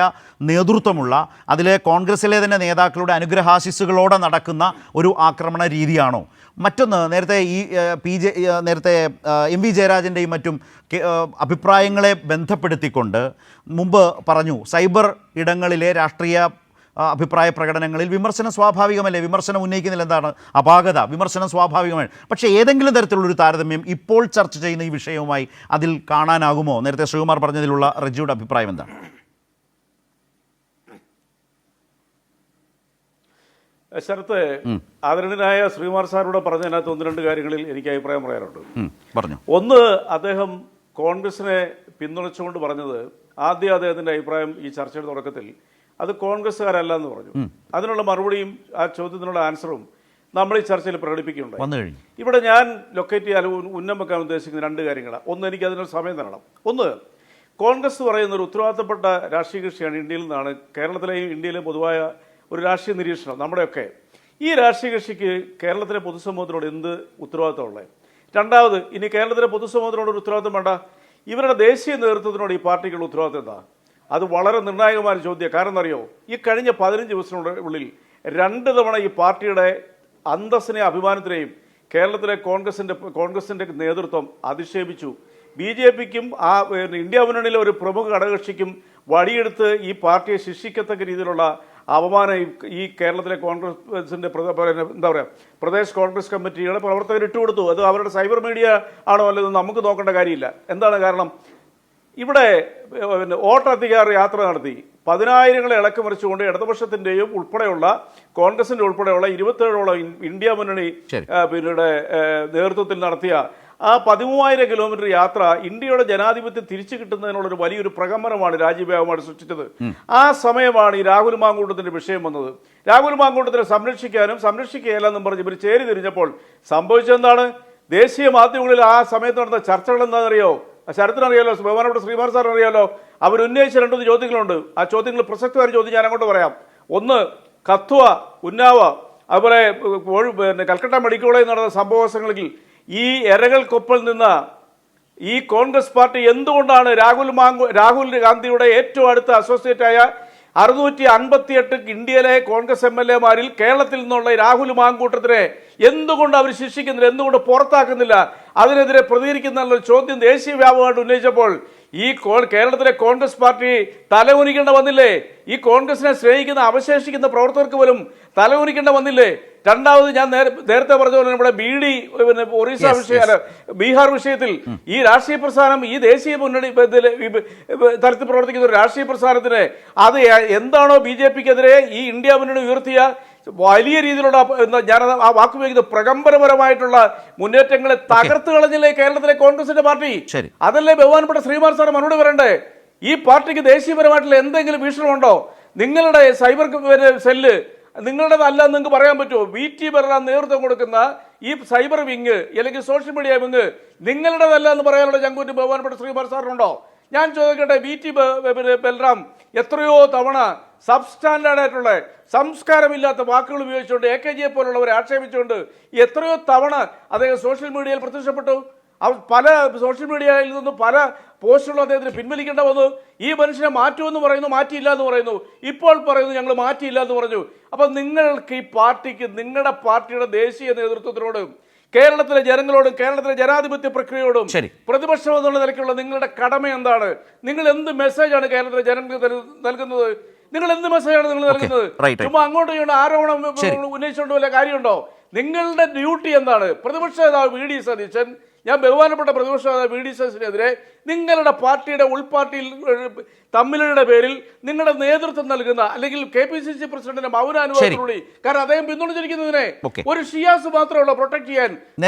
A: നേതൃത്വമുള്ള, അതിലെ കോൺഗ്രസിലെ തന്നെ നേതാക്കളുടെ അനുഗ്രഹാശിസ്സുകളോടെ നടക്കുന്ന ഒരു ആക്രമണ രീതിയാണോ? മറ്റൊന്ന്, നേരത്തെ ഈ നേരത്തെ എം വി ജയരാജൻ്റെയും മറ്റും അഭിപ്രായങ്ങളെ ബന്ധപ്പെടുത്തിക്കൊണ്ട് മുമ്പ് പറഞ്ഞു, സൈബർ ഇടങ്ങളിലെ രാഷ്ട്രീയ അഭിപ്രായ പ്രകടനങ്ങളിൽ വിമർശനം സ്വാഭാവികമല്ലേ, വിമർശനം ഉന്നയിക്കുന്നതിൽ എന്താണ് അപാകത, വിമർശനം സ്വാഭാവികമാണ്. പക്ഷേ ഏതെങ്കിലും തരത്തിലുള്ളൊരു താരതമ്യം ഇപ്പോൾ ചർച്ച ചെയ്യുന്ന ഈ വിഷയവുമായി അതിൽ കാണാനാകുമോ? നേരത്തെ ശ്രീകുമാർ പറഞ്ഞതിലുള്ള റജിയുടെ അഭിപ്രായം എന്താണ്?
F: ശരത്ത്, ആദരണീയനായ ശ്രീകുമാർ സാറിനോട് പറഞ്ഞതിനകത്ത് ഒന്ന് രണ്ട് കാര്യങ്ങളിൽ എനിക്ക് അഭിപ്രായം പറയാനുണ്ട്.
A: പറഞ്ഞു.
F: ഒന്ന്, അദ്ദേഹം കോൺഗ്രസിനെ പിന്തുണച്ചുകൊണ്ട് പറഞ്ഞത്, ആദ്യം അദ്ദേഹത്തിന്റെ അഭിപ്രായം ഈ ചർച്ചയുടെ തുടക്കത്തിൽ അത് കോൺഗ്രസ്സുകാരല്ല എന്ന് പറഞ്ഞു. അതിനുള്ള മറുപടിയും ആ ചോദ്യത്തിനുള്ള ആൻസറും നമ്മൾ ഈ ചർച്ചയിൽ പ്രകടിപ്പിക്കുന്നുണ്ട്. ഇവിടെ ഞാൻ ലൊക്കേറ്റ് ചെയ്യാൻ ഉന്നം വെക്കാൻ ഉദ്ദേശിക്കുന്ന രണ്ട് കാര്യങ്ങളാണ്. ഒന്ന്, എനിക്ക് അതിനൊരു സമയം തരണം. ഒന്ന്, കോൺഗ്രസ് പറയുന്ന ഒരു ഉത്തരവാദിത്തപ്പെട്ട രാഷ്ട്രീയ കക്ഷിയാണ് ഇന്ത്യയിൽ നിന്നാണ് കേരളത്തിലെയും ഇന്ത്യയിലെയും പൊതുവായ ഒരു രാഷ്ട്രീയ നിരീക്ഷണം നമ്മുടെയൊക്കെ. ഈ രാഷ്ട്രീയ കക്ഷിക്ക് കേരളത്തിലെ പൊതുസമൂഹത്തിനോട് എന്ത് ഉത്തരവാദിത്തമുള്ളത്? രണ്ടാമത്, ഇനി കേരളത്തിലെ പൊതുസമൂഹത്തിനോട് ഒരു ഉത്തരവാദിത്തം വേണ്ട, ഇവരുടെ ദേശീയ നേതൃത്വത്തിനോട് ഈ പാർട്ടിക്കുള്ള ഉത്തരവാദിത്തം എന്താ? അത് വളരെ നിർണായകമായ ചോദ്യം. കാരണം എന്നറിയോ, ഈ കഴിഞ്ഞ 15 ദിവസത്തിനുള്ളിൽ 2 തവണ ഈ പാർട്ടിയുടെ അന്തസ്സിനെയും അഭിമാനത്തിനെയും കേരളത്തിലെ കോൺഗ്രസിന്റെ നേതൃത്വം അധിക്ഷേപിച്ചു. BJPക്കും ഇന്ത്യ മുന്നണിയിലെ ഒരു പ്രമുഖ ഘടകകക്ഷിക്കും വടിയെടുത്ത് ഈ പാർട്ടിയെ ശിക്ഷിക്കത്തക്ക രീതിയിലുള്ള അപമാനം ഈ കേരളത്തിലെ കോൺഗ്രസിന്റെ എന്താ പറയുക, പ്രദേശ് കോൺഗ്രസ് കമ്മിറ്റിയുടെ പ്രവർത്തകർ ഇട്ടുകൊടുത്തു. അത് അവരുടെ സൈബർ മീഡിയ ആണോ അല്ലത് നമുക്ക് നോക്കേണ്ട കാര്യമില്ല. എന്താണ് കാരണം? ഇവിടെ വോട്ടധികാർ യാത്ര നടത്തി 10,000-ങ്ങളെ ഇളക്കിമറിച്ചുകൊണ്ട് ഇടതുപക്ഷത്തിന്റെയും ഉൾപ്പെടെയുള്ള കോൺഗ്രസിന്റെ ഉൾപ്പെടെയുള്ള 27ഓളം ഇന്ത്യ മുന്നണി പിന്നീട് നേതൃത്വത്തിൽ നടത്തിയ ആ 13,000 കിലോമീറ്റർ യാത്ര ഇന്ത്യയുടെ ജനാധിപത്യം തിരിച്ചു കിട്ടുന്നതിനുള്ളൊരു വലിയൊരു പ്രകമ്പനമാണ് രാജ്യവ്യാപകമായിട്ട് സൃഷ്ടിച്ചത്. ആ സമയമാണ് ഈ രാഹുൽ മാങ്കൂട്ടത്തിന്റെ വിഷയം വന്നത്. രാഹുൽ മാങ്കൂട്ടത്തിനെ സംരക്ഷിക്കുകയല്ലെന്നും പറഞ്ഞ് ഇവർ ചേരി തിരിഞ്ഞപ്പോൾ സംഭവിച്ചെന്താണ്? ദേശീയ മാധ്യമങ്ങളിൽ ആ സമയത്ത് നടന്ന ചർച്ചകൾ എന്താണെന്നറിയോ? ശരത്തിനറിയാലോ, ബഹുമാനപ്പെട്ട ശ്രീകുമാർ സാറിന് അറിയാലോ. അവരുന്നയിച്ച 2 ചോദ്യങ്ങളുണ്ട്. ആ ചോദ്യങ്ങൾ പ്രസക്തമായ ചോദ്യം ഞാൻ അങ്ങോട്ട് പറയാം. ഒന്ന്, കത്വ, ഉന്നാവ, അതുപോലെ കൽക്കട്ട മെഡിക്കൽ കോളേജിൽ നടന്ന സംഭവങ്ങളിൽ ഈ എരകൾക്കൊപ്പം നിന്ന ഈ കോൺഗ്രസ് പാർട്ടി എന്തുകൊണ്ടാണ് രാഹുൽ ഗാന്ധിയുടെ ഏറ്റവും അടുത്ത അസോസിയേറ്റായ 658 ഇന്ത്യയിലെ കോൺഗ്രസ് MLA-മാരിൽ കേരളത്തിൽ നിന്നുള്ള രാഹുൽ മാങ്കൂട്ടത്തിനെ എന്തുകൊണ്ട് അവർ ശിക്ഷിക്കുന്നില്ല, എന്തുകൊണ്ട് പുറത്താക്കുന്നില്ല, അതിനെതിരെ പ്രതികരിക്കുന്ന ചോദ്യം ദേശീയ വ്യാപകമായിട്ട് ഉന്നയിച്ചപ്പോൾ ഈ കേരളത്തിലെ കോൺഗ്രസ് പാർട്ടി തലകുനിക്കേണ്ട വന്നില്ലേ? ഈ കോൺഗ്രസിനെ സ്നേഹിക്കുന്ന അവശേഷിക്കുന്ന പ്രവർത്തകർക്ക് പോലും തലകുനിക്കേണ്ട വന്നില്ലേ? രണ്ടാമത്, ഞാൻ നേരത്തെ പറഞ്ഞ പോലെ നമ്മുടെ ഒറീസ ബീഹാർ വിഷയത്തിൽ ഈ രാഷ്ട്രീയ പ്രസ്ഥാനം, ഈ ദേശീയ മുന്നണി തലത്തിൽ പ്രവർത്തിക്കുന്ന ഒരു രാഷ്ട്രീയ പ്രസ്ഥാനത്തിന് അത് എന്താണോ BJPക്കെതിരെ ഈ ഇന്ത്യ മുന്നണി ഉയർത്തിയ വലിയ രീതിയിലുള്ള, ഞാൻ ആ വാക്കുപയോഗിക്കുന്ന പ്രകമ്പനപരമായിട്ടുള്ള മുന്നേറ്റങ്ങളെ തകർത്ത് കളഞ്ഞില്ലേ കേരളത്തിലെ കോൺഗ്രസിന്റെ പാർട്ടി? അതല്ലേ ബഹുമാനപ്പെട്ട ശ്രീകുമാർ സാർ മറുപടി പറയണ്ടേ? ഈ പാർട്ടിക്ക് ദേശീയപരമായിട്ടുള്ള എന്തെങ്കിലും ഭീഷണമുണ്ടോ? നിങ്ങളുടെ സൈബർ സെല്ല് നിങ്ങളുടേതല്ല എന്ന് നിങ്ങൾക്ക് പറയാൻ പറ്റുമോ? VT ബൽറാം നേതൃത്വം കൊടുക്കുന്ന ഈ സൈബർ വിങ് അല്ലെങ്കിൽ സോഷ്യൽ മീഡിയ വിങ് നിങ്ങളുടേതല്ല എന്ന് പറയാനുള്ള ചങ്കൂറ്റ് ബഹുമാനപ്പെട്ട ശ്രീകുമാർ സാറിനുണ്ടോ? ഞാൻ ചോദിക്കട്ടെ, VT ബൽറാം എത്രയോ തവണ സബ്സ്റ്റാൻഡേർഡ് ആയിട്ടുള്ള സംസ്കാരമില്ലാത്ത വാക്കുകൾ ഉപയോഗിച്ചുകൊണ്ട് AKGയെ പോലുള്ളവരെ ആക്ഷേപിച്ചുകൊണ്ട് എത്രയോ തവണ അദ്ദേഹം സോഷ്യൽ മീഡിയയിൽ പ്രത്യക്ഷപ്പെട്ടു. പല സോഷ്യൽ മീഡിയയിൽ നിന്നും പല പോസ്റ്റുകളും അദ്ദേഹത്തിന് പിൻവലിക്കേണ്ട വന്നു. ഈ മനുഷ്യനെ മാറ്റുമെന്ന് പറയുന്നു, മാറ്റിയില്ല എന്ന് പറയുന്നു, ഇപ്പോൾ പറയുന്നു ഞങ്ങൾ മാറ്റിയില്ല എന്ന് പറഞ്ഞു. അപ്പൊ നിങ്ങൾക്ക് ഈ പാർട്ടിക്ക്, നിങ്ങളുടെ പാർട്ടിയുടെ ദേശീയ നേതൃത്വത്തിനോടും കേരളത്തിലെ ജനങ്ങളോടും കേരളത്തിലെ ജനാധിപത്യ പ്രക്രിയയോടും പ്രതിപക്ഷം എന്നുള്ള നിലയ്ക്കുള്ള നിങ്ങളുടെ കടമ എന്താണ്? നിങ്ങൾ എന്ത് മെസ്സേജാണ് കേരളത്തിലെ ജനങ്ങൾക്ക് നൽകുന്നത്? നിങ്ങൾ എന്ത് മെസ്സേജാണ് നിങ്ങൾ നൽകുന്നത്? ചുമ്മാ അങ്ങോട്ടും ഇങ്ങോട്ട് ആരോപണം ഉന്നയിച്ചുകൊണ്ട് വല്ല കാര്യമുണ്ടോ? നിങ്ങളുടെ ഡ്യൂട്ടി എന്താണ്? പ്രതിപക്ഷ നേതാവ് VD സതീശൻ, ഞാൻ ബഹുമാനപ്പെട്ട പ്രതിപക്ഷ നേതാവ് VD സതീശനെതിരെ നിങ്ങളുടെ പാർട്ടിയുടെ ഉൾപാർട്ടിയിൽ തമ്മിലുള്ള പേരിൽ നിങ്ങളുടെ നേതൃത്വം നൽകുന്ന അല്ലെങ്കിൽ KPCC പ്രസിഡന്റിന്റെ മൗനാനുവാദത്തോടുകൂടി, കാരണം അദ്ദേഹം പിന്തുണച്ചിരിക്കുന്നതിനെ ഒരു ഷിയാസ് മാത്രമേ പ്രൊട്ടക്ട് ചെയ്യാൻ,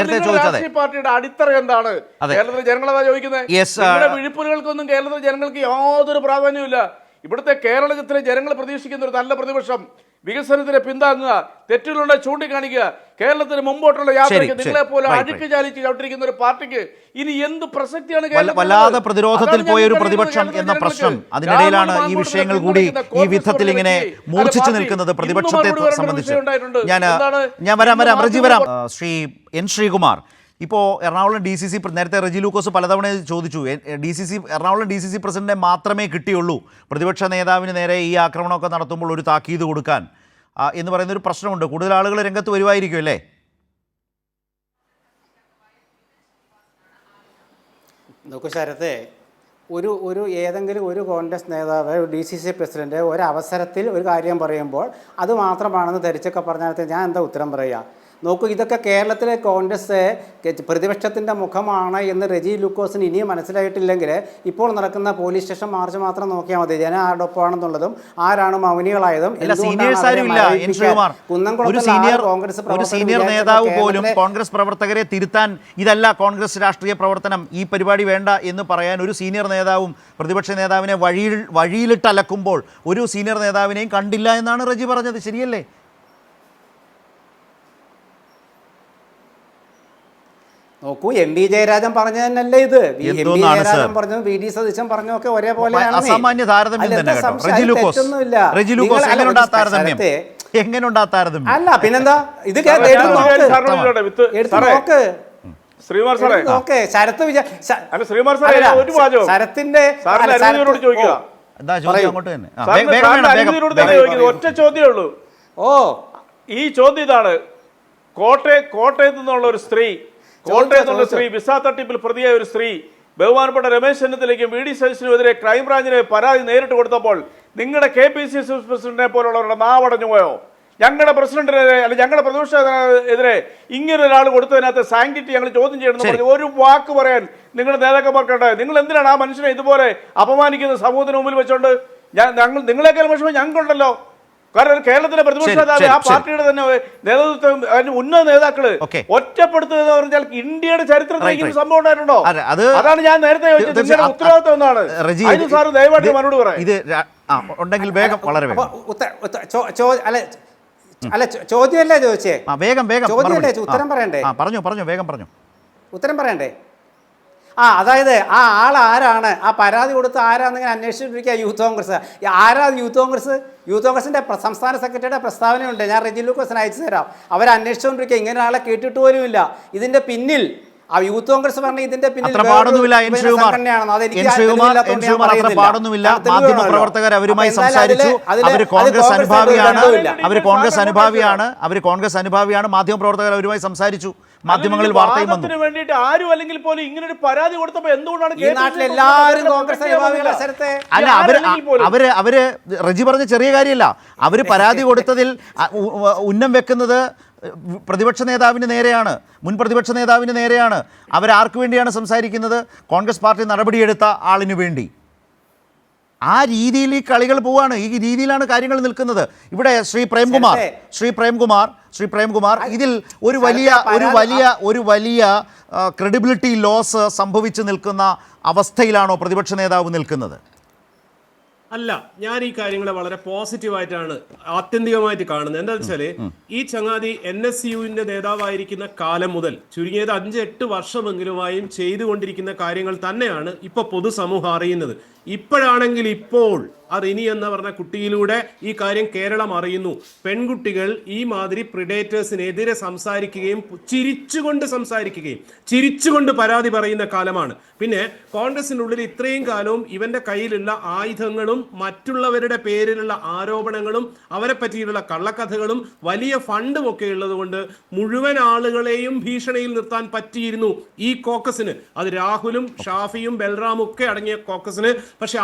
F: രാഷ്ട്രീയ പാർട്ടിയുടെ അടിത്തറ എന്താണ്? കേരളത്തിലെ ജനങ്ങളതാ ചോദിക്കുന്നത്. നിങ്ങളുടെ വിഴുപ്പുകൾക്കൊന്നും കേരളത്തിലെ ജനങ്ങൾക്ക് യാതൊരു പ്രാധാന്യമില്ല. ഇവിടുത്തെ കേരളത്തിലെ ജനങ്ങൾ പ്രതീക്ഷിക്കുന്ന ഒരു നല്ല പ്രതിപക്ഷം, വികസനത്തിന് പിന്താങ്ങുക, തെറ്റുകളുടെ ചൂണ്ടിക്കാണിക്കുക, കേരളത്തിന് മുമ്പോട്ടുള്ള യാത്രയ്ക്ക് നിങ്ങളെ പോലെ അഴുക്ക് ചാലിച്ച് ചവിട്ടിരിക്കുന്ന ഒരു പാർട്ടിക്ക് ഇനി എന്ത് പ്രസക്തിയാണ്?
A: വല്ലാതെ പ്രതിരോധത്തിൽ പോയ ഒരു പ്രതിപക്ഷം എന്ന പ്രശ്നം, അതിനിടയിലാണ് ഈ വിഷയങ്ങൾ കൂടി ഈ വിധത്തിൽ ഇങ്ങനെ മൂർച്ഛിച്ചു നിൽക്കുന്നത് പ്രതിപക്ഷത്തെ സംബന്ധിച്ച്. ഞാൻ വരാം റജി വരാം. ശ്രീ N. ശ്രീകുമാർ, ഇപ്പോൾ എറണാകുളം DCC നേരത്തെ റെജി ലൂക്കോസ് പലതവണ ചോദിച്ചു, എറണാകുളം DCC പ്രസിഡന്റിനെ മാത്രമേ കിട്ടിയുള്ളൂ പ്രതിപക്ഷ നേതാവിന് നേരെ ഈ ആക്രമണമൊക്കെ നടത്തുമ്പോൾ ഒരു താക്കീത് കൊടുക്കാൻ എന്ന് പറയുന്നൊരു പ്രശ്നമുണ്ട്. കൂടുതൽ ആളുകൾ രംഗത്ത് വരുമായിരിക്കും അല്ലേ?
B: നോക്കൂ ശരത്തെ, ഒരു ഏതെങ്കിലും ഒരു കോൺഗ്രസ് നേതാവ് DCC പ്രസിഡന്റ് ഒരവസരത്തിൽ ഒരു കാര്യം പറയുമ്പോൾ അത് മാത്രമാണെന്ന് ധരിച്ചൊക്കെ പറഞ്ഞാൽ ഞാൻ എന്താ ഉത്തരം പറയുക? നോക്കൂ, ഇതൊക്കെ കേരളത്തിലെ കോൺഗ്രസ് പ്രതിപക്ഷത്തിൻ്റെ മുഖമാണ് എന്ന് റെജി ലൂക്കോസിന് ഇനിയും മനസ്സിലായിട്ടില്ലെങ്കിൽ ഇപ്പോൾ നടക്കുന്ന പോലീസ് സ്റ്റേഷൻ മാർച്ച് മാത്രം നോക്കിയാൽ മതി. ജനം ആരുടെ ഒപ്പമാണെന്നുള്ളതും ആരാണ് മൗനികളായതും
A: ഒരു സീനിയർ നേതാവ് പോലും കോൺഗ്രസ് പ്രവർത്തകരെ തിരുത്താൻ ഇതല്ല കോൺഗ്രസ് രാഷ്ട്രീയ പ്രവർത്തനം, ഈ പരിപാടി വേണ്ട എന്ന് പറയാൻ ഒരു സീനിയർ നേതാവും പ്രതിപക്ഷ നേതാവിനെ വഴിയിലിട്ടലക്കുമ്പോൾ ഒരു സീനിയർ നേതാവിനെയും കണ്ടില്ല എന്നാണ് റെജി പറഞ്ഞത്. ശരിയല്ലേ?
B: നോക്കൂ, MB ജയരാജൻ പറഞ്ഞ തന്നെയല്ലേ ഇത്. MB ജയരാജൻ പറഞ്ഞു, VD സതീശൻ പറഞ്ഞു ഒക്കെ ഒരേപോലെയാണ്.
A: അസാമാന്യ താരതമ്യം തന്നെ കേട്ടോ. റെജി ലൂക്കോസ് എങ്ങനെയുണ്ടാ താരതമ്യം? എങ്ങനെയുണ്ടാ താരതമ്യം?
B: അല്ല പിന്നെന്താ, ഇത്
F: ശ്രീകുമാർ സാറേ,
B: ശരത്തിന്റെ
A: എന്താ ചോദ്യം? അങ്ങോട്ട് തന്നെ
F: ഒറ്റ ചോദ്യമേ ഉള്ളൂ. ഈ ചോദ്യം ഇതാണ്: കോട്ടയത്ത് നിന്നുള്ള ഒരു സ്ത്രീ, കോട്ടയത്തുള്ള സ്ത്രീ, വിസ തട്ടിപ്പിൽ പ്രതിയായ ഒരു സ്ത്രീ ബഹുമാനപ്പെട്ട രമേശ് ചെന്നിത്തലയ്ക്കും VD സതീശനുമെതിരെ ക്രൈംബ്രാഞ്ചിന് പരാതി നേരിട്ട് കൊടുത്തപ്പോൾ നിങ്ങളുടെ KPCC പ്രസിഡന്റിനെ പോലുള്ളവരുടെ നാവടഞ്ഞു പോയോ? ഞങ്ങളുടെ പ്രസിഡന്റിനെതിരെ അല്ലെങ്കിൽ ഞങ്ങളുടെ പ്രതിപക്ഷത്തിനെതിരെ ഇങ്ങനെ ഒരാൾ കൊടുത്തതിനകത്ത് സാങ്ക്ടിറ്റി ഞങ്ങൾ ചോദ്യം ചെയ്യണമെന്ന് പറഞ്ഞു ഒരു വാക്ക് പറയാൻ നിങ്ങളുടെ നേതാക്കന്മാർക്കുണ്ട്. നിങ്ങൾ എന്തിനാണ് ആ മനുഷ്യനെ ഇതുപോലെ അപമാനിക്കുന്ന സമൂഹത്തിന് മുമ്പിൽ വെച്ചോണ്ട്? നിങ്ങളെക്കാൾ വിഷമം ഞങ്ങൾക്കുണ്ടല്ലോ. കാരണം കേരളത്തിലെ പ്രതിപക്ഷ നേതാവ്, ആ പാർട്ടിയുടെ തന്നെ നേതൃത്വം, ഉന്നത നേതാക്കള് ഒറ്റപ്പെടുത്തുക എന്ന് പറഞ്ഞാൽ ഇന്ത്യയുടെ ചരിത്രത്തിൽ സംഭവം ഉണ്ടായിട്ടുണ്ടോ? അതാണ് ഞാൻ നേരത്തെ ചോദിച്ചത്. നിങ്ങളുടെ ഉത്തരവാദിത്വം എന്താണ്? സാറ് ദയവായിട്ട് മറുപടി പറയാം.
A: ഇത് ഉണ്ടെങ്കിൽ വേഗം, വളരെ വേഗം.
B: അല്ല ചോദ്യമല്ലേ ചോദിച്ചേ?
A: വേഗം
B: ചോദ്യമല്ലേ, ഉത്തരം പറയണ്ടേ?
A: പറഞ്ഞു വേഗം പറഞ്ഞു.
B: ഉത്തരം പറയണ്ടേ? അതായത് ആ ആൾ ആരാണ്, ആ പരാതി കൊടുത്ത് ആരാന്നിങ്ങനെ അന്വേഷിച്ചിരിക്കുക യൂത്ത് കോൺഗ്രസ്. ആരാ യൂത്ത് കോൺഗ്രസ്? യൂത്ത് കോൺഗ്രസിൻ്റെ സംസ്ഥാന സെക്രട്ടറിയുടെ പ്രസ്താവനയുണ്ട്, ഞാൻ റെജി ലൂക്കോസിന് അയച്ചു തരാം. അവരന്വേഷിച്ചുകൊണ്ടിരിക്കുക, ഇങ്ങനെ ആളെ കേട്ടിട്ട് പോലുമില്ല. ഇതിൻ്റെ പിന്നിൽ ആ യൂത്ത് കോൺഗ്രസ് പറഞ്ഞ ഇതിന്റെ പിന്നിൽ
A: മാധ്യമപ്രവർത്തകർ അവരുമായി സംസാരിച്ചു. അവർ കോൺഗ്രസ് അനുഭാവിയാണ്. മാധ്യമപ്രവർത്തകർ അവരുമായി സംസാരിച്ചു. മാധ്യമങ്ങളിൽ വാർത്തയും വന്നു.
F: വേണ്ടിയിട്ട് ആരും അല്ലെങ്കിൽ പോലും ഇങ്ങനെ ഒരു പരാതി കൊടുത്തപ്പോ എന്തുകൊണ്ടാണ്
B: ഈ നാട്ടിൽ എല്ലാവരും കോൺഗ്രസ്
A: അല്ല, അവര് റെജി പറഞ്ഞ ചെറിയ കാര്യമല്ല. അവര് പരാതി കൊടുത്തതിൽ ഉന്നം വെക്കുന്നത് പ്രതിപക്ഷ നേതാവിന് നേരെയാണ്, മുൻ പ്രതിപക്ഷ നേതാവിന് നേരെയാണ്. അവരാർക്ക് വേണ്ടിയാണ് സംസാരിക്കുന്നത്? കോൺഗ്രസ് പാർട്ടി നടപടിയെടുത്ത ആളിനു വേണ്ടി. ആ രീതിയിൽ ഈ കളികൾ പോവാണ്. ഈ രീതിയിലാണ് കാര്യങ്ങൾ നിൽക്കുന്നത്. ഇവിടെ ശ്രീ പ്രേംകുമാർ ഇതിൽ ഒരു വലിയ ക്രെഡിബിലിറ്റി ലോസ് സംഭവിച്ചു നിൽക്കുന്ന അവസ്ഥയിലാണോ പ്രതിപക്ഷ നേതാവ് നിൽക്കുന്നത്?
D: അല്ല, ഞാൻ ഈ കാര്യങ്ങളെ വളരെ പോസിറ്റീവായിട്ടാണ് ആത്യന്തികമായിട്ട് കാണുന്നത്. എന്താ വെച്ചാല് ഈ ചങ്ങാതി NSUവിന്റെ നേതാവായിരിക്കുന്ന കാലം മുതൽ ചുരുങ്ങിയത് 5-8 വർഷമെങ്കിലുമായും ചെയ്തുകൊണ്ടിരിക്കുന്ന കാര്യങ്ങൾ തന്നെയാണ് ഇപ്പൊ പൊതുസമൂഹം അറിയുന്നത്. ഇപ്പോഴാണെങ്കിൽ ഇപ്പോൾ റിനി എന്ന് പറഞ്ഞ കുട്ടിയിലൂടെ ഈ കാര്യം കേരളം അറിയുന്നു. പെൺകുട്ടികൾ ഈ മാതിരി പ്രിഡേറ്റേഴ്സിനെതിരെ സംസാരിക്കുകയും ചിരിച്ചുകൊണ്ട് പരാതി പറയുന്ന കാലമാണ്. പിന്നെ കോൺഗ്രസിൻ്റെ ഉള്ളിൽ ഇത്രയും കാലവും ഇവന്റെ കയ്യിലുള്ള ആയുധങ്ങളും മറ്റുള്ളവരുടെ പേരിലുള്ള ആരോപണങ്ങളും അവരെ പറ്റിയുള്ള കള്ളക്കഥകളും വലിയ ഫണ്ടും ഒക്കെ ഉള്ളത് കൊണ്ട് മുഴുവൻ ആളുകളെയും ഭീഷണിയിൽ നിർത്താൻ പറ്റിയിരുന്നു ഈ കോക്കസിന്. അത് രാഹുലും ഷാഫിയും ബൽറാമും ഒക്കെ അടങ്ങിയ കോക്കസിന്. പക്ഷെ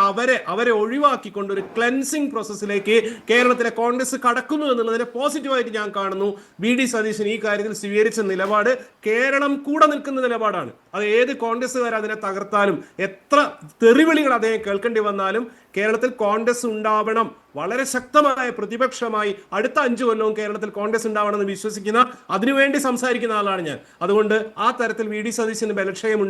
D: അവരെ ഒഴിവാക്കിക്കൊണ്ട് ഒരു ക്ലെൻസിങ് പ്രോസസ്സിലേക്ക് കേരളത്തിലെ കോൺഗ്രസ് കടക്കുന്നു എന്നുള്ളതിനെ പോസിറ്റീവായിട്ട് ഞാൻ കാണുന്നു. VD സതീശൻ ഈ കാര്യത്തിൽ സ്വീകരിച്ച നിലപാട് കേരളം കൂടെ നിൽക്കുന്ന നിലപാടാണ്. അത് ഏത് കോൺഗ്രസ്സുകാർ അതിനെ തകർത്താലും എത്ര തെറിവിളികൾ അദ്ദേഹം കേൾക്കേണ്ടി വന്നാലും കേരളത്തിൽ കോൺഗ്രസ് ഉണ്ടാവണം, വളരെ ശക്തമായ പ്രതിപക്ഷമായി അടുത്ത 5 കൊല്ലവും കേരളത്തിൽ കോൺഗ്രസ് ഉണ്ടാവണമെന്ന് വിശ്വസിക്കുന്ന, അതിനുവേണ്ടി സംസാരിക്കുന്ന ആളാണ് ഞാൻ. അതുകൊണ്ട് ആ തരത്തിൽ VD സതീശന് ബലക്ഷയം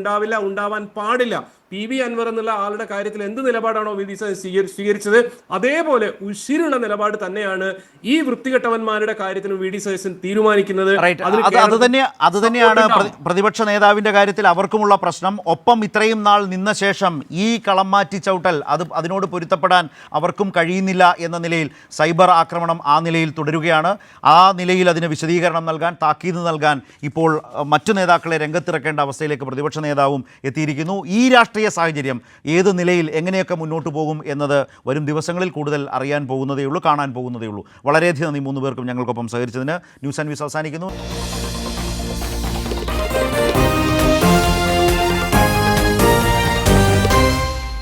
D: ഉണ്ടാവാൻ പാടില്ല. PV അൻവർ എന്നുള്ള ആളുടെ കാര്യത്തിൽ എന്ത് നിലപാടാണോ VD സതീശൻ സ്വീകരിച്ചത് അതേപോലെ ഉശിരുള്ള നിലപാട് തന്നെയാണ് ഈ വൃത്തികെട്ടവന്മാരുടെ കാര്യത്തിലും VD സതീശൻ തീരുമാനിക്കുന്നത്.
A: അത് തന്നെയാണ് പ്രതിപക്ഷ നേതാവിന്റെ കാര്യത്തിൽ അവർക്കുമുള്ള പ്രശ്നം. ഒപ്പം ഇത്രയും നാൾ നിന്ന ശേഷം ഈ കളം മാറ്റി ചവിട്ടൽ അതിനോട് പൊരുത്തപ്പെടാൻ അവർക്കും കഴിയുന്നില്ല എന്ന നിലയിൽ സൈബർ ആക്രമണം ആ നിലയിൽ തുടരുകയാണ്. ആ നിലയിൽ അതിന് വിശദീകരണം നൽകാൻ, താക്കീത് നൽകാൻ ഇപ്പോൾ മറ്റു നേതാക്കളെ രംഗത്തിറക്കേണ്ട അവസ്ഥയിലേക്ക് പ്രതിപക്ഷ നേതാവും എത്തിയിരിക്കുന്നു. ഈ രാഷ്ട്രീയ സാഹചര്യം ഏത് നിലയിൽ എങ്ങനെയൊക്കെ മുന്നോട്ട് പോകും എന്നത് വരും ദിവസങ്ങളിൽ കൂടുതൽ അറിയാൻ പോകുന്നതേ ഉള്ളൂ, കാണാൻ പോകുന്നതേ ഉള്ളൂ. വളരെയധികം നന്ദി 3 പേർക്കും ഞങ്ങൾക്കൊപ്പം സഹകരിച്ചതിന്. ന്യൂസ് ആൻഡ് വ്യൂസ് അവസാനിക്കുന്നു.